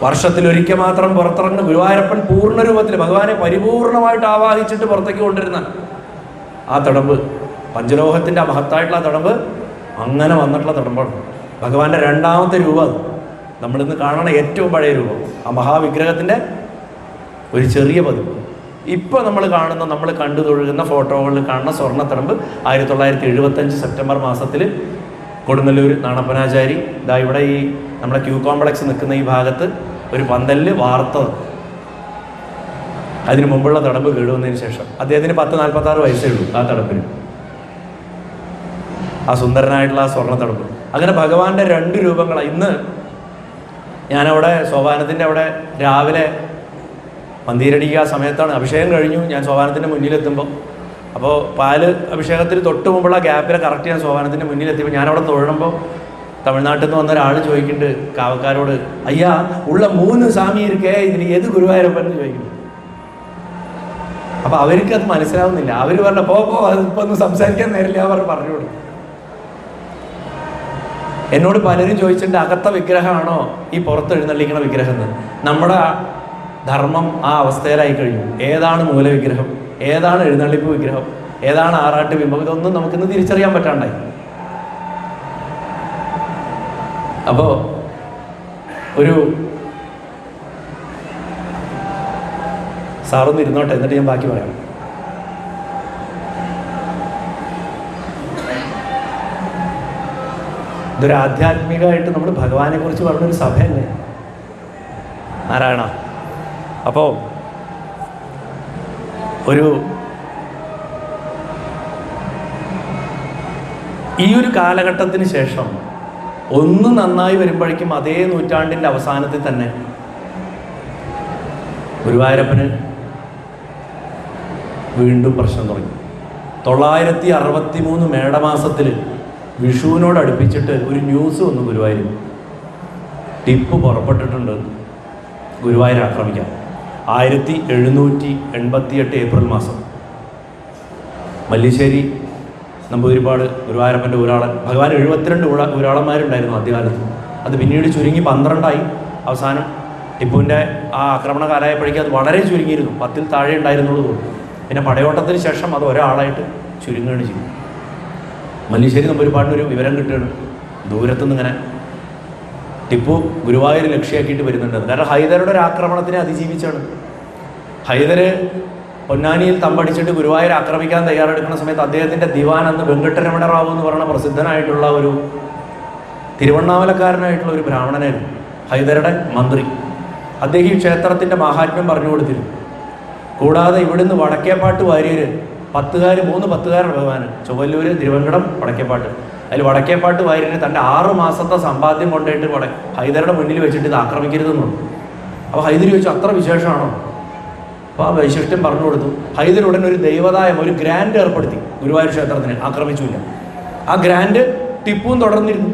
വർഷത്തിലൊരിക്കൽ മാത്രം പുറത്തിറങ്ങുന്ന ഗുരുവായൂരപ്പൻ പൂർണ്ണ രൂപത്തിൽ ഭഗവാനെ പരിപൂർണമായിട്ട് ആവാഹിച്ചിട്ട് പുറത്തേക്ക് കൊണ്ടിരുന്ന ആ തടമ്പ്, പഞ്ചലോഹത്തിൻ്റെ മഹത്തായിട്ടുള്ള തടമ്പ് അങ്ങനെ വന്നിട്ടുള്ള തടമ്പാണ്. ഭഗവാന്റെ രണ്ടാമത്തെ രൂപം, നമ്മളിന്ന് കാണുന്ന ഏറ്റവും പഴയ രൂപം, ആ മഹാവിഗ്രഹത്തിൻ്റെ ഒരു ചെറിയ പതിപ്പ്. ഇപ്പോൾ നമ്മൾ കാണുന്ന, നമ്മൾ കണ്ടു തൊഴുകുന്ന ഫോട്ടോകളിൽ കാണുന്ന സ്വർണ്ണത്തടമ്പ് 1975 സെപ്റ്റംബർ മാസത്തിൽ കൊടുങ്ങല്ലൂർ നാണപ്പനാചാരി ഇതാ ഇവിടെ ഈ നമ്മുടെ ക്യൂ കോംപ്ലക്സ് നിൽക്കുന്ന ഈ ഭാഗത്ത് ഒരു പന്തലിൽ വാർത്തത്. അതിന് മുമ്പുള്ള തടമ്പ് കേടുവന്നതിന് ശേഷം അദ്ദേഹത്തിന് 46 വയസ്സേ ഉള്ളൂ ആ തടമ്പിന്, ആ സുന്ദരനായിട്ടുള്ള ആ സ്വർണ്ണ തടമ്പ്. അങ്ങനെ ഭഗവാന്റെ 2 രൂപങ്ങളാണ്. ഇന്ന് ഞാനവിടെ സോപാനത്തിൻ്റെ അവിടെ രാവിലെ മന്ദിരടിക്കുക സമയത്താണ്, അഭിഷേകം കഴിഞ്ഞു, ഞാൻ സോപാനത്തിൻ്റെ മുന്നിലെത്തുമ്പോൾ, അപ്പോൾ പാല് അഭിഷേകത്തിന് തൊട്ട് മുമ്പുള്ള ഗ്യാപ്പിൽ കറക്റ്റ് ഞാൻ സോപാനത്തിൻ്റെ മുന്നിലെത്തിയപ്പോൾ ഞാനവിടെ തൊഴുമ്പോൾ തമിഴ്നാട്ടിൽ നിന്ന് വന്ന ഒരാൾ ചോദിക്കുന്നുണ്ട് കാവക്കാരോട്, അയ്യാ ഉള്ള 3 സ്വാമി ഇരിക്കേ, ഇതിന് ഏത് ഗുരുവായൂരപ്പൻ എന്ന് ചോദിക്കുന്നു. അപ്പോൾ അവർക്ക് അത് മനസ്സിലാവുന്നില്ല. അവർ പറഞ്ഞ പോ അതിപ്പോൾ ഒന്ന് സംസാരിക്കാൻ നേരില്ല അവർ പറഞ്ഞു കൊടുക്കും. എന്നോട് പലരും ചോദിച്ചിട്ടുണ്ട് അകത്ത വിഗ്രഹമാണോ ഈ പുറത്ത് എഴുന്നള്ളിക്കണ വിഗ്രഹം എന്ന്. നമ്മുടെ ധർമ്മം ആ അവസ്ഥയിലായി കഴിഞ്ഞു. ഏതാണ് മൂലവിഗ്രഹം, ഏതാണ് എഴുന്നള്ളിപ്പ് വിഗ്രഹം, ഏതാണ് ആറാട്ട് ബിംബം, ഇതൊന്നും നമുക്കിന്ന് തിരിച്ചറിയാൻ പറ്റാണ്ടായി. അപ്പോൾ ഒരു സാറൊന്ന് ഇരുന്നോട്ടെ, എന്നിട്ട് ഞാൻ ബാക്കി പറയാം. ഇതൊരു ആധ്യാത്മികമായിട്ട് നമ്മൾ ഭഗവാനെ കുറിച്ച് പറഞ്ഞൊരു സഭയല്ലേ നാരായണ. അപ്പോൾ ഈ ഒരു കാലഘട്ടത്തിന് ശേഷം ഒന്ന് നന്നായി വരുമ്പോഴേക്കും അതേ നൂറ്റാണ്ടിൻ്റെ അവസാനത്തിൽ തന്നെ ഗുരുവായൂരപ്പന് വീണ്ടും പ്രശ്നം തുടങ്ങി. 963 മേടമാസത്തിൽ വിഷുവിനോട് അടുപ്പിച്ചിട്ട് ഒരു ന്യൂസ് വന്നു ഗുരുവായൂർ. ടിപ്പു പുറപ്പെട്ടിട്ടുണ്ട് ഗുരുവായൂർ ആക്രമിക്കാൻ. 1788 ഏപ്രിൽ മാസം മല്ലിശ്ശേരി നമ്പൂതിരിപ്പാട് ഗുരുവായൂരപ്പൻ്റെ ഊരാളൻ. ഭഗവാൻ 72 ഊരാളന്മാരുണ്ടായിരുന്നു ആദ്യകാലത്ത്. അത് പിന്നീട് ചുരുങ്ങി 12ആയി. അവസാനം ടിപ്പുവിൻ്റെ ആ ആക്രമണ കാലമായപ്പോഴേക്കും അത് വളരെ ചുരുങ്ങിയിരുന്നു, 10-ൽ താഴെ ഉണ്ടായിരുന്നുള്ളൂ തോന്നുന്നു. പിന്നെ പടയോട്ടത്തിന് ശേഷം അത് ഒരാളായിട്ട് ചുരുങ്ങുകയാണ് ചെയ്യും. മല്ലിശ്ശേരി നമ്പൂതിരിപ്പാടിനൊരു വിവരം കിട്ടുകയാണ്, ദൂരത്തുനിന്ന് ഇങ്ങനെ ടിപ്പു ഗുരുവായൂർ ലക്ഷ്യമാക്കിയിട്ട് വരുന്നുണ്ട്. കാരണം ഹൈദരുടെ ഒരു ആക്രമണത്തിനെ അതിജീവിച്ചാണ്. ഹൈദർ പൊന്നാനിയിൽ തമ്പടിച്ചിട്ട് ഗുരുവായൂർ ആക്രമിക്കാൻ തയ്യാറെടുക്കുന്ന സമയത്ത് അദ്ദേഹത്തിൻ്റെ ദിവാൻ അന്ന് വെങ്കട്ടരമണ റാവു എന്ന് പറയുന്ന പ്രസിദ്ധനായിട്ടുള്ള ഒരു തിരുവണ്ണാമലക്കാരനായിട്ടുള്ള ഒരു ബ്രാഹ്മണനായിരുന്നു ഹൈദരുടെ മന്ത്രി. അദ്ദേഹം ഈ ക്ഷേത്രത്തിൻ്റെ മഹാത്മ്യം പറഞ്ഞു കൊടുത്തിരുന്നു. കൂടാതെ ഇവിടുന്ന് വടക്കേപ്പാട്ട് വാര്യർ 3 പത്തുകാരാണ് ഭഗവാൻ, ചൊവ്വല്ലൂർ, തിരുവങ്കടം, വടക്കേപ്പാട്ട്. അതിൽ വടക്കേപ്പാട്ട് വാര്യർ തൻ്റെ 6 മാസത്തെ സമ്പാദ്യം കൊണ്ടുപോയിട്ട് ഹൈദരുടെ മുന്നിൽ വെച്ചിട്ട് ഇത് ആക്രമിക്കരുതെന്നുണ്ട്. അപ്പോൾ ഹൈദർ ചോദിച്ചു അത്ര വിശേഷമാണോ? അപ്പോൾ ആ വൈശിഷ്ട്യം പറഞ്ഞു കൊടുത്തു. ഹൈദർ ഉടനെ ഒരു ദൈവതായം, ഒരു ഗ്രാൻഡ് ഏർപ്പെടുത്തി ഗുരുവായൂർ ക്ഷേത്രത്തിന്. ആക്രമിച്ചില്ല. ആ ഗ്രാൻഡ് ടിപ്പുവും തുടർന്നിരുന്നു.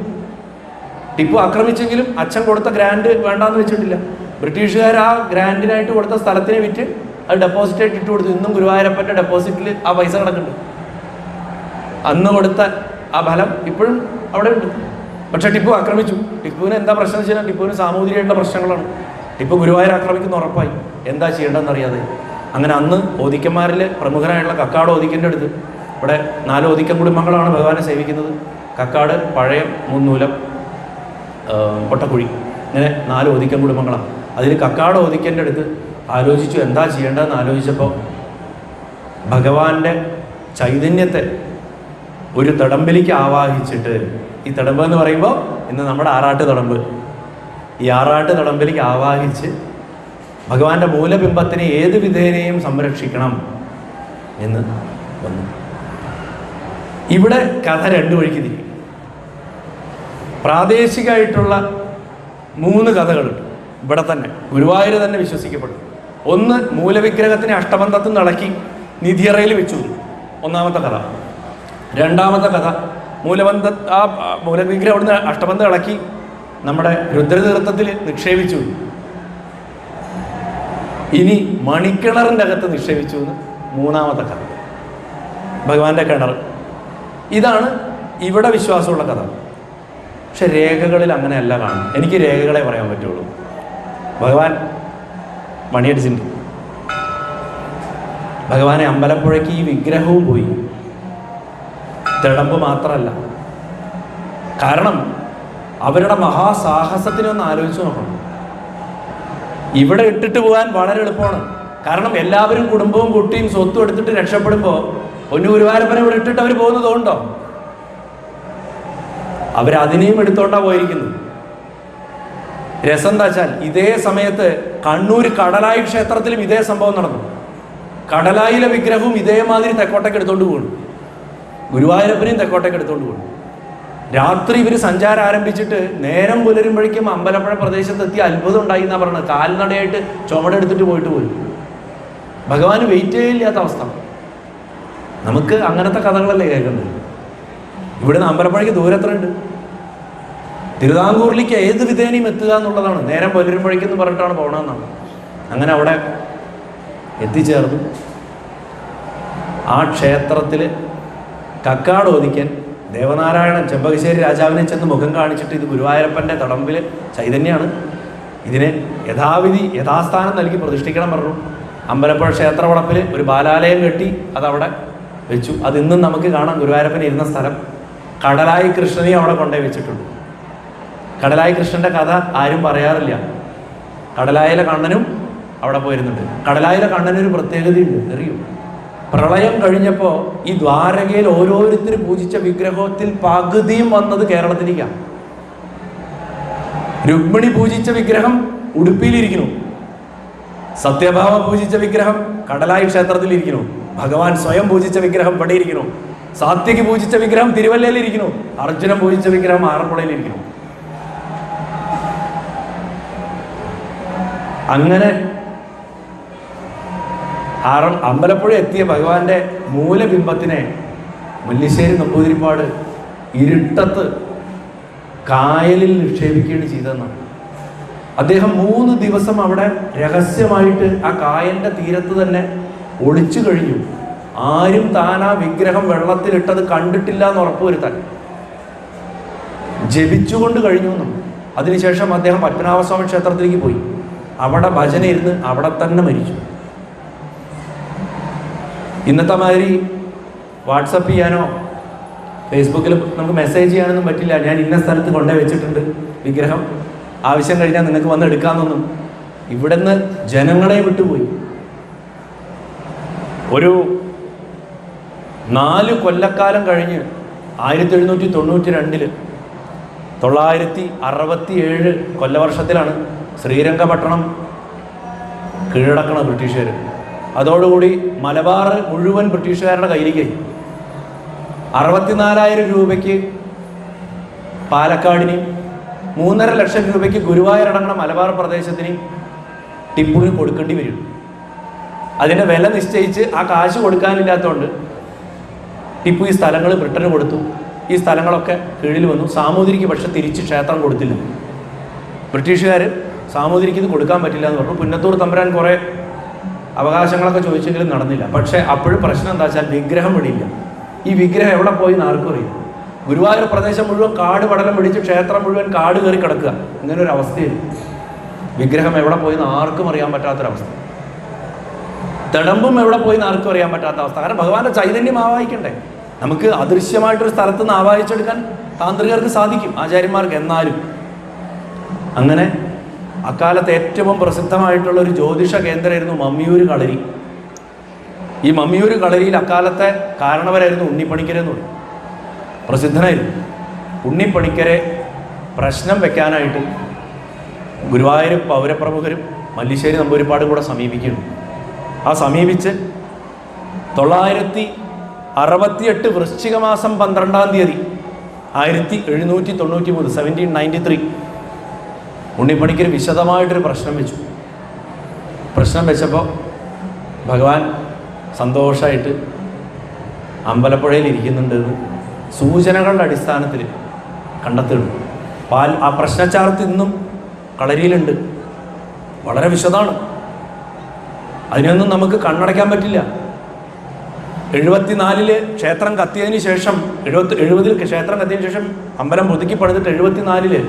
ടിപ്പു ആക്രമിച്ചെങ്കിലും അച്ഛൻ കൊടുത്ത ഗ്രാൻഡ് വേണ്ടാന്ന് വെച്ചിട്ടില്ല. ബ്രിട്ടീഷുകാർ ആ ഗ്രാൻഡിനായിട്ട് കൊടുത്ത സ്ഥലത്തിനെ വിറ്റ് അത് ഡെപ്പോസിറ്റായിട്ട് ഇട്ട് കൊടുത്തു. ഇന്നും ഗുരുവായൂരപ്പൻ്റെ ഡെപ്പോസിറ്റിൽ ആ പൈസ കിടക്കുന്നുണ്ട്. അന്ന് കൊടുത്ത ആ ഫലം ഇപ്പോഴും അവിടെ ഉണ്ട്. പക്ഷെ ടിപ്പു ആക്രമിച്ചു. ടിപ്പുവിന് എന്താ പ്രശ്നം എന്ന് വെച്ചാൽ ടിപ്പുവിന് സാമൂതിരിയായിട്ടുള്ള പ്രശ്നങ്ങളാണ്. ടിപ്പു ഗുരുവായൂർ ആക്രമിക്കുന്ന ഉറപ്പായി, എന്താ ചെയ്യേണ്ടതെന്ന് അറിയാതെ. അങ്ങനെ അന്ന് ഓദിക്കന്മാരിൽ പ്രമുഖനായിട്ടുള്ള കക്കാട് ഓദിക്കൻ്റെ അടുത്ത്, ഇവിടെ 4 ഓദിക്കൻ കുടുംബങ്ങളാണ് ഭഗവാനെ സേവിക്കുന്നത്. കക്കാട്, പഴയം, മൂന്നൂലം, പൊട്ടക്കുഴി, ഇങ്ങനെ 4 ഓദിക്കൻ കുടുംബങ്ങളാണ്. അതിൽ കക്കാട് ഓദിക്കൻ്റെ അടുത്ത് ആലോചിച്ചു എന്താ ചെയ്യേണ്ടതെന്ന് ആലോചിച്ചപ്പോൾ ഭഗവാന്റെ ചൈതന്യത്തെ ഒരു തടമ്പിലേക്ക് ആവാഹിച്ചിട്ട്, ഈ തടമ്പ് എന്ന് പറയുമ്പോൾ ഇന്ന് നമ്മുടെ ആറാട്ട് തടമ്പ്, ഈ ആറാട്ട് തടമ്പിലേക്ക് ആവാഹിച്ച് ഭഗവാന്റെ മൂലബിംബത്തിനെ ഏത് വിധേനയും സംരക്ഷിക്കണം എന്ന് വന്നു. ഇവിടെ കഥ 2 വഴിക്ക് തിരിക്കും. പ്രാദേശികമായിട്ടുള്ള 3 കഥകളുണ്ട് ഇവിടെ തന്നെ, ഗുരുവായൂർ തന്നെ വിശ്വസിക്കപ്പെടും. ഒന്ന്, മൂലവിഗ്രഹത്തിനെ അഷ്ടബന്ധത്തിൽ നിന്ന് ഇളക്കി നിധിയറയിൽ വെച്ചു, ഒന്നാമത്തെ കഥ. രണ്ടാമത്തെ കഥ, ആ മൂലവിഗ്രഹം അവിടുന്ന് അഷ്ടബന്ധം ഇളക്കി നമ്മുടെ രുദ്രതീർത്ഥത്തിൽ നിക്ഷേപിച്ചു. ഇനി മണിക്കിണറിൻ്റെ അകത്ത് നിക്ഷേപിച്ചു എന്ന് മൂന്നാമത്തെ കഥ. ഭഗവാന്റെ കിണർ. ഇതാണ് ഇവിടെ വിശ്വാസമുള്ള കഥ. പക്ഷെ രേഖകളിൽ അങ്ങനെയല്ല കാണും. എനിക്ക് രേഖകളെ പറയാൻ പറ്റുള്ളൂ. ഭഗവാൻ മണിയടിച്ചിട്ടുണ്ട്. ഭഗവാനെ അമ്പലപ്പുഴയ്ക്ക് ഈ വിഗ്രഹവും പോയി, തിടമ്പ് മാത്രമല്ല. കാരണം അവരുടെ മഹാസാഹസത്തിനൊന്ന് ആലോചിച്ച് നോക്കണം. ഇവിടെ ഇട്ടിട്ട് പോകാൻ വളരെ എളുപ്പമാണ്. കാരണം എല്ലാവരും കുടുംബവും കുട്ടിയും സ്വത്തും എടുത്തിട്ട് രക്ഷപ്പെടുമ്പോൾ പൊന്നു ഗുരുവായൂരപ്പനെ ഇവിടെ ഇട്ടിട്ട് അവർ പോകുന്നതുകൊണ്ടോ? അവരതിനെയും എടുത്തോണ്ടാ പോയിരിക്കുന്നത്. രസം എന്താ വെച്ചാൽ ഇതേ സമയത്ത് കണ്ണൂർ കടലായി ക്ഷേത്രത്തിലും ഇതേ സംഭവം നടന്നു. കടലായിലെ വിഗ്രഹവും ഇതേമാതിരി തെക്കോട്ടേക്ക് എടുത്തോണ്ട് പോകുന്നു. ഗുരുവായൂരപ്പനെയും തെക്കോട്ടേക്ക് എടുത്തോണ്ട് പോകുന്നു. രാത്രി ഇവർ സഞ്ചാരം ആരംഭിച്ചിട്ട് നേരം പുലരുമ്പോഴേക്കും അമ്പലപ്പുഴ പ്രദേശത്തെത്തി അത്ഭുതം ഉണ്ടായി എന്നാ പറയുന്നത്. കാൽനടയായിട്ട് ചുമടെടുത്തിട്ട് പോയിട്ട് പോയി. ഭഗവാന് വെയിറ്റ് ചെയ്യില്ലാത്ത അവസ്ഥ. നമുക്ക് അങ്ങനത്തെ കഥകളല്ലേ കേൾക്കുന്നത്. ഇവിടുന്ന് അമ്പലപ്പുഴയ്ക്ക് ദൂരത്രയുണ്ട്. തിരുവിതാംകൂറിലേക്ക് ഏത് വിധേനയും എത്തുക എന്നുള്ളതാണ്. നേരം പുലരുമ്പോഴേക്കെന്ന് പറഞ്ഞിട്ടാണ് പോകണമെന്നാണ്. അങ്ങനെ അവിടെ എത്തിച്ചേർന്നു. ആ ക്ഷേത്രത്തിൽ കക്കാട് ഓദിക്കാൻ ദേവനാരായണൻ ചെമ്പകശ്ശേരി രാജാവിനെ ചെന്ന് മുഖം കാണിച്ചിട്ട് ഇത് ഗുരുവായൂരപ്പൻ്റെ തടമ്പിൽ ചൈതന്യമാണ്, ഇതിനെ യഥാവിധി യഥാസ്ഥാനം നൽകി പ്രതിഷ്ഠിക്കണം പറഞ്ഞു. അമ്പലപ്പുഴ ക്ഷേത്ര വളപ്പിൽ ഒരു ബാലാലയം കെട്ടി അതവിടെ വെച്ചു. അത് ഇന്നും നമുക്ക് കാണാം. ഗുരുവായൂരപ്പൻ ഇരുന്ന സ്ഥലം കടലായി കൃഷ്ണനെയും അവിടെ കൊണ്ടുപോയി വെച്ചിട്ടുണ്ട്. കടലായി കൃഷ്ണൻ്റെ കഥ ആരും പറയാറില്ല. കടലായിലെ കണ്ണനും അവിടെ പോയിരുന്നുണ്ട്. കടലായിലെ കണ്ണനൊരു പ്രത്യേകതയുണ്ട്, അറിയും. പ്രളയം കഴിഞ്ഞപ്പോൾ ഈ ദ്വാരകയിൽ ഓരോരുത്തർ പൂജിച്ച വിഗ്രഹത്തിൽ പകുതിയും വന്നത് കേരളത്തിലേക്കാണ്. രുക്മിണി പൂജിച്ച വിഗ്രഹം ഉടുപ്പിയിലിരിക്കുന്നു. സത്യഭാമ പൂജിച്ച വിഗ്രഹം കടലായി ക്ഷേത്രത്തിലിരിക്കുന്നു. ഭഗവാൻ സ്വയം പൂജിച്ച വിഗ്രഹം ഇവിടെ ഇരിക്കുന്നു. സാത്യകി പൂജിച്ച വിഗ്രഹം തിരുവല്ലയിലിരിക്കുന്നു. അർജുനൻ പൂജിച്ച വിഗ്രഹം ആറന്മുളയിലിരിക്കുന്നു. അങ്ങനെ അമ്പലപ്പുഴ എത്തിയ ഭഗവാന്റെ മൂലബിംബത്തിനെ മല്ലിശ്ശേരി നമ്പൂതിരിപ്പാട് ഇരുട്ടത്ത് കായലിൽ നിക്ഷേപിക്കുകയാണ് ചെയ്തതെന്നാണ്. അദ്ദേഹം 3 ദിവസം അവിടെ രഹസ്യമായിട്ട് ആ കായലിന്റെ തീരത്ത് തന്നെ ഒളിച്ചു കഴിഞ്ഞു. ആരും താൻ ആ വിഗ്രഹം വെള്ളത്തിലിട്ടത് കണ്ടിട്ടില്ല എന്ന് ഉറപ്പുവരുത്താൻ ജപിച്ചുകൊണ്ട് കഴിഞ്ഞു എന്നും. അതിനുശേഷം അദ്ദേഹം പത്മനാഭസ്വാമി ക്ഷേത്രത്തിലേക്ക് പോയി. അവിടെ ഭജന ഇരുന്ന് അവിടെ തന്നെ മരിച്ചു. ഇന്നത്തെ മാതിരി വാട്സപ്പ് ചെയ്യാനോ ഫേസ്ബുക്കിൽ നമുക്ക് മെസ്സേജ് ചെയ്യാനൊന്നും പറ്റില്ല. ഞാൻ ഇന്ന സ്ഥലത്ത് കൊണ്ടേ വെച്ചിട്ടുണ്ട് വിഗ്രഹം, ആവശ്യം കഴിഞ്ഞാൽ നിങ്ങൾക്ക് വന്ന് എടുക്കാമെന്നൊന്നും. ഇവിടുന്ന് ജനങ്ങളെ വിട്ടുപോയി. ഒരു 4 കൊല്ലക്കാലം കഴിഞ്ഞ് 1792 967 കൊല്ലവർഷത്തിലാണ് ശ്രീരംഗപട്ടണം കീഴടക്കണം ബ്രിട്ടീഷുകാർ. അതോടുകൂടി മലബാർ മുഴുവൻ ബ്രിട്ടീഷുകാരുടെ കയ്യിലേക്കായി. 64,000 രൂപയ്ക്ക് പാലക്കാടിനെയും 3.5 ലക്ഷം രൂപയ്ക്ക് ഗുരുവായൂരടങ്ങണ മലബാർ പ്രദേശത്തിന് ടിപ്പുവിന് കൊടുക്കേണ്ടി വരും. അതിൻ്റെ വില നിശ്ചയിച്ച് ആ കാശ് കൊടുക്കാനില്ലാത്തതുകൊണ്ട് ടിപ്പു ഈ സ്ഥലങ്ങൾ ബ്രിട്ടന് കൊടുത്തു. ഈ സ്ഥലങ്ങളൊക്കെ കീഴിൽ വന്നു. സാമൂതിരിക്ക് പക്ഷെ തിരിച്ച് ക്ഷേത്രം കൊടുത്തില്ല. ബ്രിട്ടീഷുകാർ സാമൂതിരിക്ക് ഇത് കൊടുക്കാൻ പറ്റില്ല എന്ന് പറഞ്ഞു. പുന്നത്തൂർ തമ്പുരാൻ കുറേ അവകാശങ്ങളൊക്കെ ചോദിച്ചെങ്കിലും നടന്നില്ല. പക്ഷേ അപ്പോഴും പ്രശ്നം എന്താ വെച്ചാൽ വിഗ്രഹം വിടില്ല. ഈ വിഗ്രഹം എവിടെ പോയി എന്ന് ആർക്കും അറിയില്ല. ഗുരുവായൂർ പ്രദേശം മുഴുവൻ കാട് പടലം പിടിച്ച് ക്ഷേത്രം മുഴുവൻ കാട് കയറി കിടക്കുക. ഇങ്ങനെ ഒരു അവസ്ഥയിൽ വിഗ്രഹം എവിടെ പോയി എന്ന് ആർക്കും അറിയാൻ പറ്റാത്തൊരവസ്ഥ. തിടമ്പും എവിടെ പോയി എന്ന് ആർക്കും അറിയാൻ പറ്റാത്ത അവസ്ഥ. കാരണം ഭഗവാന്റെ ചൈതന്യം ആവാഹിക്കണ്ടേ. നമുക്ക് അദൃശ്യമായിട്ടൊരു സ്ഥലത്ത് നിന്ന് ആവാഹിച്ചെടുക്കാൻ താന്ത്രികർക്ക് സാധിക്കും, ആചാര്യന്മാർക്ക്. എന്നാലും അങ്ങനെ അക്കാലത്ത് ഏറ്റവും പ്രസിദ്ധമായിട്ടുള്ള ഒരു ജ്യോതിഷ കേന്ദ്രമായിരുന്നു മമ്മിയൂർ കളരി. ഈ മമ്മിയൂർ കളരിയിൽ അക്കാലത്തെ കാരണവരായിരുന്നു ഉണ്ണിപ്പണിക്കരെന്ന് പറയും. പ്രസിദ്ധനായിരുന്നു. ഉണ്ണിപ്പണിക്കരെ പ്രശ്നം വെക്കാനായിട്ട് ഗുരുവായൂർ പൗരപ്രമുഖരും മല്ലിശ്ശേരി നമ്പൂരിപ്പാടും കൂടെ സമീപിക്കുന്നു. ആ സമീപിച്ച് 968 വൃശ്ചിക മാസം 12-ാം തീയതി 1793 1793 ഉണ്ണിപ്പണിക്കർ വിശദമായിട്ടൊരു പ്രശ്നം വെച്ചു. പ്രശ്നം വെച്ചപ്പോൾ ഭഗവാൻ സന്തോഷമായിട്ട് അമ്പലപ്പുഴയിൽ ഇരിക്കുന്നുണ്ടെന്ന് സൂചനകളുടെ അടിസ്ഥാനത്തിൽ കണ്ടെത്തുന്നു. ആ പ്രശ്നച്ചാർത്ത് ഇന്നും കളരിയിലുണ്ട്. വളരെ വിശദമാണ്. അതിനൊന്നും നമുക്ക് കണ്ണടയ്ക്കാൻ പറ്റില്ല. 74 ക്ഷേത്രം കത്തിയതിന് ശേഷം 70 ക്ഷേത്രം കത്തിയതിന് ശേഷം അമ്പലം പുതുക്കി പണിതിട്ട് 74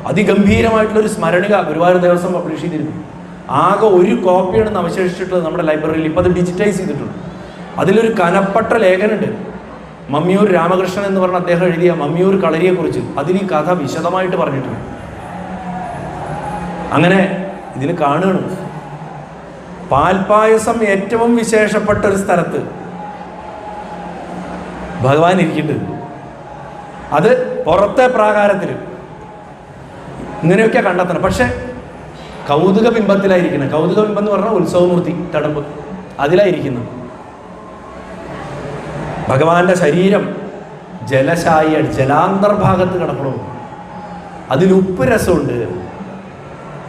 അതിഗംഭീരമായിട്ടുള്ളൊരു സ്മരണിക ഗുരുവായൂർ ദേവസ്വം പബ്ലിഷ് ചെയ്തിരുന്നു. ആകെ ഒരു കോപ്പിയാണെന്ന് അവശേഷിച്ചിട്ടുള്ളത് നമ്മുടെ ലൈബ്രറിയിൽ. ഇപ്പോൾ അത് ഡിജിറ്റൈസ് ചെയ്തിട്ടുണ്ട്. അതിലൊരു കനപ്പെട്ട ലേഖനുണ്ട്. മമ്മിയൂർ രാമകൃഷ്ണൻ എന്ന് പറഞ്ഞ അദ്ദേഹം എഴുതിയ മമ്മിയൂർ കളരിയെക്കുറിച്ച് അതിൽ ഈ കഥ വിശദമായിട്ട് പറഞ്ഞിട്ടുണ്ട്. അങ്ങനെ ഇതിൽ കാണുകയാണ് പാൽപ്പായസം ഏറ്റവും വിശേഷപ്പെട്ട ഒരു സ്ഥലത്ത് ഭഗവാൻ ഇരിക്കുന്നുണ്ട്. അത് പുറത്തെ പ്രാകാരത്തിൽ ഇങ്ങനെയൊക്കെ കണ്ടെത്തണം. പക്ഷെ കൗതുക ബിംബത്തിലായിരിക്കണം. കൗതുക ബിംബം എന്ന് പറഞ്ഞാൽ ഉത്സവമൂർത്തി തടമ്പ് അതിലായിരിക്കുന്നു. ഭഗവാന്റെ ശരീരം ജലശായ ജലാന്തർഭാഗത്ത് കിടക്കണു. അതിൽ ഉപ്പ് രസമുണ്ട്,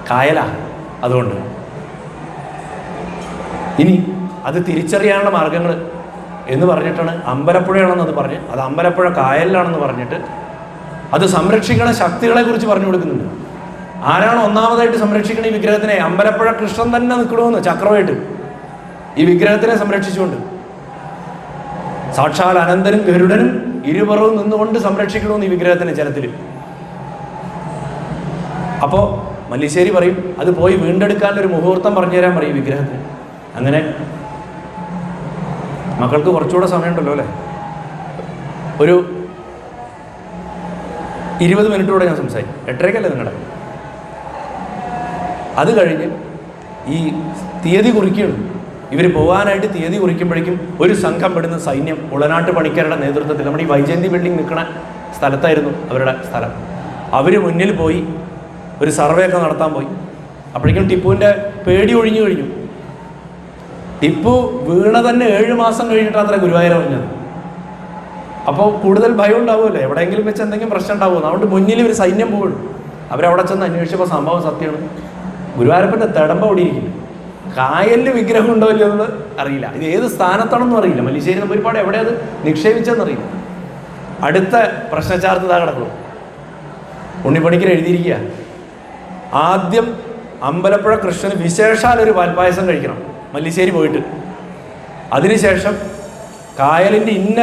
കായല. അതുകൊണ്ട് ഇനി അത് തിരിച്ചറിയാനുള്ള മാർഗങ്ങൾ എന്ന് പറഞ്ഞിട്ടാണ് അമ്പലപ്പുഴയാണെന്ന് അത് പറഞ്ഞ്, അത് അമ്പലപ്പുഴ കായലിലാണെന്ന് പറഞ്ഞിട്ട് അത് സംരക്ഷിക്കണ ശക്തികളെ കുറിച്ച് പറഞ്ഞു കൊടുക്കുന്നുണ്ട്. ആരാണ് ഒന്നാമതായിട്ട് സംരക്ഷിക്കണ ഈ വിഗ്രഹത്തിനെ? അമ്പലപ്പുഴ കൃഷ്ണൻ തന്നെ നിൽക്കണമെന്ന് ചക്രമായിട്ട് ഈ വിഗ്രഹത്തിനെ സംരക്ഷിച്ചുകൊണ്ട്. സാക്ഷാൽ അനന്തനും ഗരുഡനും ഇരുപുറവും നിന്നുകൊണ്ട് സംരക്ഷിക്കണമെന്ന് ഈ വിഗ്രഹത്തിന് ജലത്തിൽ. അപ്പോൾ മല്ലിശ്ശേരി പറയും അത് പോയി വീണ്ടെടുക്കാനൊരു മുഹൂർത്തം പറഞ്ഞു തരാൻ പറയും വിഗ്രഹത്തിന്. അങ്ങനെ മക്കൾക്ക് കുറച്ചുകൂടെ സമയമുണ്ടല്ലോ അല്ലേ, ഒരു 20 മിനിറ്റോടെ ഞാൻ സംസാരിക്കും. 8:30 നിങ്ങളുടെ. അത് കഴിഞ്ഞ് ഈ തീയതി കുറിക്കുകയാണ്. ഇവർ പോകാനായിട്ട് തീയതി കുറിക്കുമ്പോഴേക്കും ഒരു സംഘം പെടുന്ന സൈന്യം ഉളനാട്ട് പണിക്കാരുടെ നേതൃത്വത്തിൽ നമ്മുടെ ഈ വൈജയന്തി ബിൽഡിംഗ് നിൽക്കുന്ന സ്ഥലത്തായിരുന്നു അവരുടെ സ്ഥലം. അവർ മുന്നിൽ പോയി ഒരു സർവേ ഒക്കെ നടത്താൻ പോയി. അപ്പോഴേക്കും ടിപ്പുവിൻ്റെ പേടി ഒഴിഞ്ഞു കഴിഞ്ഞു. ടിപ്പു വീണ തന്നെ 7 മാസം കഴിഞ്ഞിട്ട് അത്ര ഗുരുവായൂർ പറഞ്ഞത്. അപ്പോൾ കൂടുതൽ ഭയം ഉണ്ടാവുമല്ലോ, എവിടെയെങ്കിലും വെച്ച് എന്തെങ്കിലും പ്രശ്നം ഉണ്ടാവുമെന്ന്. അതുകൊണ്ട് മുന്നിൽ ഒരു സൈന്യം പോകും. അവരവിടെ ചെന്ന് അന്വേഷിച്ചപ്പോൾ സംഭവം സത്യമാണ്. ഗുരുവായൂരപ്പൻ്റെ തിടമ്പ ഓടിയിരിക്കുന്നു. കായലിൽ വിഗ്രഹം ഉണ്ടോ ഇല്ലയോ എന്നത് അറിയില്ല. ഇത് ഏത് സ്ഥാനത്താണെന്നും അറിയില്ല. മല്ലിശ്ശേരി നമ്പൂതിരിപ്പാട് എവിടെ അത് നിക്ഷേപിച്ചെന്നറിയില്ല. അടുത്ത പ്രശ്നചാർത്തത കിടക്കുന്നു. ഉണ്ണിപ്പണിക്കർ എഴുതിയിരിക്കുക, ആദ്യം അമ്പലപ്പുഴ കൃഷ്ണന് വിശേഷാലൊരു പാൽപ്പായസം കഴിക്കണം മല്ലിശ്ശേരി പോയിട്ട്. അതിനുശേഷം കായലിൻ്റെ ഇന്ന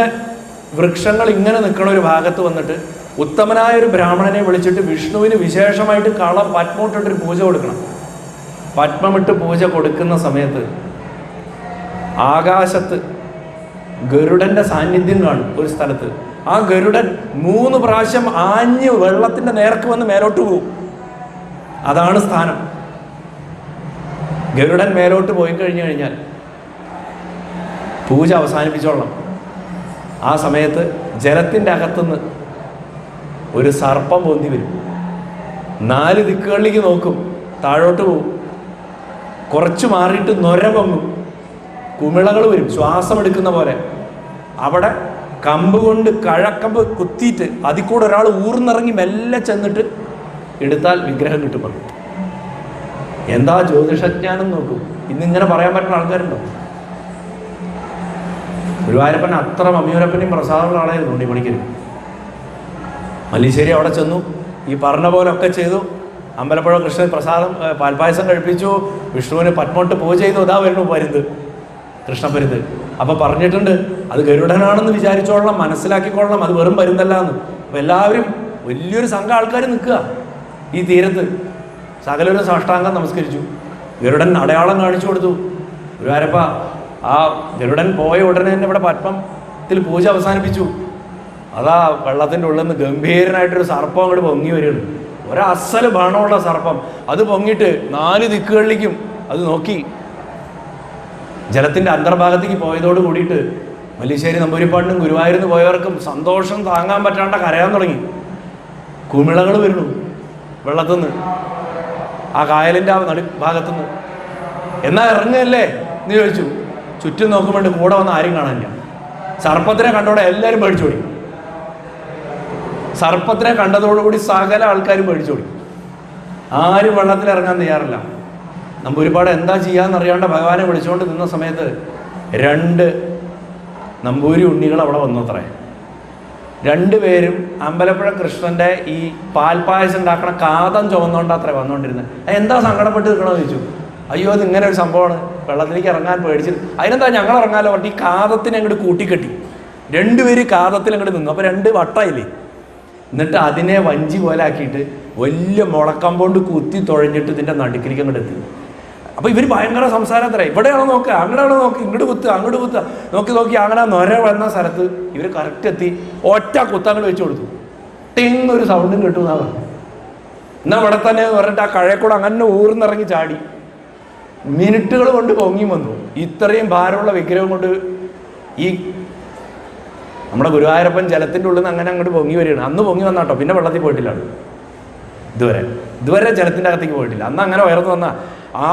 വൃക്ഷങ്ങൾ ഇങ്ങനെ നിൽക്കണ ഒരു ഭാഗത്ത് വന്നിട്ട് ഉത്തമനായ ഒരു ബ്രാഹ്മണനെ വിളിച്ചിട്ട് വിഷ്ണുവിന് വിശേഷമായിട്ട് പത്മമിട്ടൊരു പൂജ കൊടുക്കണം. പത്മമിട്ട് പൂജ കൊടുക്കുന്ന സമയത്ത് ആകാശത്ത് ഗരുഡൻ്റെ സാന്നിധ്യം കാണും ഒരു സ്ഥലത്ത്. ആ ഗരുഡൻ 3 പ്രാവശ്യം ആഞ്ഞ് വെള്ളത്തിൻ്റെ നേർക്ക് വന്ന് മേലോട്ട് പോകും. അതാണ് സ്ഥാനം. ഗരുഡൻ മേലോട്ട് പോയി കഴിഞ്ഞാൽ പൂജ അവസാനിപ്പിച്ചോളണം. ആ സമയത്ത് ജലത്തിൻ്റെ അകത്തുനിന്ന് ഒരു സർപ്പം പൊന്തി വരും. 4 ദിക്കുകളിലേക്ക് നോക്കും, താഴോട്ട് പോകും. കുറച്ച് മാറിയിട്ട് നൊര പൊങ്ങും, കുമിളകൾ വരും, ശ്വാസം എടുക്കുന്ന പോലെ. അവിടെ കമ്പ് കൊണ്ട് കഴക്കമ്പ് കുത്തിയിട്ട് അതിൽ കൂടെ ഒരാൾ ഊർന്നിറങ്ങി മെല്ലെ ചെന്നിട്ട് എടുത്താൽ വിഗ്രഹം കിട്ടും. എന്താ ജ്യോതിഷജ്ഞാനം നോക്കും. ഇന്നിങ്ങനെ പറയാൻ പറ്റുന്ന ആൾക്കാരുണ്ടോ? ഗുരുവായൂരപ്പൻ അത്ര മമ്മിയൂരപ്പനെയും പ്രസാദമുള്ള ആളായിരുന്നു ഉണ്ണിപ്പണിക്കർ. മല്ലിശ്ശേരി അവിടെ ചെന്നു, ഈ പറഞ്ഞ പോലെ ഒക്കെ ചെയ്തു. അമ്പലപ്പുഴ കൃഷ്ണൻ പ്രസാദം പാൽപ്പായസം കഴിപ്പിച്ചു, വിഷ്ണുവിന് പത്മോട്ട് പൂജ ചെയ്തു. അതാ വരുന്നു പരുന്ത്, കൃഷ്ണപ്പരുന്ത്. അപ്പോൾ പറഞ്ഞിട്ടുണ്ട് അത് ഗരുഡനാണെന്ന് വിചാരിച്ചോളണം, മനസ്സിലാക്കിക്കൊള്ളണം, അത് വെറും പരുന്തല്ല എന്ന്. അപ്പോൾ എല്ലാവരും വലിയൊരു സംഘം ആൾക്കാർ നിൽക്കുക ഈ തീരത്ത്. സകലൊരു സാഷ്ടാംഗം നമസ്കരിച്ചു. ഗരുഡൻ അടയാളം കാണിച്ചു കൊടുത്തു. ഗുരുവായൂരപ്പ ആ ഗരുഡൻ പോയ ഉടനെ തന്നെ ഇവിടെ പത്മത്തിൽ പൂജ അവസാനിപ്പിച്ചു. അതാ വെള്ളത്തിൻ്റെ ഉള്ളിൽ നിന്ന് ഗംഭീരനായിട്ടൊരു സർപ്പം അങ്ങോട്ട് പൊങ്ങി വരികയാണ്. ഒരസൽ ബാണമുള്ള സർപ്പം. അത് പൊങ്ങിയിട്ട് 4 ദിക്കുകളിലേക്കും അത് നോക്കി. ജലത്തിൻ്റെ അന്തർഭാഗത്തേക്ക് പോയതോട് കൂടിയിട്ട് മല്ലിശ്ശേരി നമ്പൂതിരിപ്പാടിനും ഗുരുവായൂരിന്ന് പോയവർക്കും സന്തോഷം താങ്ങാൻ പറ്റാണ്ട കരയാൻ തുടങ്ങി. കുമിളകൾ വരുന്നു വെള്ളത്തുനിന്ന്, ആ കായലിൻ്റെ ആ ഭാഗത്തുനിന്ന്. എന്നാ ഇറങ്ങല്ലേ എന്ന് ചോദിച്ചു. ചുറ്റും നോക്കുമ്പോൾ കൂടെ വന്ന് ആരും കാണാനില്ല. സർപ്പത്തിനെ കണ്ടോടെ എല്ലാവരും പേടിച്ചോടി. സർപ്പത്തിനെ കണ്ടതോടുകൂടി സകല ആൾക്കാരും പേടിച്ചോടി. ആരും വെള്ളത്തിൽ ഇറങ്ങാൻ തയ്യാറില്ല. നമ്പൂതിരിപ്പാട് എന്താ ചെയ്യാന്നറിയാണ്ട് ഭഗവാനെ വിളിച്ചുകൊണ്ട് നിന്ന സമയത്ത് 2 നമ്പൂരി ഉണ്ണികൾ അവിടെ വന്നു അത്രേ. 2 പേരും അമ്പലപ്പുഴ കൃഷ്ണൻ്റെ ഈ പാൽപ്പായസം ഉണ്ടാക്കണ കാതം ചുവന്നുകൊണ്ട് അത്രേ വന്നുകൊണ്ടിരുന്നത്. എന്താ സങ്കടപ്പെട്ട് നിൽക്കണമെന്ന് ചോദിച്ചു. അയ്യോ അത് ഇങ്ങനെ ഒരു സംഭവമാണ്, വെള്ളത്തിലേക്ക് ഇറങ്ങാൻ പേടിച്ചിട്ട്. അതിനെന്താ ഞങ്ങൾ ഇറങ്ങാലോ പറഞ്ഞിട്ട് ഈ കാതത്തിനെ അങ്ങോട്ട് കൂട്ടിക്കെട്ടി. 2 പേര് കാതത്തിൽ അങ്ങോട്ട് നിന്നു. അപ്പോൾ 2 വട്ടായില്ലേ. എന്നിട്ട് അതിനെ വഞ്ചി പോലെ ആക്കിയിട്ട് വലിയ മുളക്കമ്പോണ്ട് കുത്തി തുഴഞ്ഞിട്ട് ഇതിൻ്റെ നടുക്കിലേക്ക് അങ്ങോട്ട് എത്തി. അപ്പോൾ ഇവർ ഭയങ്കര സംസാരത്തിലായി. ഇവിടെയാണോ നോക്കുക, അങ്ങനെയാണോ നോക്കുക, ഇങ്ങോട്ട് കുത്തുക, അങ്ങോട്ട് കുത്തുക, നോക്കി അങ്ങനെ നൊര വന്ന സ്ഥലത്ത് ഇവർ കറക്റ്റ് എത്തി ഒറ്റ കുത്തങ്ങോട്ട് വെച്ച് കൊടുത്തു. ടിങ് ഒരു സൗണ്ടും കിട്ടും എന്നാ പറഞ്ഞു. എന്നാൽ ഇവിടെ തന്നെ പറഞ്ഞിട്ട് ആ കഴക്കൂടെ അങ്ങനെ ഊർന്നിറങ്ങി ചാടി മിനിറ്റുകൾ കൊണ്ട് പൊങ്ങി വന്നു. ഇത്രയും ഭാരമുള്ള വിഗ്രഹം കൊണ്ട് ഈ നമ്മുടെ ഗുരുവായൂരപ്പൻ ജലത്തിൻ്റെ ഉള്ളിൽ നിന്ന് അങ്ങനെ അങ്ങോട്ട് പൊങ്ങി വരികയാണ്. അന്ന് പൊങ്ങി വന്നാട്ടോ, പിന്നെ വെള്ളത്തിൽ പോയിട്ടില്ല. ഇതുവരെ ജലത്തിൻ്റെ അകത്തേക്ക് പോയിട്ടില്ല. അന്ന് അങ്ങനെ ഉയർന്നു വന്ന ആ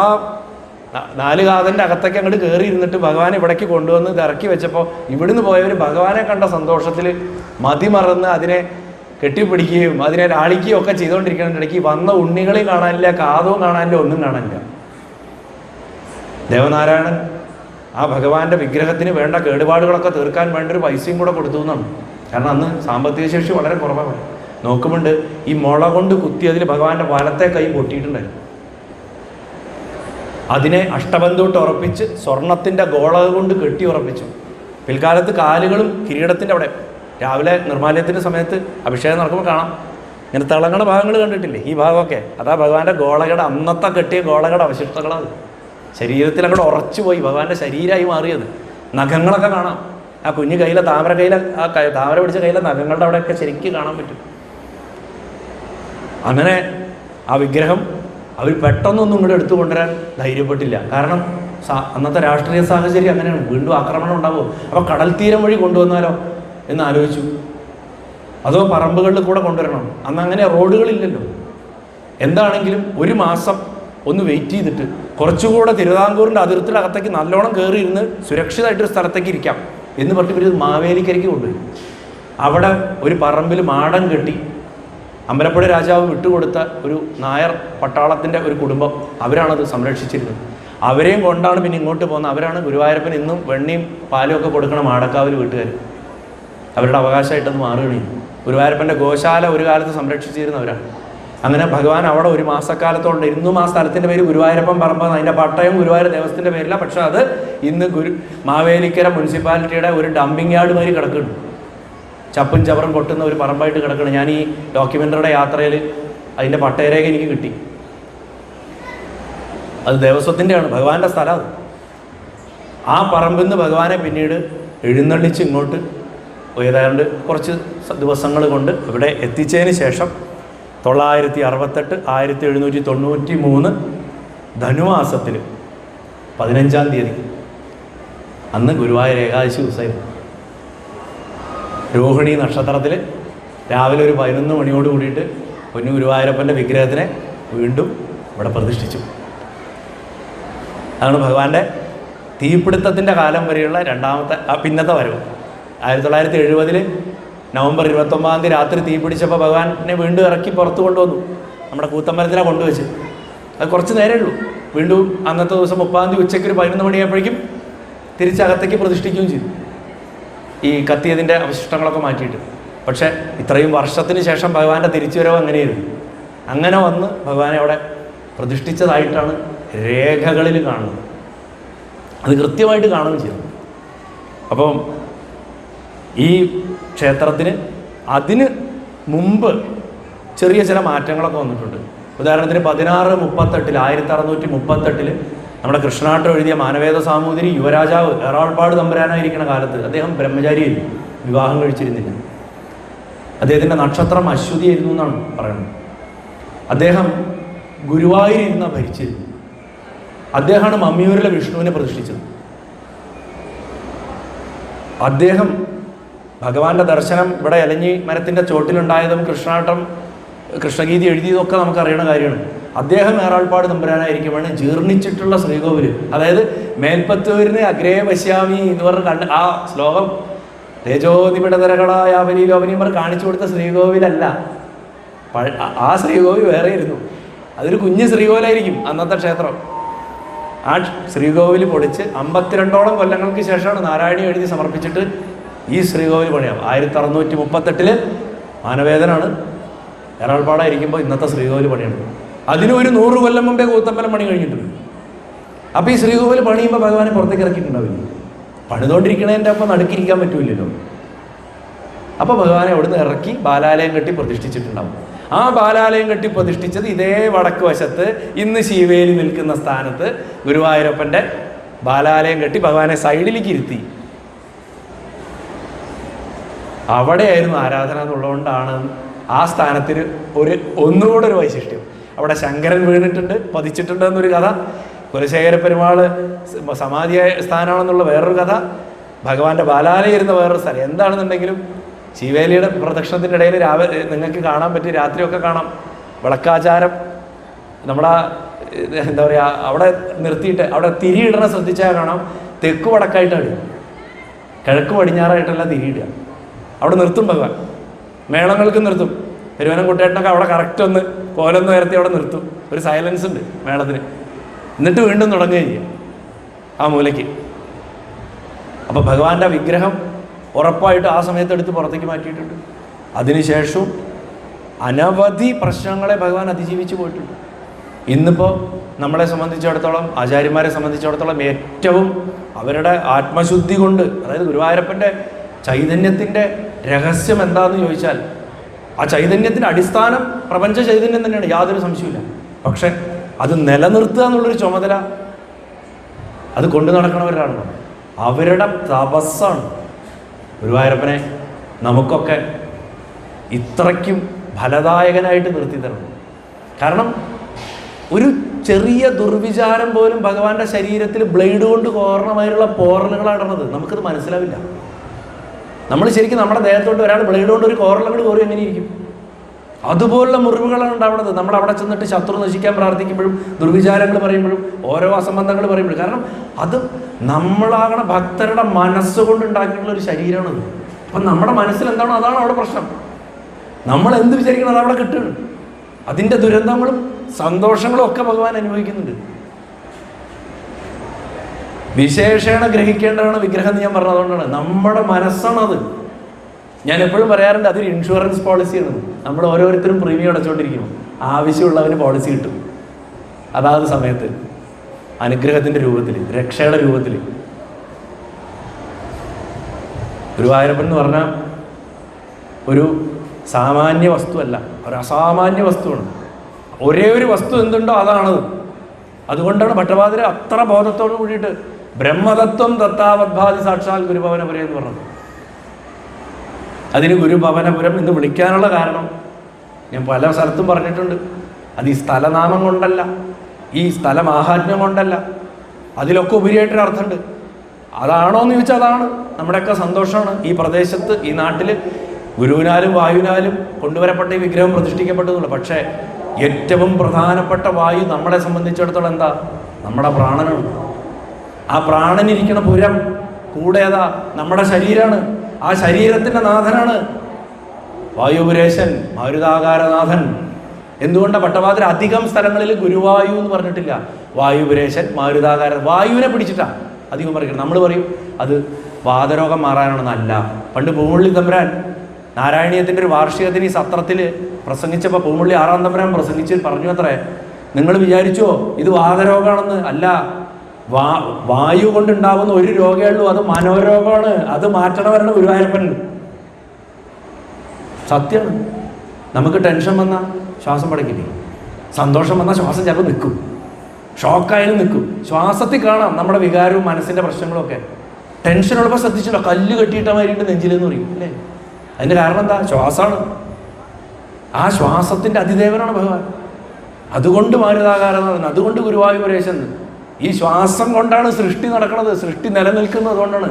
4 കാതൻ്റെ അകത്തേക്ക് അങ്ങോട്ട് കയറി ഇരുന്നിട്ട് ഭഗവാൻ ഇവിടേക്ക് കൊണ്ടുവന്ന് ഇറക്കി വെച്ചപ്പോൾ ഇവിടുന്ന് പോയവർ ഭഗവാനെ കണ്ട സന്തോഷത്തിൽ മതിമറന്ന് അതിനെ കെട്ടിപ്പിടിക്കുകയും അതിനെ ലാളിക്കുകയും ഒക്കെ ചെയ്തുകൊണ്ടിരിക്കുന്നതിനിടയ്ക്ക് വന്ന ഉണ്ണികളെയും കാണാനില്ല, കാതവും കാണാനില്ല, ഒന്നും കാണാനില്ല. ദേവനാരായണൻ ആ ഭഗവാന്റെ വിഗ്രഹത്തിന് വേണ്ട കേടുപാടുകളൊക്കെ തീർക്കാൻ വേണ്ട ഒരു പൈസയും കൂടെ കൊടുത്തു എന്നാണ്. കാരണം അന്ന് സാമ്പത്തിക ശേഷി വളരെ കുറവാണ്. നോക്കുമ്പോണ്ട് ഈ മുള കൊണ്ട് കുത്തിയതിൽ ഭഗവാന്റെ വലത്തെ കൈ പൊട്ടിയിട്ടുണ്ടായിരുന്നു. അതിനെ അഷ്ടബന്ധൂട്ട് ഉറപ്പിച്ച് സ്വർണത്തിൻ്റെ ഗോളക കൊണ്ട് കെട്ടി ഉറപ്പിച്ചു. പിൽക്കാലത്ത് കാലുകളും കിരീടത്തിൻ്റെ അവിടെ രാവിലെ നിർമ്മാല്യത്തിൻ്റെ സമയത്ത് അഭിഷേകം നടക്കുമ്പോൾ കാണാം, ഇങ്ങനെ തിളങ്ങണ ഭാഗങ്ങൾ കണ്ടിട്ടില്ലേ? ഈ ഭാഗമൊക്കെ അതാ ഭഗവാന്റെ ഗോളകയുടെ അന്നത്തെ കെട്ടിയ ഗോളകയുടെ അവശിഷ്ടങ്ങളാണ്. ശരീരത്തിൽ അങ്ങോട്ട് ഉറച്ചു പോയി, ഭഗവാന്റെ ശരീരമായി മാറിയത്. നഖങ്ങളൊക്കെ കാണാം. ആ കുഞ്ഞു കയ്യിലെ താമര പിടിച്ച കയ്യിലെ നഖങ്ങളുടെ അവിടെയൊക്കെ ശരിക്കും കാണാൻ പറ്റും. അങ്ങനെ ആ വിഗ്രഹം അവർ പെട്ടെന്നൊന്നും ഇങ്ങോട്ട് എടുത്തു കൊണ്ടുവരാൻ ധൈര്യപ്പെട്ടില്ല. കാരണം അന്നത്തെ രാഷ്ട്രീയ സാഹചര്യം അങ്ങനെയാണ്, വീണ്ടും ആക്രമണം ഉണ്ടാവുമോ, അപ്പോൾ കടൽ തീരം വഴി കൊണ്ടുവന്നാലോ എന്ന് ആലോചിച്ചു. അതോ പറമ്പുകളിൽ കൂടെ കൊണ്ടുവരണം. അന്ന് അങ്ങനെ റോഡുകളില്ലല്ലോ. എന്താണെങ്കിലും 1 മാസം ഒന്ന് വെയിറ്റ് ചെയ്തിട്ട് കുറച്ചുകൂടെ തിരുവിതാംകൂറിൻ്റെ അതിർത്തിയുടെ അകത്തേക്ക് നല്ലോണം കയറി ഇരുന്ന് സുരക്ഷിതമായിട്ടൊരു സ്ഥലത്തേക്ക് ഇരിക്കാം എന്ന് പറഞ്ഞിട്ട് ഇവർ മാവേലിക്കരയ്ക്ക് കൊണ്ടുപോയി. അവിടെ ഒരു പറമ്പിൽ മാടം കെട്ടി അമ്പലപ്പുഴ രാജാവ് വിട്ടുകൊടുത്ത ഒരു നായർ പട്ടാളത്തിൻ്റെ ഒരു കുടുംബം, അവരാണത് സംരക്ഷിച്ചിരുന്നത്. അവരെയും കൊണ്ടാണ് പിന്നെ ഇങ്ങോട്ട് പോകുന്നത്. അവരാണ് ഗുരുവായൂരപ്പൻ ഇന്നും വെണ്ണയും പാലും ഒക്കെ കൊടുക്കണം മാടക്കാവിൽ വീട്ടുകാർ. അവരുടെ അവകാശമായിട്ടത് മാറുകയാണ്. ഗുരുവായൂരപ്പൻ്റെ ഗോശാല ഒരു കാലത്ത് സംരക്ഷിച്ചിരുന്നവരാണ്. അങ്ങനെ ഭഗവാൻ അവിടെ 1 മാസക്കാലത്തോണ്ട് ഇന്നും ആ സ്ഥലത്തിൻ്റെ പേര് ഗുരുവായൂരപ്പൻ പറമ്പ്. അതിൻ്റെ പട്ടയം ഗുരുവായൂർ ദേവസ്ഥത്തിൻ്റെ പേരില്ല, പക്ഷേ അത് ഇന്ന് മാവേലിക്കര മുനിസിപ്പാലിറ്റിയുടെ ഒരു ഡംപിങ് യാർഡ് മാതിരി കിടക്കുന്നുണ്ട്. ചപ്പും ചവറും കൊട്ടുന്ന ഒരു പറമ്പായിട്ട് കിടക്കണം. ഞാൻ ഈ ഡോക്യുമെൻ്ററിയുടെ യാത്രയിൽ അതിൻ്റെ പട്ടയരേഖ എനിക്ക് കിട്ടി. അത് ദേവസ്വത്തിൻ്റെയാണ്, ഭഗവാന്റെ സ്ഥലം അത്. ആ പറമ്പിൽ നിന്ന് ഭഗവാനെ പിന്നീട് എഴുന്നള്ളിച്ച് ഇങ്ങോട്ട് ഏതാണ്ട് കുറച്ച് ദിവസങ്ങൾ കൊണ്ട് ഇവിടെ എത്തിച്ചതിന് ശേഷം 968 1793 ധനുമാസത്തിൽ 15-ാം തീയതി, അന്ന് ഗുരുവായൂർ ഏകാദശി ദിവസമായിരുന്നു. രോഹിണി നക്ഷത്രത്തിൽ രാവിലെ ഒരു 11 മണിയോട് കൂടിയിട്ട് പൊന്നു ഗുരുവായൂരപ്പൻ്റെ വിഗ്രഹത്തിനെ വീണ്ടും ഇവിടെ പ്രതിഷ്ഠിച്ചു. അതാണ് ഭഗവാന്റെ തീപിടുത്തത്തിൻ്റെ കാലം വരെയുള്ള രണ്ടാമത്തെ പിന്നത്തെ വരവ്. 1970 നവംബർ 29-ാം തീയതി രാത്രി തീ പിടിച്ചപ്പോൾ ഭഗവാനെ വീണ്ടും ഇറക്കി പുറത്ത് കൊണ്ടുവന്നു. നമ്മുടെ കൂത്തമ്പലത്തിലാണ് കൊണ്ടുവച്ച്. അത് കുറച്ച് നേരമേ ഉള്ളൂ. വീണ്ടും അന്നത്തെ ദിവസം 30-ാം തീയതി ഉച്ചയ്ക്ക് ഒരു 11 മണിയായപ്പോഴേക്കും തിരിച്ചകത്തേക്ക് പ്രതിഷ്ഠിക്കുകയും ചെയ്തു, ഈ കത്തിയതിൻ്റെ അവശിഷ്ടങ്ങളൊക്കെ മാറ്റിയിട്ട്. പക്ഷേ ഇത്രയും വർഷത്തിന് ശേഷം ഭഗവാന്റെ തിരിച്ചുവരവ് അങ്ങനെയായിരുന്നു. അങ്ങനെ വന്ന് ഭഗവാനെ അവിടെ പ്രതിഷ്ഠിച്ചതായിട്ടാണ് രേഖകളിൽ കാണുന്നത്. അത് കൃത്യമായിട്ട് കാണുകയും ചെയ്തു. അപ്പം ഈ ക്ഷേത്രത്തിന് അതിന് മുമ്പ് ചെറിയ ചില മാറ്റങ്ങളൊക്കെ വന്നിട്ടുണ്ട്. ഉദാഹരണത്തിന് 1638 നമ്മുടെ കൃഷ്ണാട്ടം എഴുതിയ മാനവേദ സാമൂതിരി യുവരാജാവ് എറാൾപാട് തമ്പുരാനായിരിക്കുന്ന കാലത്ത് അദ്ദേഹം ബ്രഹ്മചാരിയായിരുന്നു, വിവാഹം കഴിച്ചിരുന്നില്ല. അദ്ദേഹത്തിൻ്റെ നക്ഷത്രം അശ്വതി ആയിരുന്നു എന്നാണ് പറയുന്നത്. അദ്ദേഹം ഗുരുവായൂരിരുന്ന ഭരിച്ചിരുന്നു. അദ്ദേഹമാണ് മമ്മിയൂരിലെ വിഷ്ണുവിനെ പ്രതിഷ്ഠിച്ചത്. അദ്ദേഹം ഭഗവാന്റെ ദർശനം ഇവിടെ ഇലഞ്ഞി മരത്തിൻ്റെ ചോട്ടിലുണ്ടായതും കൃഷ്ണഗീതി എഴുതിയതൊക്കെ നമുക്കറിയണ കാര്യമാണ്. അദ്ദേഹം ഏറാൾപ്പാട് തമ്പുരാനായിരിക്കുമാണ് ജീർണിച്ചിട്ടുള്ള ശ്രീകോവിൽ, അതായത് മേൽപ്പത്തൂരിന് അഗ്രേ പശ്യാമി എന്ന് പറഞ്ഞ് ആ ശ്ലോകം തേജോനിപിടതരകളായാവലിലോപനിയും കാണിച്ചു കൊടുത്ത ശ്രീകോവിലല്ല. ആ ശ്രീകോവിൽ വേറെ ഇരുന്നു. അതൊരു കുഞ്ഞ് ശ്രീകോവിലായിരിക്കും അന്നത്തെ ക്ഷേത്രം. ആ ശ്രീകോവിൽ പൊളിച്ച് 52ഓളം കൊല്ലങ്ങൾക്ക് ശേഷമാണ് നാരായണി എഴുതി സമർപ്പിച്ചിട്ട് ഈ ശ്രീകോവിൽ പണിയാം. 1638 മാനവേദനാണ് എറാൾപ്പാടായിരിക്കുമ്പോൾ ഇന്നത്തെ ശ്രീകോവിൽ പണിയാണ്. അതിനൊരു 100 കൊല്ലം മുമ്പേ കൂത്തമ്പലം പണി കഴിഞ്ഞിട്ടുണ്ട്. അപ്പോൾ ഈ ശ്രീകോവിൽ പണിയുമ്പോൾ ഭഗവാനെ പുറത്തേക്ക് ഇറക്കിയിട്ടുണ്ടാവില്ല. പണിതുകൊണ്ടിരിക്കണതിൻ്റെ അപ്പം നടുക്കിരിക്കാൻ പറ്റൂല്ലല്ലോ. അപ്പോൾ ഭഗവാനെ അവിടുന്ന് ഇറക്കി ബാലാലയം കെട്ടി പ്രതിഷ്ഠിച്ചിട്ടുണ്ടാവും. ആ ബാലാലയം കെട്ടി പ്രതിഷ്ഠിച്ചത് ഇതേ വടക്ക് വശത്ത് ഇന്ന് ശിവേലി നിൽക്കുന്ന സ്ഥാനത്ത് ഗുരുവായൂരപ്പൻ്റെ ബാലാലയം കെട്ടി ഭഗവാനെ സൈഡിലേക്ക് ഇരുത്തി. അവിടെയായിരുന്നു ആരാധന എന്നുള്ളതുകൊണ്ടാണ് ആ സ്ഥാനത്തിന് ഒന്നുകൂടെ ഒരു വൈശിഷ്ട്യം. അവിടെ ശങ്കരൻ വീണിട്ടുണ്ട്, പതിച്ചിട്ടുണ്ട് എന്നൊരു കഥ, കുലശേഖര പെരുമാൾ സമാധിയായ സ്ഥാനമാണെന്നുള്ള വേറൊരു കഥ, ഭഗവാന്റെ ബാലാലയം ഇരുന്ന വേറൊരു സ്ഥലം. എന്താണെന്നുണ്ടെങ്കിലും ശിവേലിയുടെ പ്രദക്ഷിണത്തിൻ്റെ ഇടയിൽ രാവിലെ നിങ്ങൾക്ക് കാണാൻ പറ്റും, രാത്രിയൊക്കെ കാണാം, വിളക്കാചാരം നമ്മളാ എന്താ പറയുക അവിടെ നിർത്തിയിട്ട് അവിടെ തിരിയിടണ ശ്രദ്ധിച്ചാൽ കാണാം, തെക്ക് വടക്കായിട്ടാണ്, കിഴക്ക് പടിഞ്ഞാറായിട്ടല്ല തിരിയിടുക. അവിടെ നിർത്തും ഭഗവാൻ, മേളങ്ങൾക്ക് നിർത്തും. പെരുവനം കുട്ടേട്ടനൊക്കെ അവിടെ കറക്റ്റ് ഒന്ന് കോലൊന്ന് ഉയർത്തി അവിടെ നിർത്തും, ഒരു സൈലൻസ് ഉണ്ട് മേളത്തിന്. എന്നിട്ട് വീണ്ടും തുടങ്ങുകയും ചെയ്യും ആ മൂലയ്ക്ക്. അപ്പോൾ ഭഗവാന്റെ വിഗ്രഹം ഉറപ്പായിട്ട് ആ സമയത്ത് എടുത്ത് പുറത്തേക്ക് മാറ്റിയിട്ടുണ്ട്. അതിനുശേഷവും അനവധി പ്രശ്നങ്ങളെ ഭഗവാൻ അതിജീവിച്ച് പോയിട്ടുണ്ട്. ഇന്നിപ്പോൾ നമ്മളെ സംബന്ധിച്ചിടത്തോളം, ആചാര്യന്മാരെ സംബന്ധിച്ചിടത്തോളം ഏറ്റവും അവരുടെ ആത്മശുദ്ധി കൊണ്ട്, അതായത് ഗുരുവായൂരപ്പൻ്റെ ചൈതന്യത്തിൻ്റെ രഹസ്യം എന്താണെന്ന് ചോദിച്ചാൽ ആ ചൈതന്യത്തിൻ്റെ അടിസ്ഥാനം പ്രപഞ്ച ചൈതന്യം തന്നെയാണ്, യാതൊരു സംശയമില്ല. പക്ഷെ അത് നിലനിർത്തുക എന്നുള്ളൊരു ചുമതല അത് കൊണ്ടു നടക്കണവരാണ്. അവരുടെ തപസ്സാണ് ഗുരുവായൂരപ്പനെ നമുക്കൊക്കെ ഇത്രയ്ക്കും ഫലദായകനായിട്ട് നിർത്തി തരണം. കാരണം ഒരു ചെറിയ ദുർവിചാരം പോലും ഭഗവാന്റെ ശരീരത്തിൽ ബ്ലേഡ് കൊണ്ട് കോരണമായിട്ടുള്ള പോറലുകളാണ് ഇടുന്നത്. നമുക്കത് മനസ്സിലാവില്ല. നമ്മൾ ശരിക്കും നമ്മുടെ ദേഹത്തോട്ട് ഒരാൾ ബ്ലേഡ് കൊണ്ട് ഒരു കോറലങ്ങൾ കോറി എങ്ങനെ ഇരിക്കും? അതുപോലുള്ള മുറിവുകളാണ് ഉണ്ടാവുന്നത്. നമ്മൾ അവിടെ ചെന്നിട്ട് ശത്രു നശിക്കാൻ പ്രാർത്ഥിക്കുമ്പോഴും ദുർവിചാരങ്ങൾ പറയുമ്പോഴും ഓരോ അസംബന്ധങ്ങൾ പറയുമ്പോഴും, കാരണം അത് നമ്മളാകണ ഭക്തരുടെ മനസ്സുകൊണ്ട് ഉണ്ടാക്കിയിട്ടുള്ള ഒരു ശരീരമാണത്. അപ്പം നമ്മുടെ മനസ്സിൽ എന്താണോ അതാണ് അവിടെ പ്രശ്നം. നമ്മൾ എന്ത് വിചാരിക്കണം അതവിടെ കിട്ടുകയാണ്. അതിൻ്റെ ദുരന്തങ്ങളും സന്തോഷങ്ങളും ഒക്കെ ഭഗവാൻ അനുഭവിക്കുന്നുണ്ട്. വിശേഷേണ ഗ്രഹിക്കേണ്ടതാണ് വിഗ്രഹം എന്ന് ഞാൻ പറഞ്ഞത്. അതുകൊണ്ടാണ് നമ്മുടെ മനസ്സാണത്. ഞാൻ എപ്പോഴും പറയാറുണ്ട്, അതൊരു ഇൻഷുറൻസ് പോളിസിയാണ്. നമ്മൾ ഓരോരുത്തരും പ്രീമിയം അടച്ചുകൊണ്ടിരിക്കും. ആവശ്യമുള്ളവന് പോളിസി കിട്ടും അതാത് സമയത്ത്, അനുഗ്രഹത്തിൻ്റെ രൂപത്തിൽ, രക്ഷയുടെ രൂപത്തിൽ. ഗുരുവായൂരപ്പൻ എന്ന് പറഞ്ഞാൽ ഒരു സാമാന്യ വസ്തുവല്ല, ഒരു അസാമാന്യ വസ്തുവാണ്. ഒരേ ഒരു വസ്തു എന്തുണ്ടോ അതാണത്. അതുകൊണ്ടാണ് ഭട്ടപാതിര അത്ര ബോധത്തോട് കൂടിയിട്ട് ബ്രഹ്മതത്വം ദത്താവദ്ഭാതി സാക്ഷാൽ ഗുരുഭവനപുരം എന്ന് പറഞ്ഞത്. അതിന് ഗുരുഭവനപുരം എന്ന് വിളിക്കാനുള്ള കാരണം ഞാൻ പല സ്ഥലത്തും പറഞ്ഞിട്ടുണ്ട്. അത് ഈ സ്ഥലനാമം കൊണ്ടല്ല, ഈ സ്ഥലമാഹാത്മ്യം കൊണ്ടല്ല, അതിലൊക്കെ ഉപരിയായിട്ടൊരു അർത്ഥമുണ്ട്. അതാണോ എന്ന് ചോദിച്ചാൽ അതാണ്. നമ്മുടെയൊക്കെ സന്തോഷമാണ് ഈ പ്രദേശത്ത്, ഈ നാട്ടിൽ ഗുരുവിനാലും വായുവിനാലും കൊണ്ടുവരപ്പെട്ട ഈ വിഗ്രഹം പ്രതിഷ്ഠിക്കപ്പെട്ടെന്നുള്ളു. പക്ഷേ ഏറ്റവും പ്രധാനപ്പെട്ട വായു നമ്മളെ സംബന്ധിച്ചിടത്തോളം എന്താ? നമ്മുടെ പ്രാണനാണ്. ആ പ്രാണനിരിക്കണ പുരം കൂടെ ഏതാ? നമ്മുടെ ശരീരമാണ്. ആ ശരീരത്തിൻ്റെ നാഥനാണ് വായുപുരേശൻ, മാരുതാകാരനാഥൻ. എന്തുകൊണ്ടാണ് ഭട്ടപാതിര അധികം സ്ഥലങ്ങളിൽ ഗുരുവായു എന്ന് പറഞ്ഞിട്ടില്ല? വായുപുരേശൻ, മാരുതാകാരൻ. വായുവിനെ പിടിച്ചിട്ടാണ് അധികം പറയുന്നത്. നമ്മൾ പറയും അത് വാതരോഗം മാറാനാണെന്നല്ല. പണ്ട് പൂമുള്ളി തമ്പുരാൻ നാരായണീയത്തിൻ്റെ ഒരു വാർഷികത്തിന് ഈ സത്രത്തിൽ പ്രസംഗിച്ചപ്പോൾ പൂമുള്ളി 6-ാം തമ്പുരാൻ പ്രസംഗിച്ച് പറഞ്ഞു അത്രേ, നിങ്ങൾ വിചാരിച്ചോ ഇത് വാതരോഗമാണെന്ന്? അല്ല, വായു കൊണ്ടുണ്ടാവുന്ന ഒരു രോഗമേ ഉള്ളൂ, അത് മനോരോഗമാണ്. അത് മാറ്റണവരാണ് ഗുരുവായൂരപ്പൻ. സത്യമാണ്. നമുക്ക് ടെൻഷൻ വന്നാൽ ശ്വാസം പടക്കില്ലേ? സന്തോഷം വന്നാൽ ശ്വാസം ചിലപ്പോൾ നിൽക്കും, ഷോക്കായാലും നിൽക്കും. ശ്വാസത്തിൽ കാണാം നമ്മുടെ വികാരവും മനസ്സിൻ്റെ പ്രശ്നങ്ങളും ഒക്കെ. ടെൻഷനുള്ളപ്പോൾ ശ്രദ്ധിച്ചില്ല, കല്ല് കെട്ടിയിട്ടമായിട്ട് നെഞ്ചിലെന്ന് പറയും അല്ലേ? അതിൻ്റെ കാരണം എന്താ? ശ്വാസമാണ്. ആ ശ്വാസത്തിൻ്റെ അതിദേവനാണ് ഭഗവാൻ. അതുകൊണ്ട് മാരുതാകാരനാണ്, അതുകൊണ്ട് ഗുരുവായൂരേശൻ. ഈ ശ്വാസം കൊണ്ടാണ് സൃഷ്ടി നടക്കുന്നത്. സൃഷ്ടി നിലനിൽക്കുന്നത് കൊണ്ടാണ്.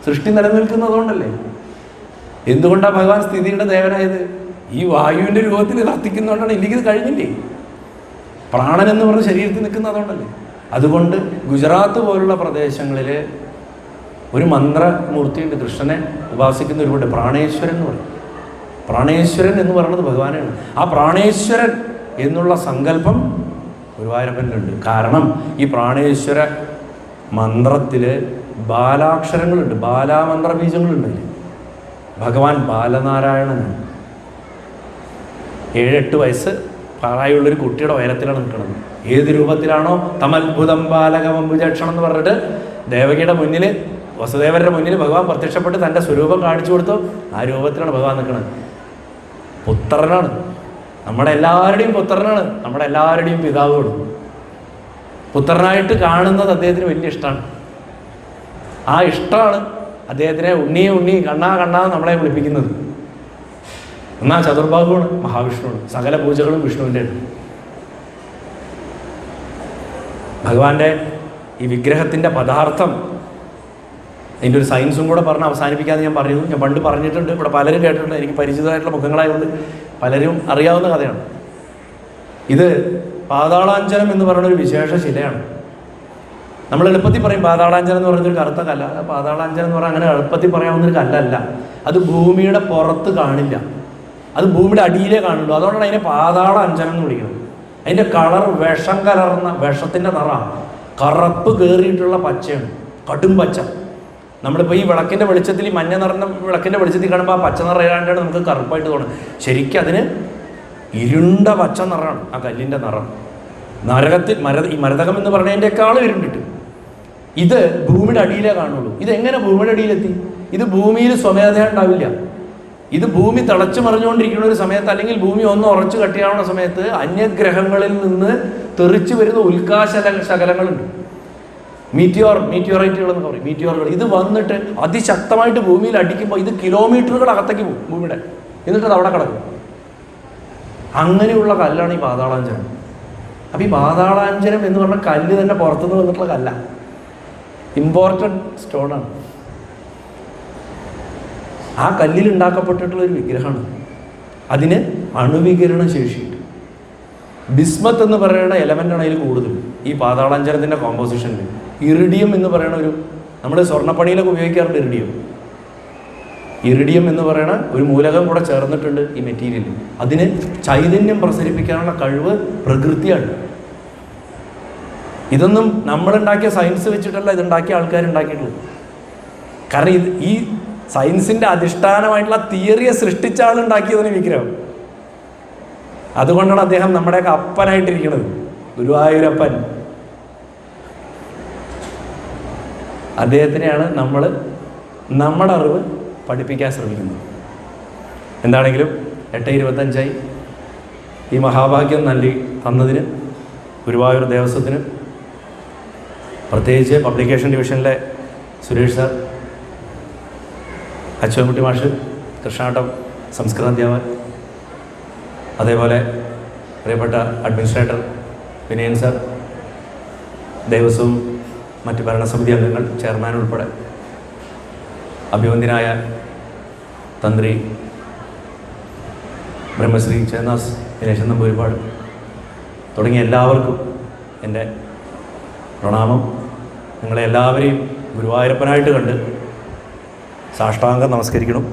സൃഷ്ടി നിലനിൽക്കുന്നത് കൊണ്ടല്ലേ? എന്തുകൊണ്ടാണ് ഭഗവാൻ സ്ഥിതിയുടെ ദേവനായത്? ഈ വായുവിൻ്റെ രൂപത്തിൽ വർത്തിക്കുന്നതുകൊണ്ടാണ്. ഇല്ലെങ്കിൽ ഇത് കഴിഞ്ഞില്ലേ? പ്രാണൻ എന്ന് പറഞ്ഞ ശരീരത്തിൽ നിൽക്കുന്നത് അതുകൊണ്ടല്ലേ? അതുകൊണ്ട് ഗുജറാത്ത് പോലുള്ള പ്രദേശങ്ങളിൽ ഒരു മന്ത്രമൂർത്തിയുണ്ട്, കൃഷ്ണനെ ഉപാസിക്കുന്ന ഒരുപാട്, പ്രാണേശ്വരൻ എന്ന് പറയും. പ്രാണേശ്വരൻ എന്ന് പറയുന്നത് ഭഗവാനാണ്. ആ പ്രാണേശ്വരൻ എന്നുള്ള സങ്കല്പം ഗുരുവായൂരപ്പനിലുണ്ട്. കാരണം ഈ പ്രാണേശ്വര മന്ത്രത്തിൽ ബാലാക്ഷരങ്ങളുണ്ട്, ബാലാമന്ത്ര ബീജങ്ങളുണ്ട്. അതിൽ ഭഗവാൻ ബാലനാരായണനാണ്. 7-8 വയസ്സ് പ്രായമുള്ളൊരു കുട്ടിയുടെ ഉയരത്തിലാണ് നിൽക്കുന്നത്. ഏത് രൂപത്തിലാണോ? തമത്ഭുതം ബാലകമംബുജക്ഷണം എന്ന് പറഞ്ഞിട്ട് ദേവകിയുടെ മുന്നിൽ, വസുദേവരുടെ മുന്നിൽ ഭഗവാൻ പ്രത്യക്ഷപ്പെട്ട് തൻ്റെ സ്വരൂപം കാണിച്ചു കൊടുത്തു. ആ രൂപത്തിലാണ് ഭഗവാൻ നിൽക്കുന്നത്. പുത്രനാണ്. നമ്മുടെ എല്ലാവരുടെയും പുത്രനാണ്, നമ്മുടെ എല്ലാവരുടെയും പിതാവാണ്. പുത്രനായിട്ട് കാണുന്നത് അദ്ദേഹത്തിന് വലിയ ഇഷ്ടമാണ്. ആ ഇഷ്ടമാണ് അദ്ദേഹത്തിനെ ഉണ്ണി ഉണ്ണി കണ്ണാ കണ്ണാ നമ്മളെ വിളിപ്പിക്കുന്നത്. എന്നാൽ ചതുർബാഹുവാണ്, മഹാവിഷ്ണുവാണ്. സകല പൂജകളും വിഷ്ണുവിൻ്റെയാണ്. ഭഗവാന്റെ ഈ വിഗ്രഹത്തിൻ്റെ പദാർത്ഥം, അതിൻ്റെ ഒരു സയൻസും കൂടെ പറഞ്ഞ് അവസാനിപ്പിക്കാതെ ഞാൻ പറയുന്നു. ഞാൻ പണ്ട് പറഞ്ഞിട്ടുണ്ട്, ഇവിടെ പലരും കേട്ടിട്ടുണ്ട്, എനിക്ക് പരിചിതമായിട്ടുള്ള മുഖങ്ങളായതുകൊണ്ട് പലരും അറിയാവുന്ന കഥയാണ്. ഇത് പാതാളാഞ്ചനം എന്ന് പറയുന്ന ഒരു വിശേഷ ശിലയാണ്. നമ്മൾ എളുപ്പത്തിൽ പറയും പാതാളാഞ്ചനം എന്ന് പറയുന്നൊരു കറുത്ത കല്ല. പാതാളാഞ്ചനം എന്ന് പറഞ്ഞാൽ അങ്ങനെ എളുപ്പത്തിൽ പറയാവുന്നൊരു കല്ലല്ല. അത് ഭൂമിയുടെ പുറത്ത് കാണില്ല, അത് ഭൂമിയുടെ അടിയിലേ കാണുള്ളൂ. അതുകൊണ്ടാണ് അതിനെ പാതാളാഞ്ചനം എന്ന് വിളിക്കുന്നത്. അതിൻ്റെ കളർ വിഷം കലർന്ന, വിഷത്തിൻ്റെ നിറമാണ്, കറുപ്പ് കയറിയിട്ടുള്ള പച്ചയാണ്, കടും പച്ച. നമ്മളിപ്പോൾ ഈ വിളക്കിൻ്റെ വെളിച്ചത്തിൽ, ഈ മഞ്ഞ നിറഞ്ഞ വിളക്കിൻ്റെ വെളിച്ചത്തിൽ കാണുമ്പോൾ ആ പച്ച നിറയാണ്ടാണ് നമുക്ക് കറുപ്പായിട്ട് തോന്നുന്നത്. ശരിക്കും അതിന് ഇരുണ്ട പച്ച നിറമാണ് ആ കല്ലിൻ്റെ നിറം. നരകത്തിൽ ഈ മരതകം എന്ന് പറഞ്ഞതിൻ്റെക്കാളും ഇരുണ്ടിട്ട്. ഇത് ഭൂമിയുടെ അടിയിലേ കാണുള്ളൂ. ഇതെങ്ങനെ ഭൂമിയുടെ അടിയിലെത്തി? ഇത് ഭൂമിയിൽ സ്വമേധയാ ഉണ്ടാവില്ല. ഇത് ഭൂമി തിളച്ചു മറിഞ്ഞുകൊണ്ടിരിക്കുന്ന ഒരു സമയത്ത്, അല്ലെങ്കിൽ ഭൂമി ഒന്ന് ഉറച്ചു കട്ടിയാവുന്ന സമയത്ത് അന്യഗ്രഹങ്ങളിൽ നിന്ന് തെറിച്ചു വരുന്ന ശകലങ്ങളുണ്ട്. മീറ്റിയോറൈറ്റുകൾ എന്ന് പറയും, മീറ്റിയോറുകൾ. ഇത് വന്നിട്ട് അതിശക്തമായിട്ട് ഭൂമിയിൽ അടിക്കുമ്പോൾ ഇത് കിലോമീറ്ററുകൾ അകത്തേക്ക് പോകും ഭൂമിയുടെ, എന്നിട്ട് അത് അവിടെ കിടക്കും. അങ്ങനെയുള്ള കല്ലാണ് ഈ പാതാളാഞ്ചനം. അപ്പം ഈ പാതാളാഞ്ചനം എന്ന് പറഞ്ഞ കല്ല് തന്നെ പുറത്തുനിന്ന് വന്നിട്ടുള്ള കല്ല, ഇമ്പോർട്ടൻ്റ് സ്റ്റോണാണ്. ആ കല്ലിൽ ഉണ്ടാക്കപ്പെട്ടിട്ടുള്ള ഒരു വിഗ്രഹമാണ്. അതിന് അണുവികിരണ ശേഷിയിട്ട് ബിസ്മത്ത് എന്ന് പറയുന്ന എലമെൻ്റാണ് അതിൽ കൂടുതൽ ഈ പാതാളാഞ്ചനത്തിൻ്റെ കോമ്പോസിഷനിൽ. ഇറിഡിയം എന്ന് പറയുന്ന ഒരു, നമ്മൾ സ്വർണ്ണപ്പണിയിലൊക്കെ ഉപയോഗിക്കാറുണ്ട് ഇറിഡിയം. ഇറിഡിയം എന്ന് പറയുന്ന ഒരു മൂലകം കൂടെ ചേർന്നിട്ടുണ്ട് ഈ മെറ്റീരിയൽ. അതിന് ചൈതന്യം പ്രസരിപ്പിക്കാനുള്ള കഴിവ് പ്രകൃതിയാണ്. ഇതൊന്നും നമ്മളുണ്ടാക്കിയ സയൻസ് വെച്ചിട്ടല്ല ഇതുണ്ടാക്കിയ ആൾക്കാരുണ്ടാക്കിയിട്ടുള്ളത്. കാരണം ഈ സയൻസിൻ്റെ അധിഷ്ഠാനമായിട്ടുള്ള തിയറിയെ സൃഷ്ടിച്ച ആളുണ്ടാക്കിയതിന് വിഗ്രഹം. അതുകൊണ്ടാണ് അദ്ദേഹം നമ്മുടെയൊക്കെ അപ്പനായിട്ടിരിക്കുന്നത്, ഗുരുവായൂരപ്പൻ. അദ്ദേഹത്തിനെയാണ് നമ്മൾ നമ്മുടെ അറിവ് പഠിപ്പിക്കാൻ ശ്രമിക്കുന്നത്. എന്താണെങ്കിലും 8:25 ഈ മഹാഭാഗ്യം തന്നതിന് ഗുരുവായൂർ ദേവസ്വത്തിന്, പ്രത്യേകിച്ച് പബ്ലിക്കേഷൻ ഡിവിഷനിലെ സുരേഷ് സാർ, അച്ചുവൻകുട്ടി മാഷ്, കൃഷ്ണാട്ടം സംസ്കൃത അധ്യാപകൻ, അതേപോലെ പ്രിയപ്പെട്ട അഡ്മിനിസ്ട്രേറ്റർ വിനയൻ സാർ, ദേവസ്വം മറ്റ് ഭരണസമിതി അംഗങ്ങൾ, ചെയർമാൻ ഉൾപ്പെടെ, അഭിവന്ദ്യനായ തന്ത്രി ബ്രഹ്മശ്രീ ചേന്നാസ് ദിനേശൻ നമ്പൂരിപ്പാട് തുടങ്ങിയ എല്ലാവർക്കും എൻ്റെ പ്രണാമം. നിങ്ങളെ എല്ലാവരെയും ഗുരുവായൂരപ്പനായിട്ട് കണ്ട് സാഷ്ടാംഗം നമസ്കരിക്കണം.